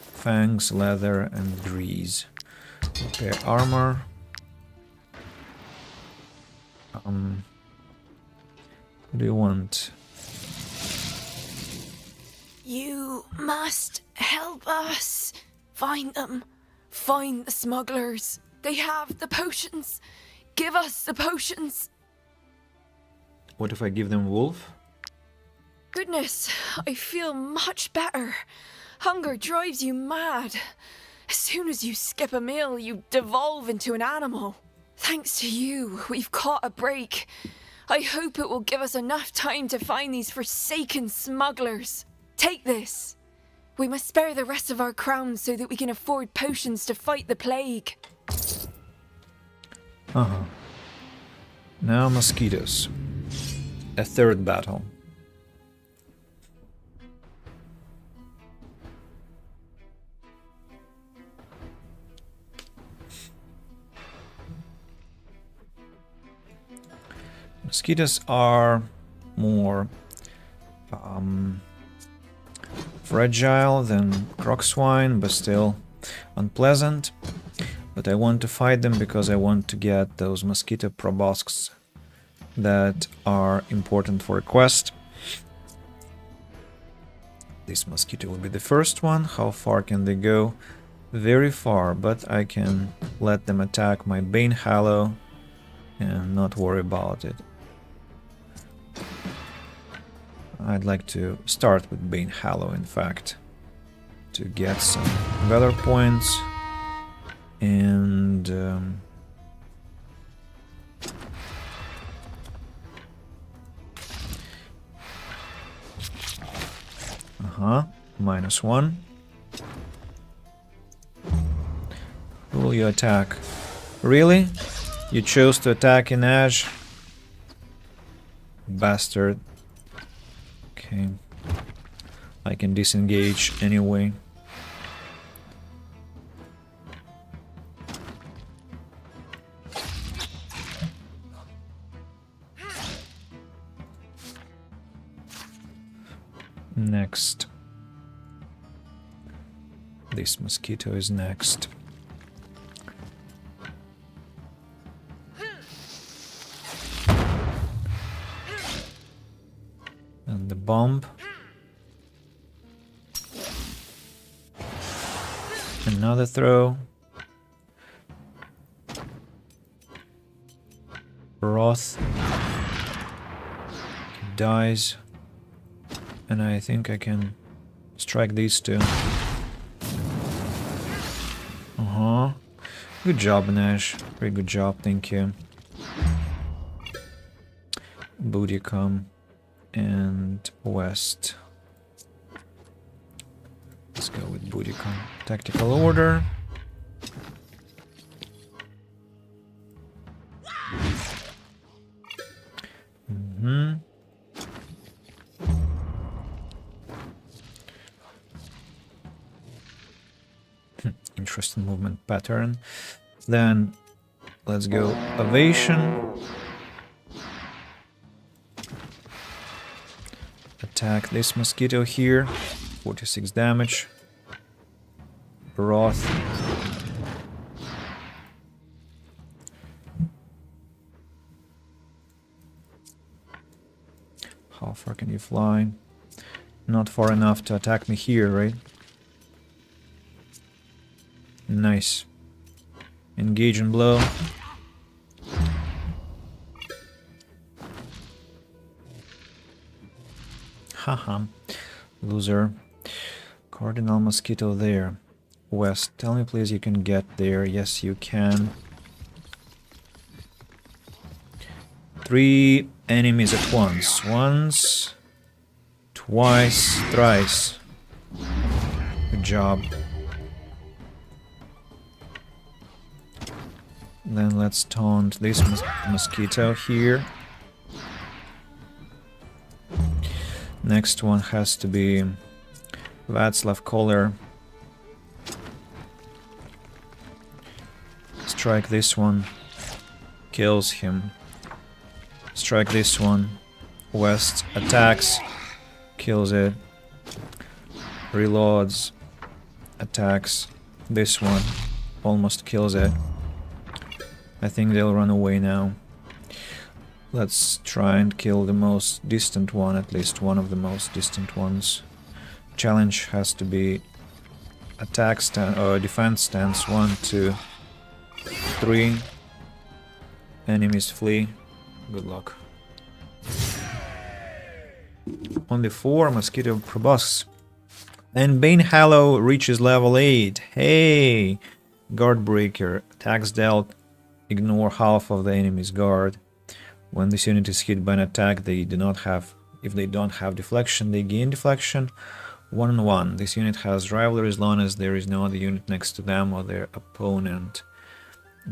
fangs, leather, and grease. Repair armor. What do you want? You must help us. Find them. Find the smugglers. They have the potions. Give us the potions. What if I give them wolf? Goodness, I feel much better. Hunger drives you mad. As soon as you skip a meal, you devolve into an animal. Thanks to you, we've caught a break. I hope it will give us enough time to find these forsaken smugglers. Take this. We must spare the rest of our crowns so that we can afford potions to fight the plague. Now mosquitoes. A third battle. Mosquitoes are more fragile than crocswine, but still unpleasant. But I want to fight them because I want to get those mosquito proboscis that are important for a quest. This mosquito will be the first one. How far can they go? Very far, but I can let them attack my Bane Hallow and not worry about it. I'd like to start with Bane Hallow, in fact, to get some weather points and -1. Who will you attack? Really? You chose to attack in Ash? Bastard. Okay. I can disengage anyway. Next. This mosquito is next. And the bomb. Another throw. Wrath. He dies. And I think I can strike these two. Uh-huh. Good job, Nash. Very good job, thank you. Boudicom and West. Let's go with Boudicom. Tactical order. Mm-hmm. Interesting movement pattern. Then let's go Ovation. Attack this mosquito here. 46 damage. Wrath. How far can you fly? Not far enough to attack me here, right? Nice. Engage and blow. Haha. Loser. Cardinal Mosquito there. West, tell me please you can get there. Yes, you can. 3 enemies at once. Once, twice, thrice. Good job. Then let's taunt this mosquito here. Next one has to be Václav Koller. Strike this one. Kills him. Strike this one. West attacks. Kills it. Reloads. Attacks. This one. Almost kills it. I think they'll run away now. Let's try and kill the most distant one, at least one of the most distant ones. Challenge has to be attack stand or defense stance. 1, 2, 3. Enemies flee. Good luck. Only 4 mosquito proboscis. And Bane Hallow reaches level 8. Hey! Guard Breaker. Attacks dealt. Ignore half of the enemy's guard. When this unit is hit by an attack, if they don't have deflection, they gain deflection. 1-on-1. This unit has rivalry as long as there is no other unit next to them or their opponent.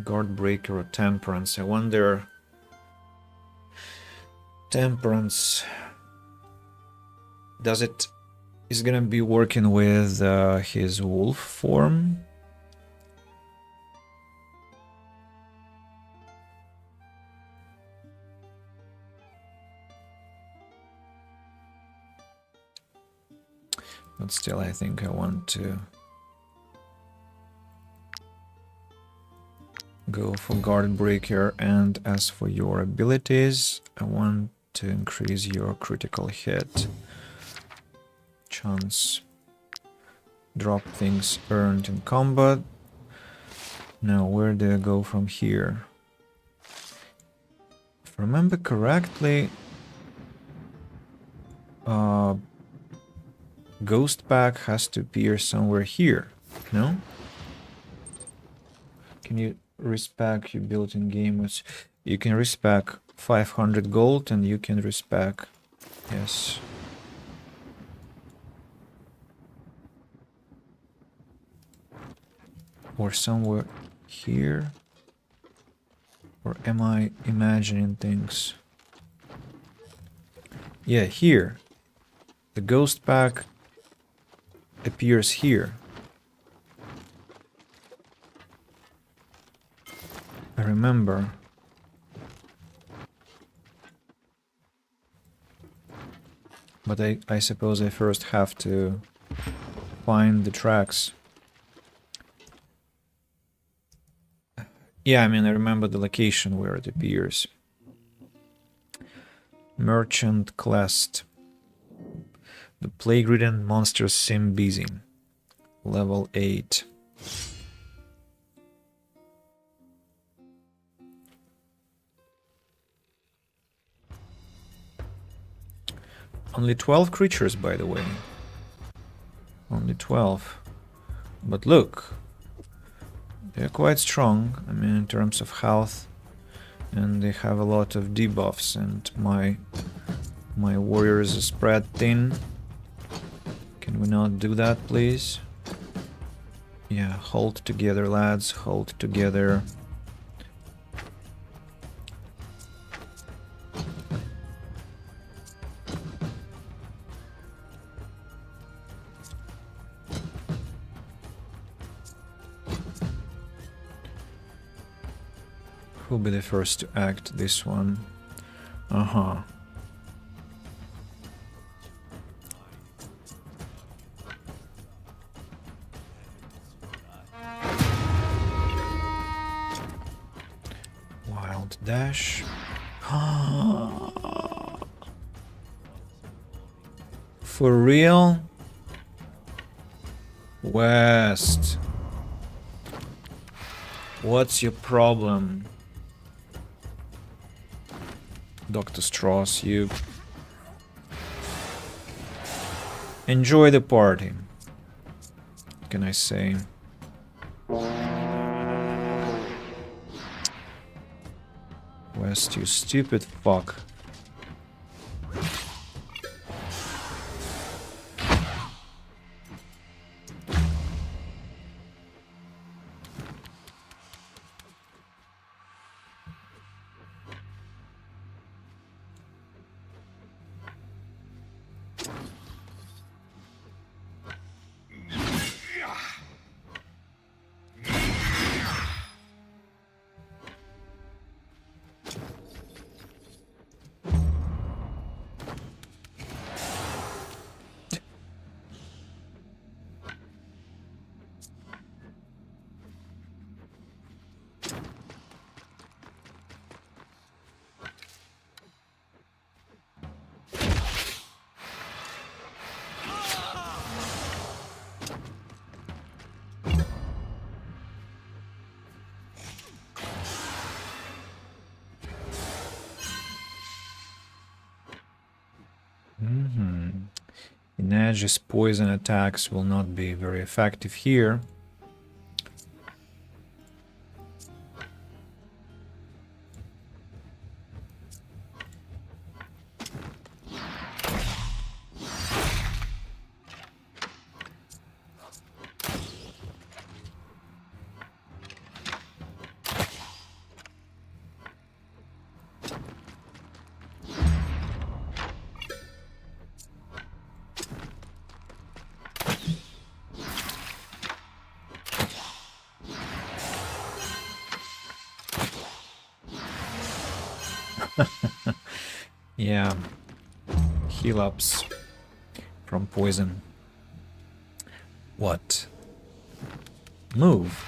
Guard Breaker or Temperance. I wonder... Temperance... Is gonna be working with his wolf form? But still, I think I want to go for Guard Breaker, and as for your abilities, I want to increase your critical hit chance. Drop things earned in combat. Now, where do I go from here? If I remember correctly, Ghost Pack has to appear somewhere here, no? Can you respec your built-in game? You can respec 500 gold and you can respec, yes. Or somewhere here? Or am I imagining things? Yeah, here. The Ghost Pack appears here. I remember. But I suppose I first have to find the tracks. Yeah, I mean, I remember the location where it appears. Merchant Quest. The plague-ridden monsters seem busy. Level 8. Only 12 creatures, by the way. Only 12. But look, they're quite strong, I mean, in terms of health. And they have a lot of debuffs, and my warriors are spread thin. Can we not do that, please? Yeah, hold together, lads, hold together. Who'll be the first to act? This one. Uh-huh. Wild dash. For real? West. What's your problem? Dr. Strauss, you enjoy the party. What can I say? West, you stupid fuck. Inage's poison attacks will not be very effective here. Yeah, heal ups from poison. What? Move.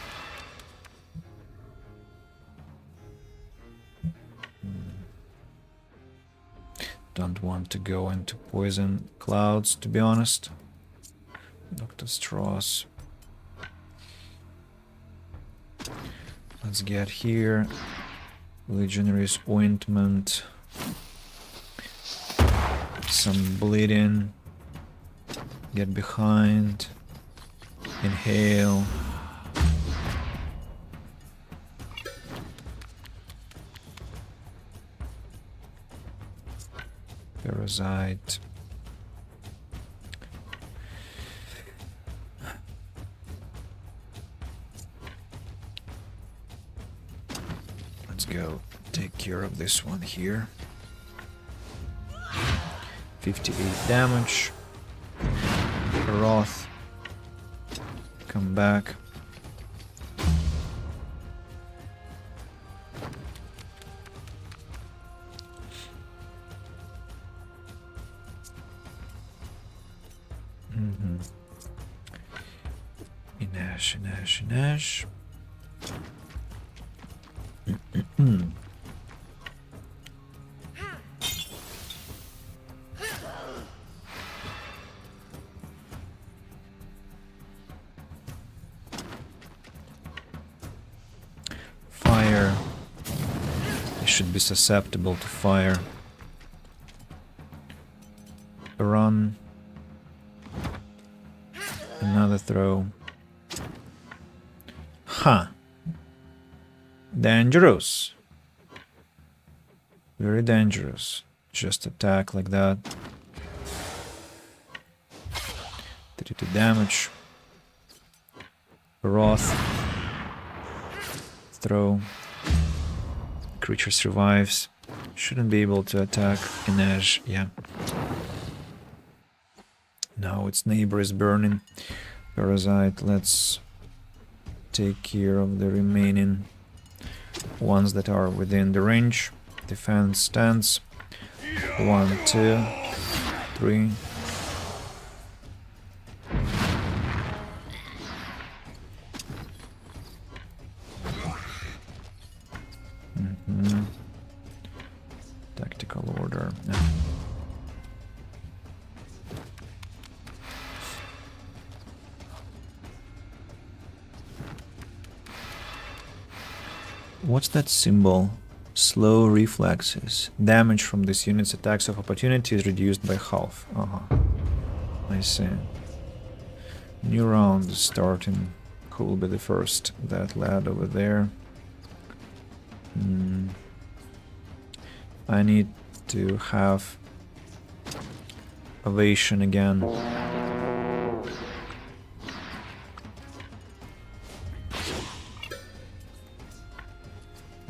Don't want to go into poison clouds, to be honest. Dr. Strauss. Let's get here. Legionary's ointment. Some bleeding. Get behind. Inhale. Parasite. Let's go take care of this one here. 58 damage. Roth. Come back. Inash. Fire. They should be susceptible to fire. run. Another throw. Huh. Dangerous. Very dangerous. Just attack like that. 32 damage. Wrath. Throw. Creature survives. Shouldn't be able to attack Inej, yeah. Now its neighbor is burning. Parasite, let's take care of the remaining ones that are within the range. Defense stance. 1, 2, 3. Tactical order. Yeah. What's that symbol? Slow reflexes. Damage from this unit's attacks of opportunity is reduced by half. I see. New round is starting. Who will be the first? That lad over there. I need to have ovation again.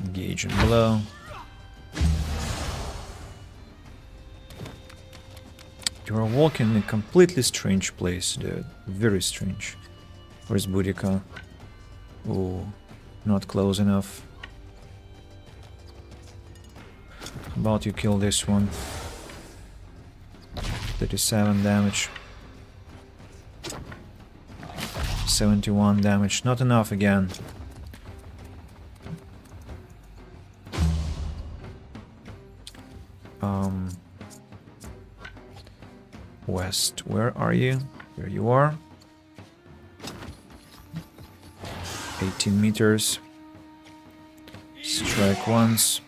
Engage and blow. You are walking in a completely strange place, dude. Very strange. Where's Boudica? Oh, not close enough. How about you kill this one? 37 damage. 71 damage. Not enough again. West, where are you? Here you are. 18 meters. Strike once.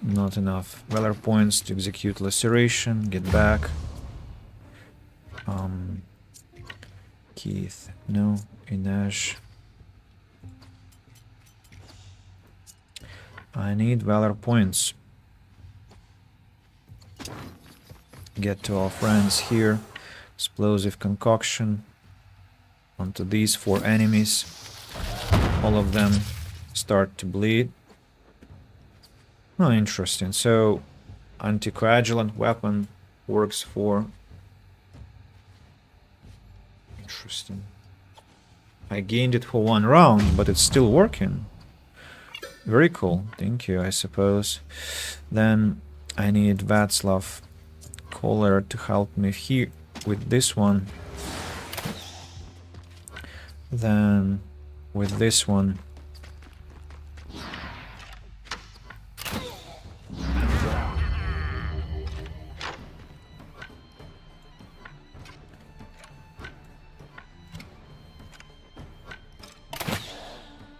Not enough valor points to execute laceration. Get back. Keith, no. Inej. I need valor points. Get to our friends here. Explosive concoction onto these 4 enemies. All of them start to bleed. Oh, interesting. So, anticoagulant weapon works for... Interesting. I gained it for 1 round, but it's still working. Very cool. Thank you, I suppose. Then I need Václav Koller to help me here with this one. Then with this one.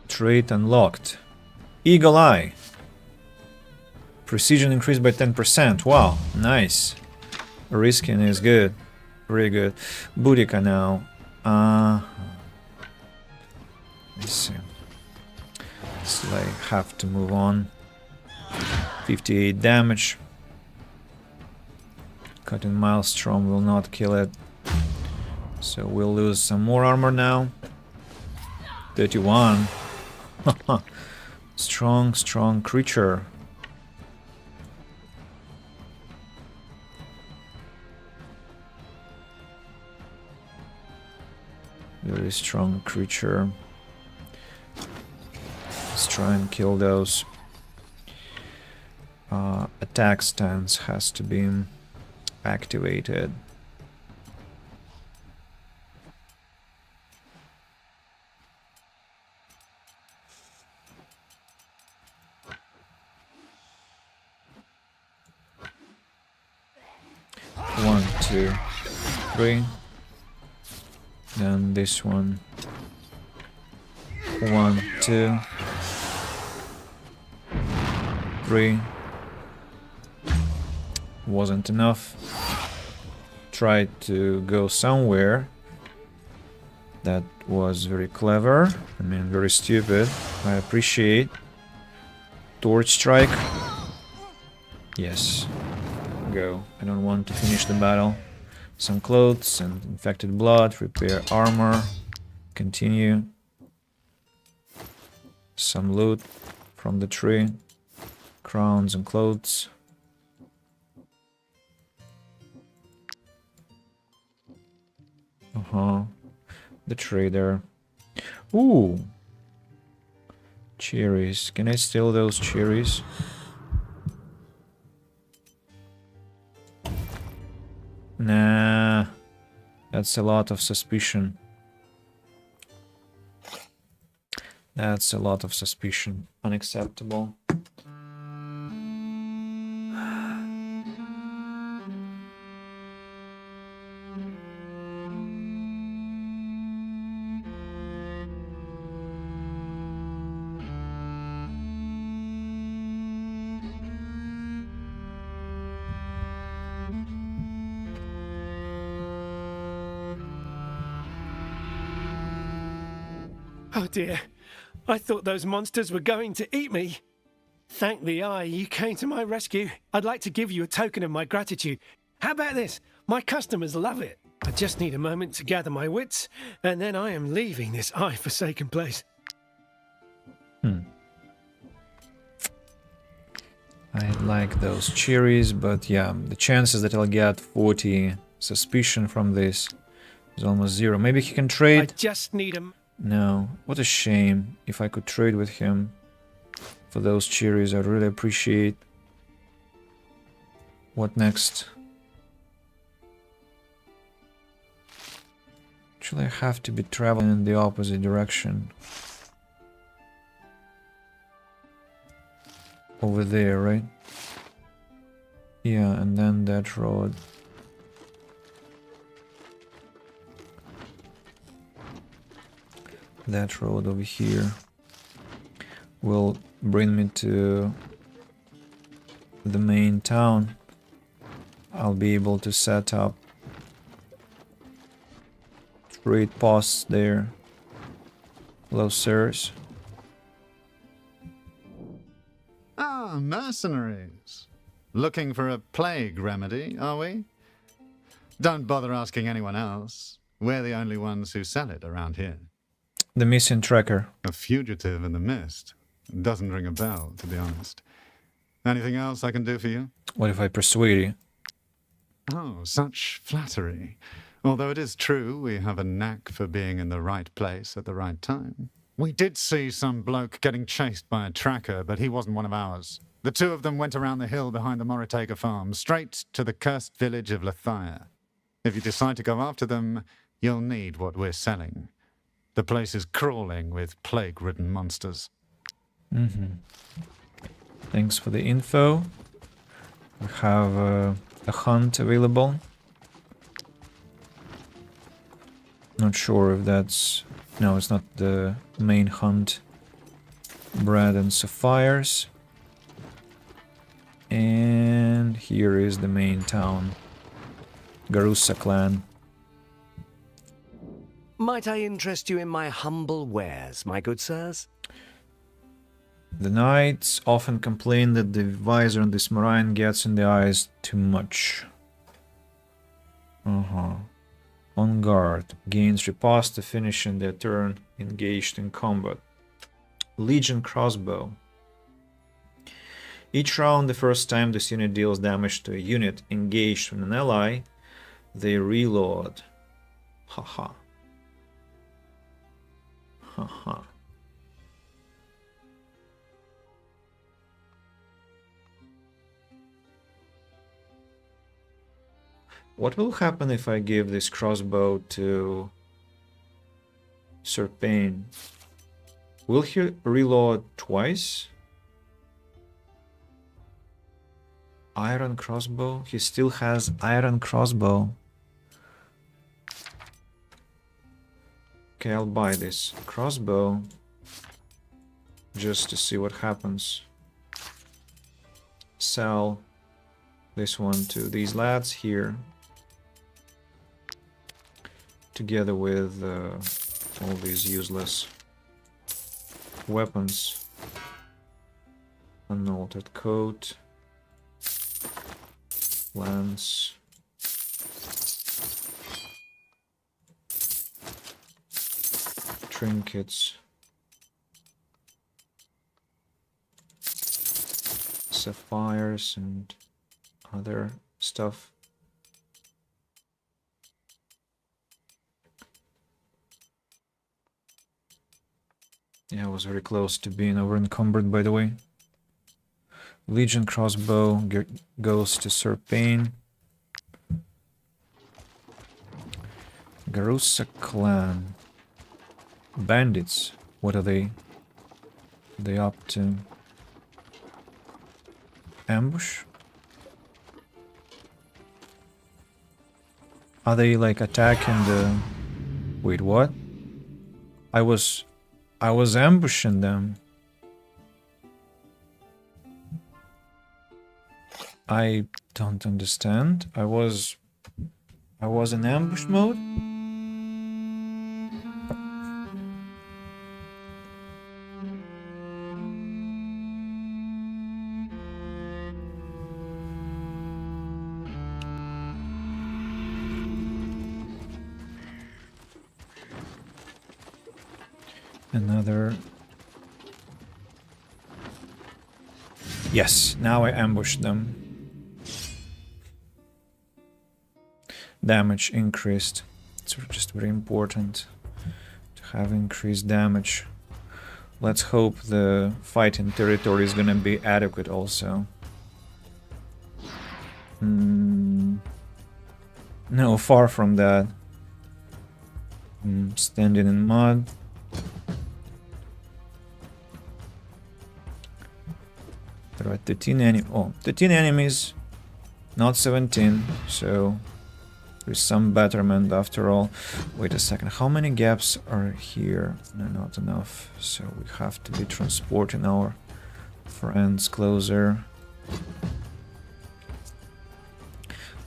Trait unlocked. Eagle Eye. Precision increased by 10%. Wow, nice. Risking is good. Really good. Boudica now. Let's see. So I have to move on. 58 damage. Cutting Maelstrom will not kill it. So we'll lose some more armor now. 31. Strong creature. Very strong creature. Let's try and kill those. Attack stance has to be activated. One, two, three. Then this one. 1, 2, 3. Wasn't enough. tried to go somewhere. That was very clever. I mean, very stupid. I appreciate. Torch strike. Yes. Go. I don't want to finish the battle. Some clothes and infected blood. Repair armor. Continue. Some loot from the tree. Crowns and clothes. The trader. Ooh. Cherries. Can I steal those cherries? Nah. That's a lot of suspicion. That's a lot of suspicion. Unacceptable. Oh dear. I thought those monsters were going to eat me. Thank the eye you came to my rescue. I'd like to give you a token of my gratitude. How about this? My customers love it. I just need a moment to gather my wits, and then I am leaving this eye-forsaken place. I like those cherries, but yeah, the chances that I'll get 40 suspicion from this is almost zero. Maybe he can trade. I just need a... No, what a shame. If I could trade with him for those cherries, I'd really appreciate. What next? Actually, I have to be traveling in the opposite direction. Over there, right? Yeah, and then that road. That road over here will bring me to the main town. I'll be able to set up trade posts there. Hello, sirs. Ah, mercenaries. Looking for a plague remedy, are we? Don't bother asking anyone else. We're the only ones who sell it around here. The missing tracker. A fugitive in the mist. Doesn't ring a bell, to be honest. Anything else I can do for you? What if I persuade you? Oh, such flattery. Although it is true we have a knack for being in the right place at the right time. We did see some bloke getting chased by a tracker, but he wasn't one of ours. The two of them went around the hill behind the Moritega farm, straight to the cursed village of Lethia. If you decide to go after them, you'll need what we're selling. The place is crawling with plague-ridden monsters. Thanks for the info. We have a hunt available. Not sure if that's... No, it's not the main hunt. Bread and sapphires. And here is the main town. Garusa clan. Might I interest you in my humble wares, my good sirs? The knights often complain that the visor on this Moraine gets in the eyes too much. On guard. Gains riposte, finishing their turn engaged in combat. Legion crossbow. Each round, the first time this unit deals damage to a unit engaged with an ally, they reload. Haha. Haha. What will happen if I give this crossbow to Serpain? Will he reload twice? Iron crossbow? He still has iron crossbow. Okay, I'll buy this crossbow just to see what happens. Sell this one to these lads here. together with all these useless weapons. Unaltered coat, lance, trinkets, sapphires and other stuff. Yeah, I was very close to being over encumbered, by the way. Legion crossbow goes to Sir Payne. Garusa clan. Bandits. What are they? Are they up to? Ambush? Are they like attacking the... Wait, what? I was ambushing them. I don't understand. I was in ambush mode? Another... Yes, now I ambushed them. Damage increased. It's just very important to have increased damage. Let's hope the fighting territory is gonna be adequate also. No, far from that. Standing in mud. There are 13 enemies, not 17, so there's some betterment after all. Wait a second, how many gaps are here? No, not enough, so we have to be transporting our friends closer.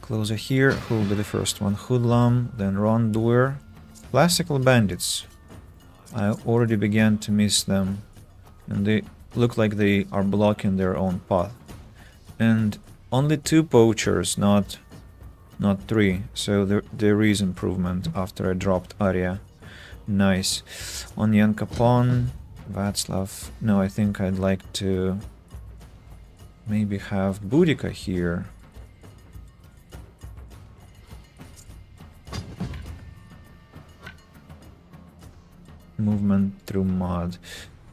Closer here, who will be the first one? Hoodlum, then Rondoer. Classical bandits. I already began to miss them, and they look like they are blocking their own path. And only 2 poachers, not 3, so there is improvement after I dropped Arya. Nice. Onyan Capon, Václav. No, I think I'd like to maybe have Boudica here. Movement through mud.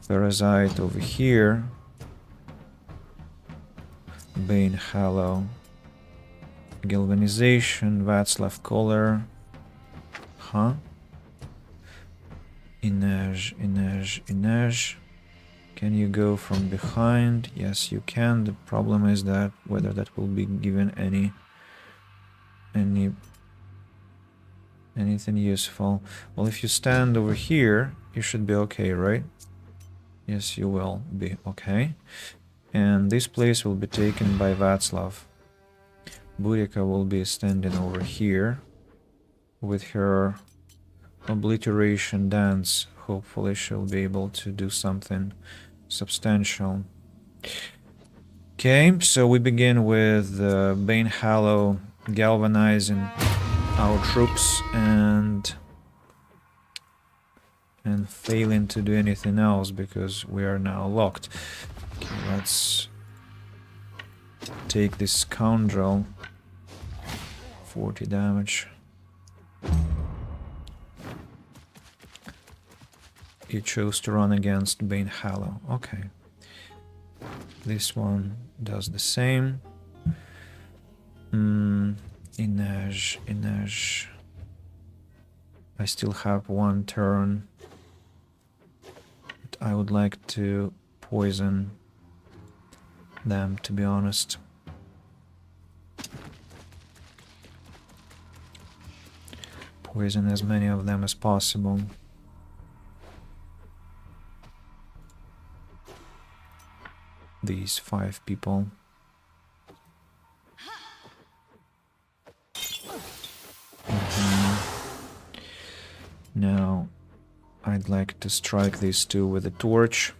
Parasite over here. Bane Hallow. Galvanization, Václav Koller. Huh? Inej. Can you go from behind? Yes, you can. The problem is that whether that will be given anything useful. Well, if you stand over here, you should be okay, right? Yes, you will be okay. And this place will be taken by Václav. Boudica will be standing over here with her obliteration dance. Hopefully she'll be able to do something substantial. Okay, so we begin with Bane Hallow galvanizing our troops and failing to do anything else because we are now locked. Okay, let's take this scoundrel. 40 damage. He chose to run against Bane Hallow. Okay. This one does the same. Inej. I still have 1 turn. But I would like to poison them, to be honest. Poison as many of them as possible. These 5 people. Now, I'd like to strike these two with a torch,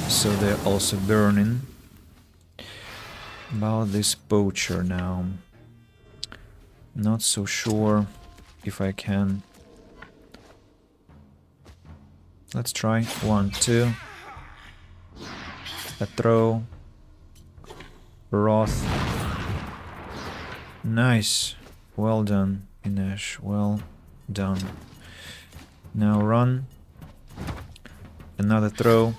so they're also burning. About this poacher now. Not so sure if I can. Let's try 1, 2. A throw. Wrath. Nice. Well done, Inesh. Well done. Now run. Another throw.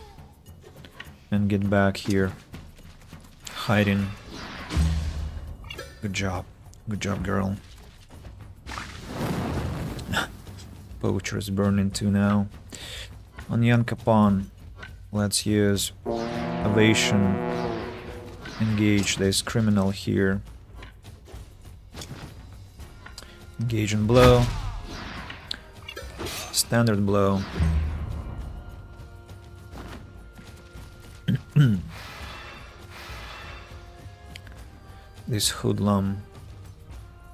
And get back here. Hiding. Good job. Good job, girl. Poacher is burning too now. On Yankapon, let's use evasion. Engage this criminal here. Engage and blow. Standard blow. This hoodlum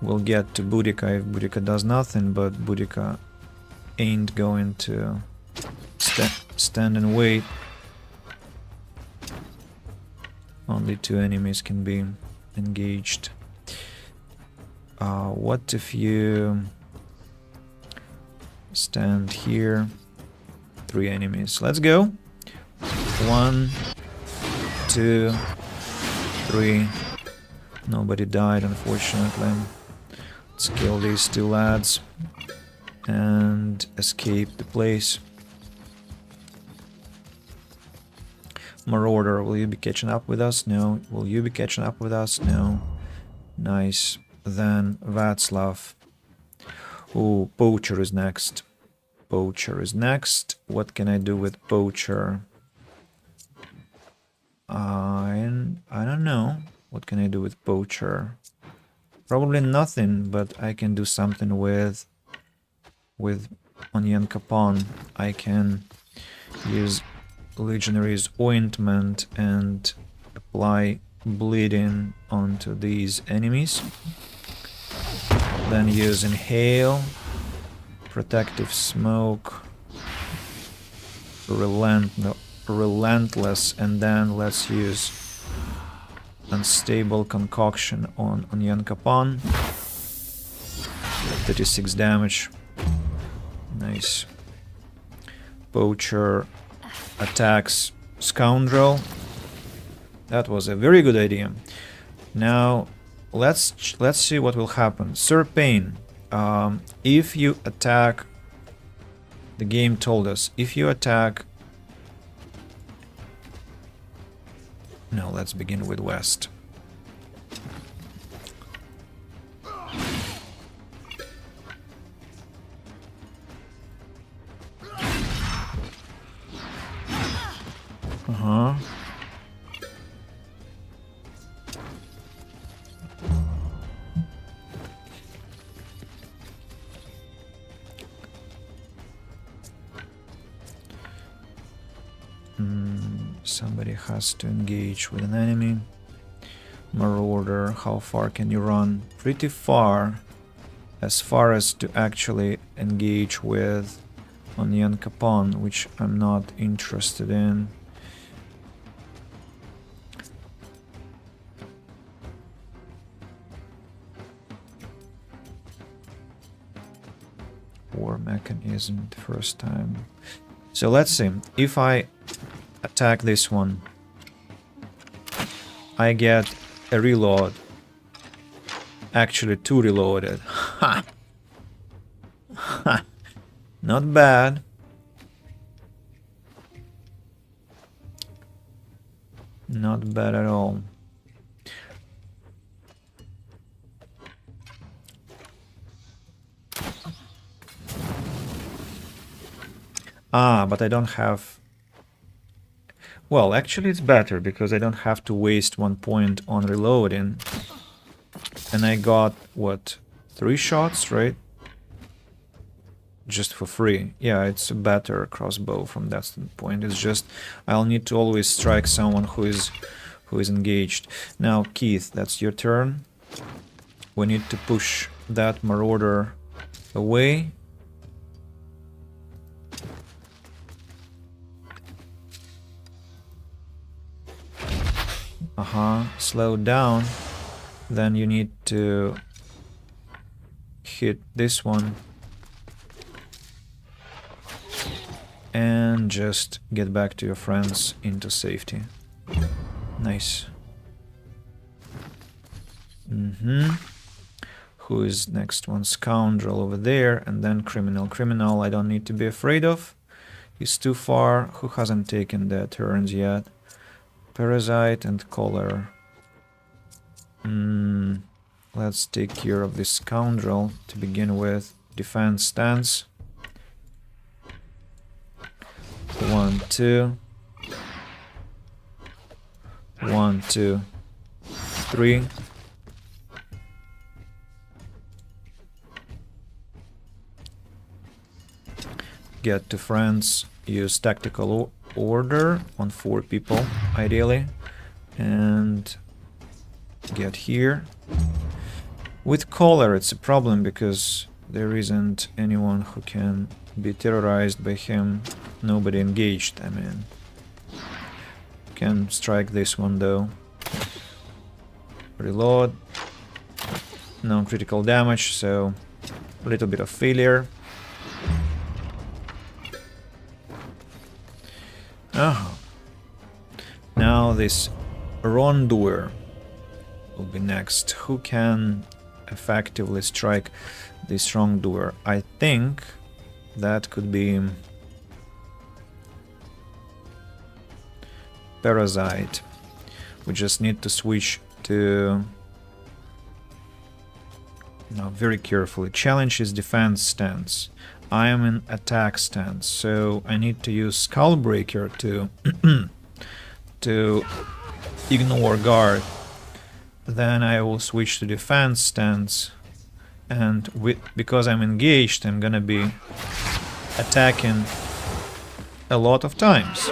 will get to Boudica if Boudica does nothing, but Boudica ain't going to stand and wait. Only 2 enemies can be engaged. What if you stand here? 3 enemies. Let's go. 1, 2, 3. Nobody died, unfortunately. Let's kill these 2 lads and escape the place. Marauder, will you be catching up with us? No. Will you be catching up with us? No. Nice. Then Václav. Oh, Poacher is next. Poacher is next. What can I do with Poacher? I don't know. What can I do with Poacher? Probably nothing, but I can do something with Onion Capon. I can use Legionary's Ointment and apply bleeding onto these enemies. Then use Inhale, Protective Smoke, Relentless, and then let's use Unstable Concoction on Onion Capon. 36 damage. Nice. Poacher attacks Scoundrel. That was a very good idea. Now let's see what will happen. Sir Pain, if you attack, the game told us, if you attack. No, let's begin with West. Uh-huh. Somebody has to engage with an enemy. Marauder, how far can you run? Pretty far. As far as to actually engage with Onion Capon, which I'm not interested in. War mechanism the first time. So let's see. If I attack this one, I get a reload. Actually, 2 reloaded. Ha! Ha! Not bad. Not bad at all. Ah, but I don't have... Well, actually it's better, because I don't have to waste 1 point on reloading. And I got, what, 3 shots, right? Just for free. Yeah, it's a better crossbow from that standpoint. It's just, I'll need to always strike someone who is engaged. Now, Keith, that's your turn. We need to push that Marauder away. Slow down. Then you need to hit this one. And just get back to your friends into safety. Nice. Who is next one? Scoundrel over there, and then criminal. Criminal I don't need to be afraid of. He's too far. Who hasn't taken their turns yet? Parasite and Collar. Let's take care of this scoundrel to begin with. Defense stance. 1, 2. 1, 2, 3. Get to friends. Use tactical order on 4 people, ideally. And get here. With Collar, it's a problem because there isn't anyone who can be terrorized by him. Nobody engaged, I mean. Can strike this one though. Reload. No critical damage, so a little bit of failure. Now this wrongdoer will be next. Who can effectively strike this wrongdoer? I think that could be Parasite. We just need to switch to... Now, very carefully. Challenge his defense stance. I am in attack stance, so I need to use Skullbreaker to ignore guard. Then I will switch to defense stance, and because I'm engaged, I'm gonna be attacking a lot of times.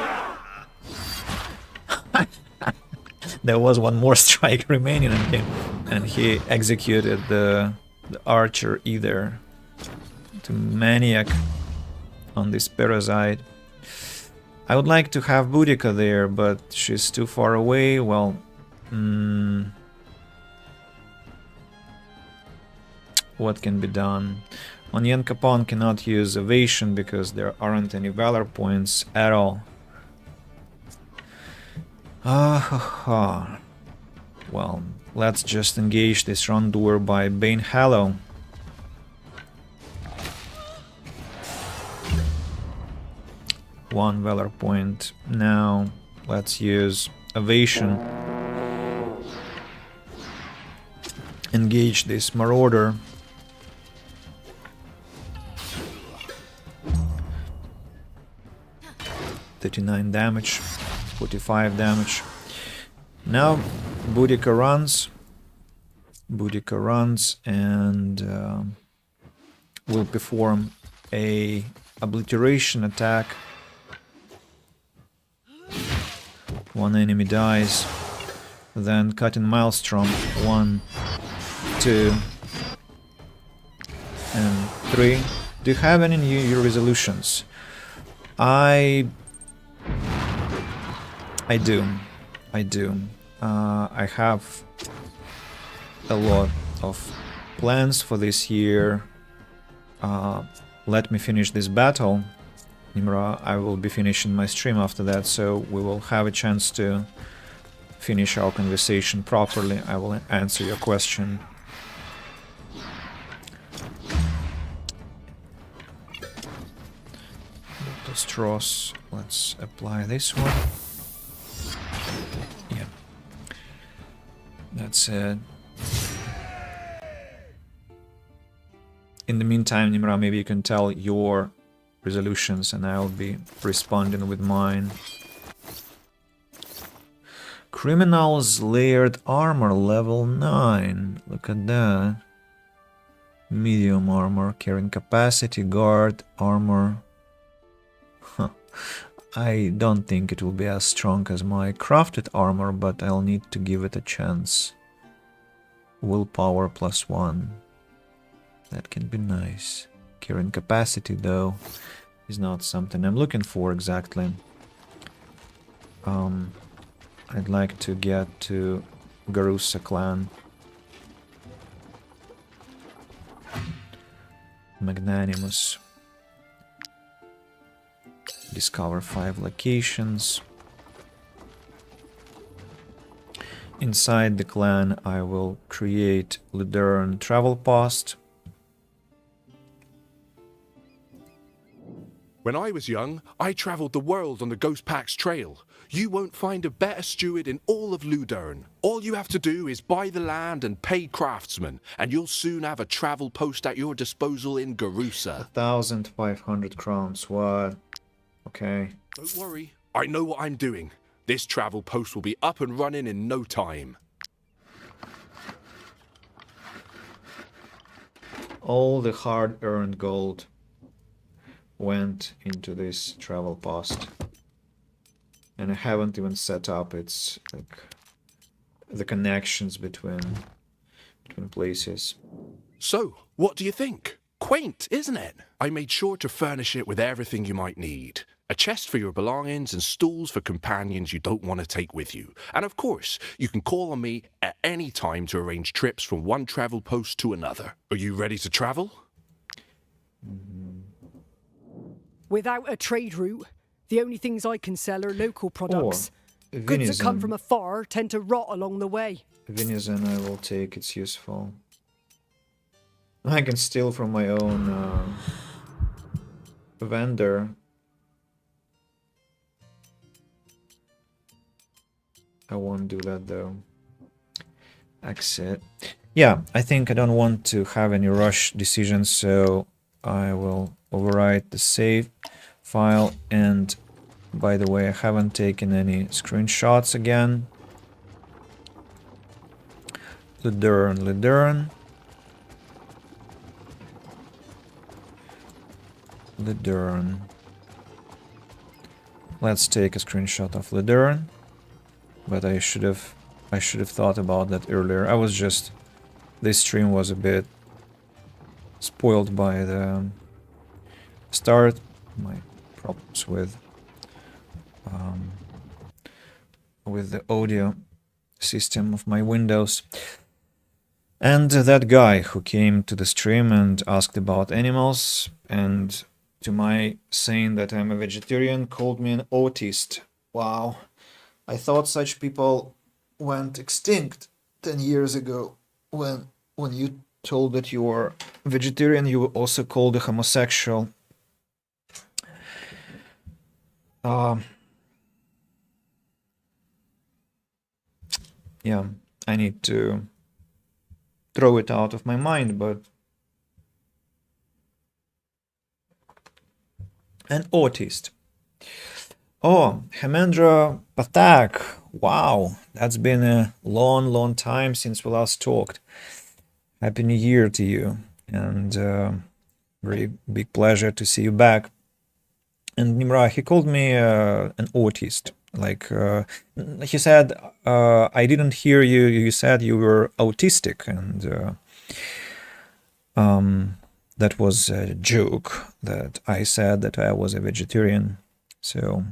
There was one more strike remaining on him, and he executed the archer either. To maniac on this Parasite. I would like to have Boudica there, but she's too far away. Well, what can be done? Onion Capon cannot use evasion because there aren't any valor points at all. Well, let's just engage this wrongdoer by Bane Hallow. One valor point. Now let's use evasion. Engage this marauder. $39 damage, 45 damage. Now Boudica runs. Boudica runs and will perform a obliteration attack. One enemy dies. Then Cutting Maelstrom. 1, 2, and 3. Do you have any new resolutions? I do. I have a lot of plans for this year. Let me finish this battle. Nimra, I will be finishing my stream after that, so we will have a chance to finish our conversation properly. I will answer your question. Straws. Let's apply this one. Yeah. That's it. In the meantime, Nimra, maybe you can tell your resolutions and I'll be responding with mine. Criminal's layered armor level 9. Look at that. Medium armor, carrying capacity, guard, armor. I don't think it will be as strong as my crafted armor, but I'll need to give it a chance. Willpower +1. That can be nice. Carrying capacity, though, is not something I'm looking for exactly. I'd like to get to Garusa clan. Magnanimous. Discover 5 locations. Inside the clan I will create Luderan travel post. When I was young, I travelled the world on the Ghost Pack's trail. You won't find a better steward in all of Ludern. All you have to do is buy the land and pay craftsmen, and you'll soon have a travel post at your disposal in Garusa. 1,500 crowns, what? Okay. Don't worry, I know what I'm doing. This travel post will be up and running in no time. All the hard-earned gold went into this travel post. And I haven't even set up its like the connections between places. So, what do you think? Quaint, isn't it? I made sure to furnish it with everything you might need. A chest for your belongings and stools for companions you don't want to take with you. And of course, you can call on me at any time to arrange trips from one travel post to another. Are you ready to travel? Without a trade route, the only things I can sell are local products. Goods that venison. come from afar tend to rot along the way. Venison I will take, it's useful. I can steal from my own vendor. I won't do that though. Exit. Yeah, I think I don't want to have any rush decisions, so I will overwrite the save file. And by the way, I haven't taken any screenshots again. Ludern. Let's take a screenshot of Ludern. But I should have thought about that earlier. I was just, this stream was a bit spoiled by the start, my problems with the audio system of my Windows. And that guy who came to the stream and asked about animals, and to my saying that I'm a vegetarian, called me an autist. Wow. I thought such people went extinct 10 years ago. When you told that you were vegetarian, you were also called a homosexual. Yeah, I need to throw it out of my mind, but an autist. Oh, Hemendra Pathak. Wow, that's been a long time since we last talked. Happy New Year to you, and very big pleasure to see you back. And Nimra, he called me an autist. Like, he said, I didn't hear you, you said you were autistic, and that was a joke that I said that I was a vegetarian. So,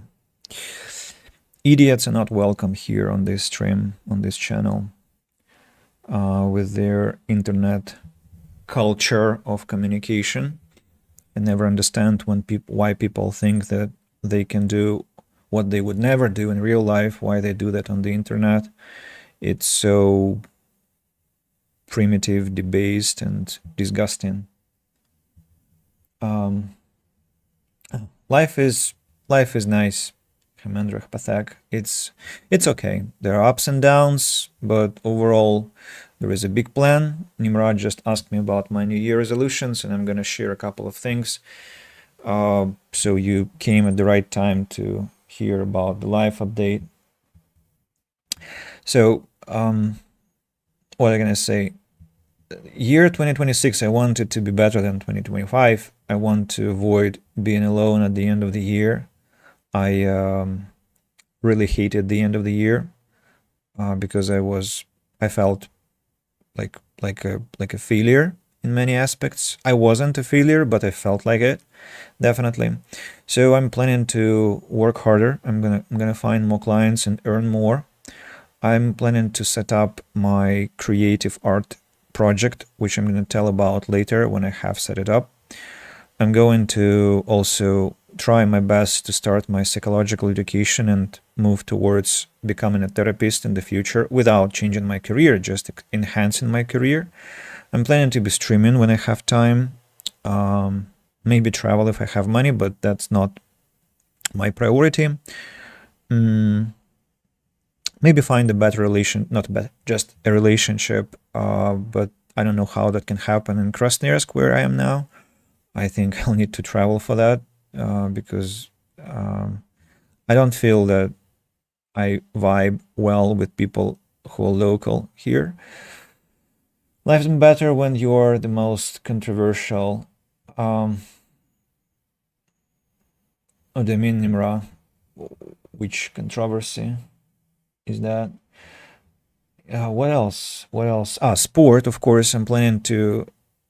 idiots are not welcome here on this stream, on this channel, with their internet culture of communication. I never understand when why people think that they can do what they would never do in real life, why they do that on the internet. It's so primitive, debased, and disgusting. Life is nice, Hemendra Pathak. It's okay. There are ups and downs, but overall there is a big plan. Nimrod just asked me about my New Year resolutions, and I'm gonna share a couple of things. So you came at the right time to hear about the live update. So what am I gonna say? Year 2026, I want it to be better than 2025. I want to avoid being alone at the end of the year. I really hated the end of the year because I felt like a failure in many aspects. I wasn't a failure, but I felt like it, definitely. So I'm planning to work harder. I'm gonna find more clients and earn more. I'm planning to set up my creative art project, which I'm going to tell about later when I have set it up. I'm going to also try my best to start my psychological education and move towards becoming a therapist in the future without changing my career, just enhancing my career. I'm planning to be streaming when I have time, maybe travel if I have money, but that's not my priority. Maybe find a better just a relationship, but I don't know how that can happen in Krasnoyarsk, where I am now. I think I'll need to travel for that, because I don't feel that I vibe well with people who are local here. Life's better when you're the most controversial. What do you mean, Nimra? Which controversy is that? What else? What else? Sport, of course. I'm planning to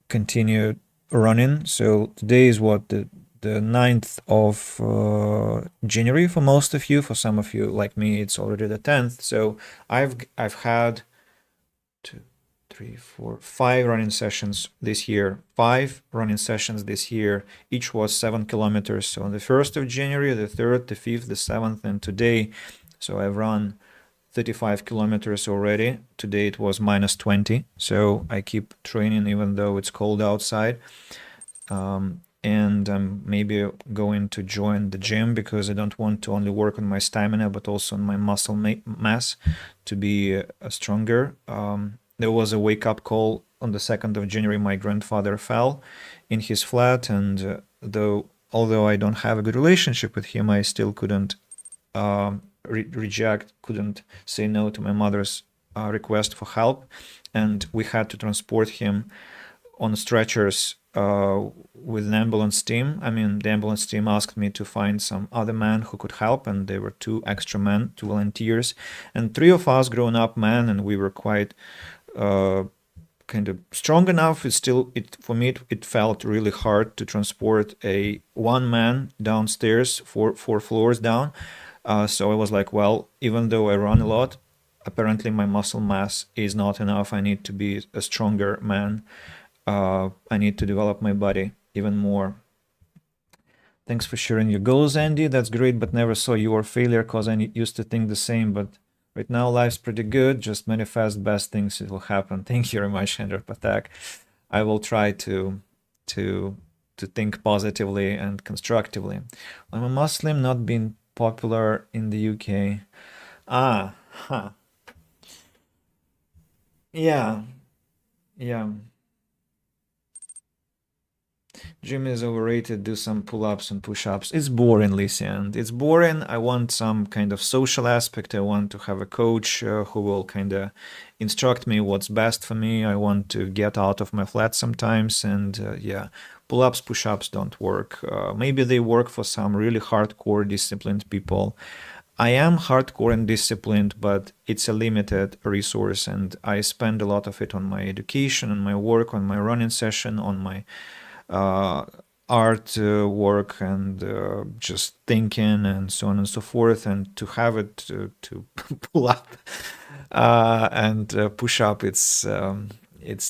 continue running. So today is what, the 9th of January for most of you. For some of you like me, it's already the 10th. So I've had 5 running sessions this year. 5 running sessions this year. Each was 7 kilometers. So on the 1st of January, the 3rd, the 5th, the 7th, and today. So I've run 35 kilometers already. Today it was -20. So I keep training even though it's cold outside. And I'm maybe going to join the gym because I don't want to only work on my stamina, but also on my muscle mass to be stronger. There was a wake-up call on the 2nd of January. My grandfather fell in his flat, and although I don't have a good relationship with him, I still couldn't couldn't say no to my mother's request for help, and we had to transport him on stretchers with an ambulance team. I mean, the ambulance team asked me to find some other men who could help, and there were 2 extra men, 2 volunteers, and 3 of us grown-up men, and we were quite kind of strong enough. For me it felt really hard to transport one man downstairs 4 floors down. So I was like, well, even though I run a lot, apparently my muscle mass is not enough. I need to be a stronger man. I need to develop my body even more. Thanks for sharing your goals, Andy. That's great, but never saw your failure because I used to think the same. But right now, life's pretty good. Just manifest best things, it will happen. Thank you very much, Hendrik Patak. I will try to think positively and constructively. I'm a Muslim, not being popular in the UK. Yeah. Gym is overrated. Do some pull-ups and push-ups. It's boring, Lysiand. It's boring. I want some kind of social aspect. I want to have a coach who will kind of instruct me what's best for me. I want to get out of my flat sometimes, and yeah, pull-ups, push-ups don't work. Maybe they work for some really hardcore, disciplined people. I am hardcore and disciplined, but it's a limited resource, and I spend a lot of it on my education, on my work, on my running session, on my art work, and just thinking and so on and so forth. And to have it to pull up and push up, it's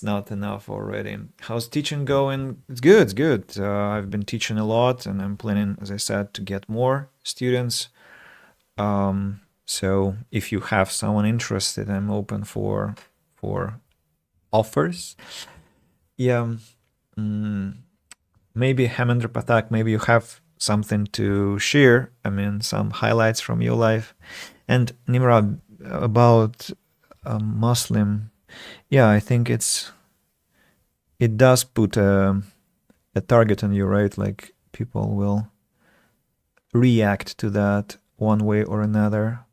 not enough already. How's teaching going? It's good. I've been teaching a lot, and I'm planning, as I said, to get more students. So if you have someone interested, I'm open for offers. Yeah. Maybe Hemendra Pathak, maybe you have something to share. I mean, some highlights from your life. And Nimra, about Muslim, yeah, I think it does put a target on you, right? Like people will react to that one way or another.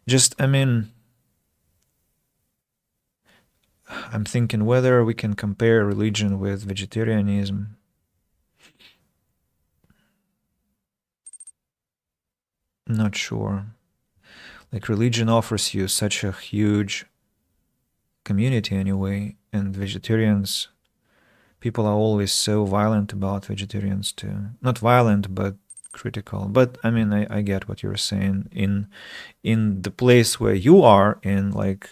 Just, I mean, I'm thinking whether we can compare religion with vegetarianism. Not sure. Like, religion offers you such a huge community anyway, and people are always so violent about vegetarians too. Not violent, but critical. But I mean, I get what you're saying. In the place where you are in, like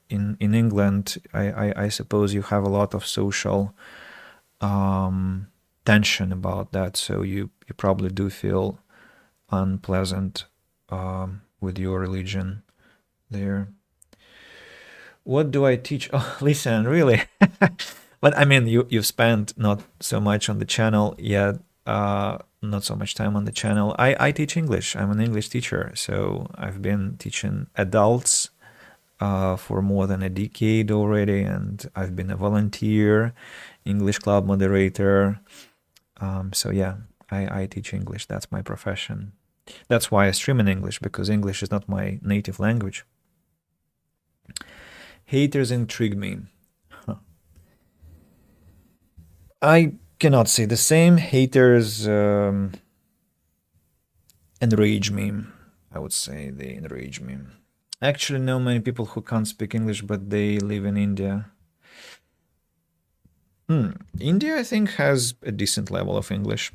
in England, I suppose you have a lot of social tension about that, so you probably do feel unpleasant with your religion there. What do I teach? Oh, listen, really? But I mean, you've spent not so much on the channel yet, not so much time on the channel. I teach English. I'm an English teacher, so I've been teaching adults for more than a decade already, and I've been a volunteer, English club moderator. So yeah, I teach English. That's my profession. That's why I stream in English, because English is not my native language. Haters intrigue me. Huh. I cannot say the same. Haters enrage me. I would say they enrage me. I actually know many people who can't speak English, but they live in India. India, I think, has a decent level of English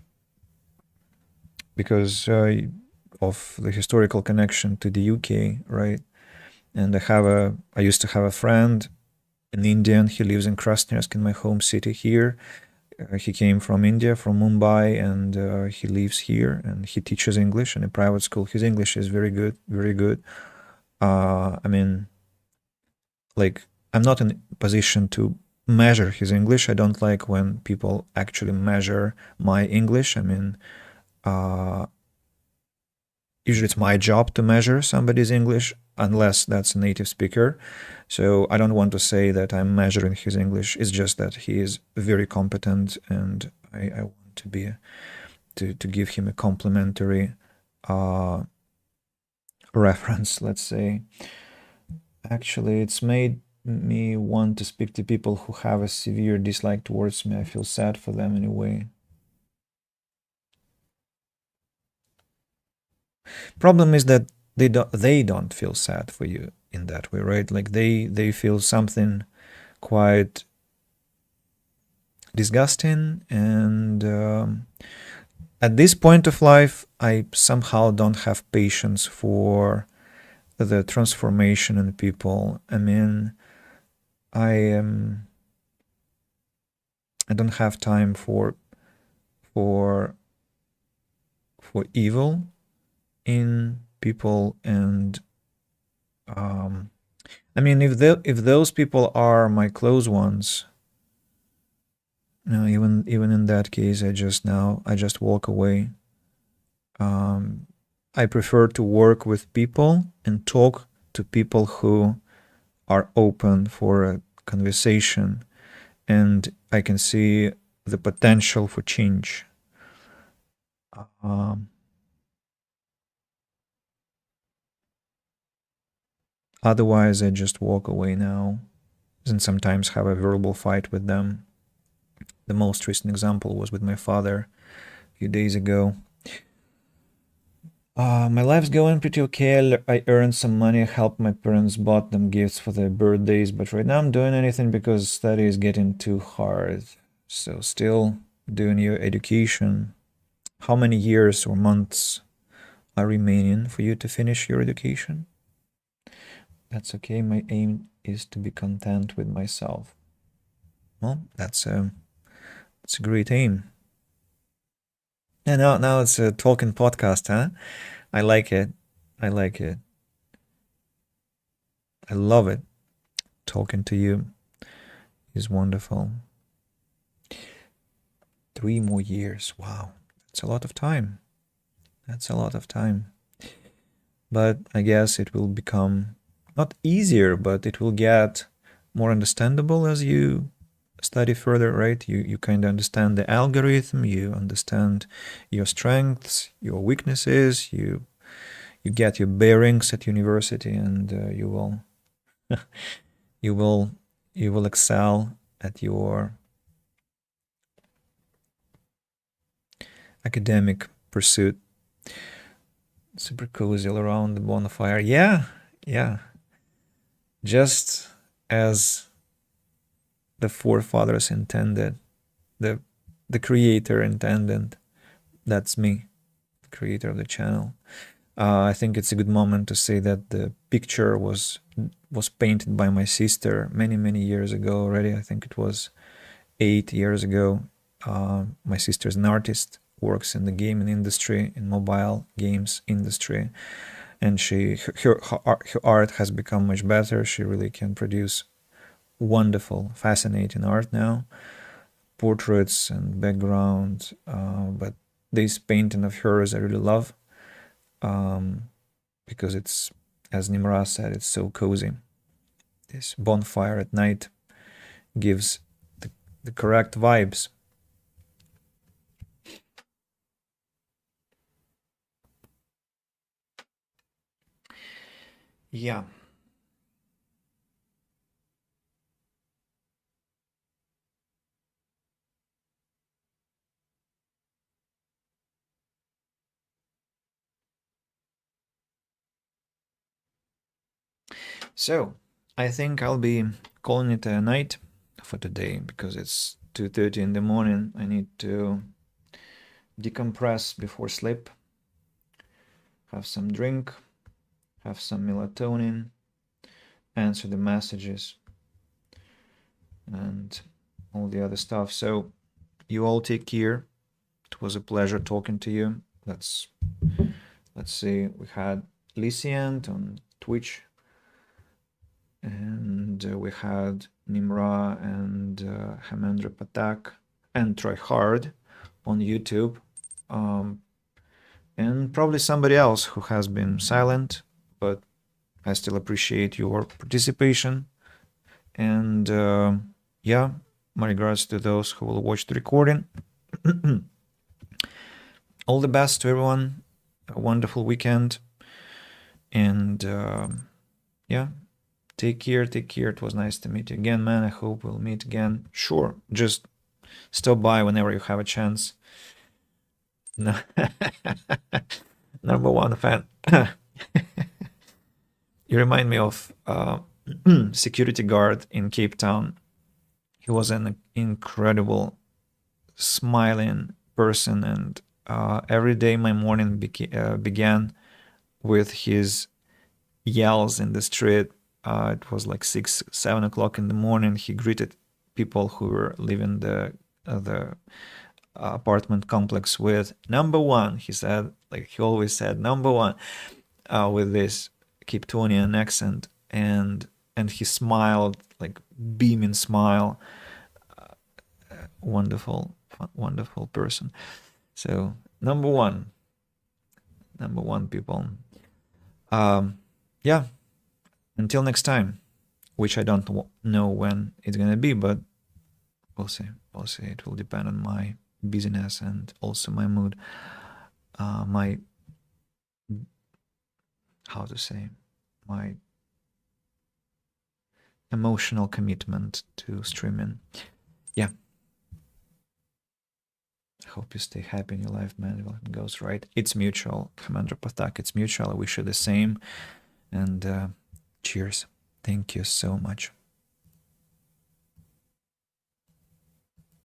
because of the historical connection to the UK, right? And I used to have a friend, an Indian. He lives in Krasnoyarsk, in my home city here. He came from India, from Mumbai, and he lives here, and he teaches English in a private school. His English is very good, very good. I mean, like, I'm not in a position to measure his English. I don't like when people actually measure my English. I mean, usually it's my job to measure somebody's English, unless that's a native speaker. So I don't want to say that I'm measuring his English. It's just that he is very competent, and I want to be to give him a complimentary reference, let's say. Actually, it's made me want to speak to people who have a severe dislike towards me. I feel sad for them in a way. Problem is that they don't feel sad for you in that way, right? Like they feel something quite disgusting, and at this point of life, I somehow don't have patience for the transformation in people. I mean, I don't have time for evil in people, and I mean, if those people are my close ones, even in that case, I just walk away. I prefer to work with people and talk to people who are open for a conversation, and I can see the potential for change. Otherwise, I just walk away now, and sometimes have a verbal fight with them. The most recent example was with my father a few days ago. My life's going pretty okay. I earned some money, helped my parents, bought them gifts for their birthdays, but right now I'm doing anything because study is getting too hard. So still doing your education. How many years or months are remaining for you to finish your education? That's okay. My aim is to be content with myself. Well, that's a great aim. And now it's a talking podcast, huh? I like it. I like it. I love it. Talking to you is wonderful. 3 more years. Wow. That's a lot of time. That's a lot of time. But I guess it will become not easier, but it will get more understandable as you study further, right? You kind of understand the algorithm, you understand your strengths, your weaknesses, you get your bearings at university, and you will you will excel at your academic pursuit. Super cozy all around the bonfire. Yeah. Just as the forefathers intended, the creator intended. That's me. The creator of the channel. I think it's a good moment to say that the picture was painted by my sister many years ago already. I think it was 8 years ago. My sister is an artist, works in the gaming industry, in mobile games industry, and her art has become much better. She really can produce wonderful, fascinating art now, portraits and background. But this painting of hers I really love, because it's, as Nimra said, it's so cozy. This bonfire at night gives the correct vibes. Yeah. So, I think I'll be calling it a night for today, because it's 2:30 in the morning. I need to decompress before sleep, have some drink, have some melatonin, answer the messages, and all the other stuff. So, you all take care. It was a pleasure talking to you. Let's see, we had Lysiant on Twitch, and we had Nimra and Hamendra Patak and Try Hard on YouTube, and probably somebody else who has been silent, but I still appreciate your participation. And yeah, my regards to those who will watch the recording. All the best to everyone. A wonderful weekend. And yeah, take care. It was nice to meet you again, man. I hope we'll meet again. Sure, just stop by whenever you have a chance. No. Number one fan. You remind me of security guard in Cape Town. He was an incredible, smiling person, and every day my morning began with his yells in the street. It was like 6-7 o'clock in the morning. He greeted people who were leaving the apartment complex with "number one." He said, like he always said, "number one," with this Cape Townian accent, and he smiled, like beaming smile. Wonderful person. So number one people. Yeah, until next time, which I don't know when it's gonna be, but we'll see. It will depend on my busyness and also my mood, my emotional commitment to streaming. Yeah. I hope you stay happy in your life, man. It goes right. It's mutual. Commander Patak, it's mutual. I wish you the same. And cheers. Thank you so much.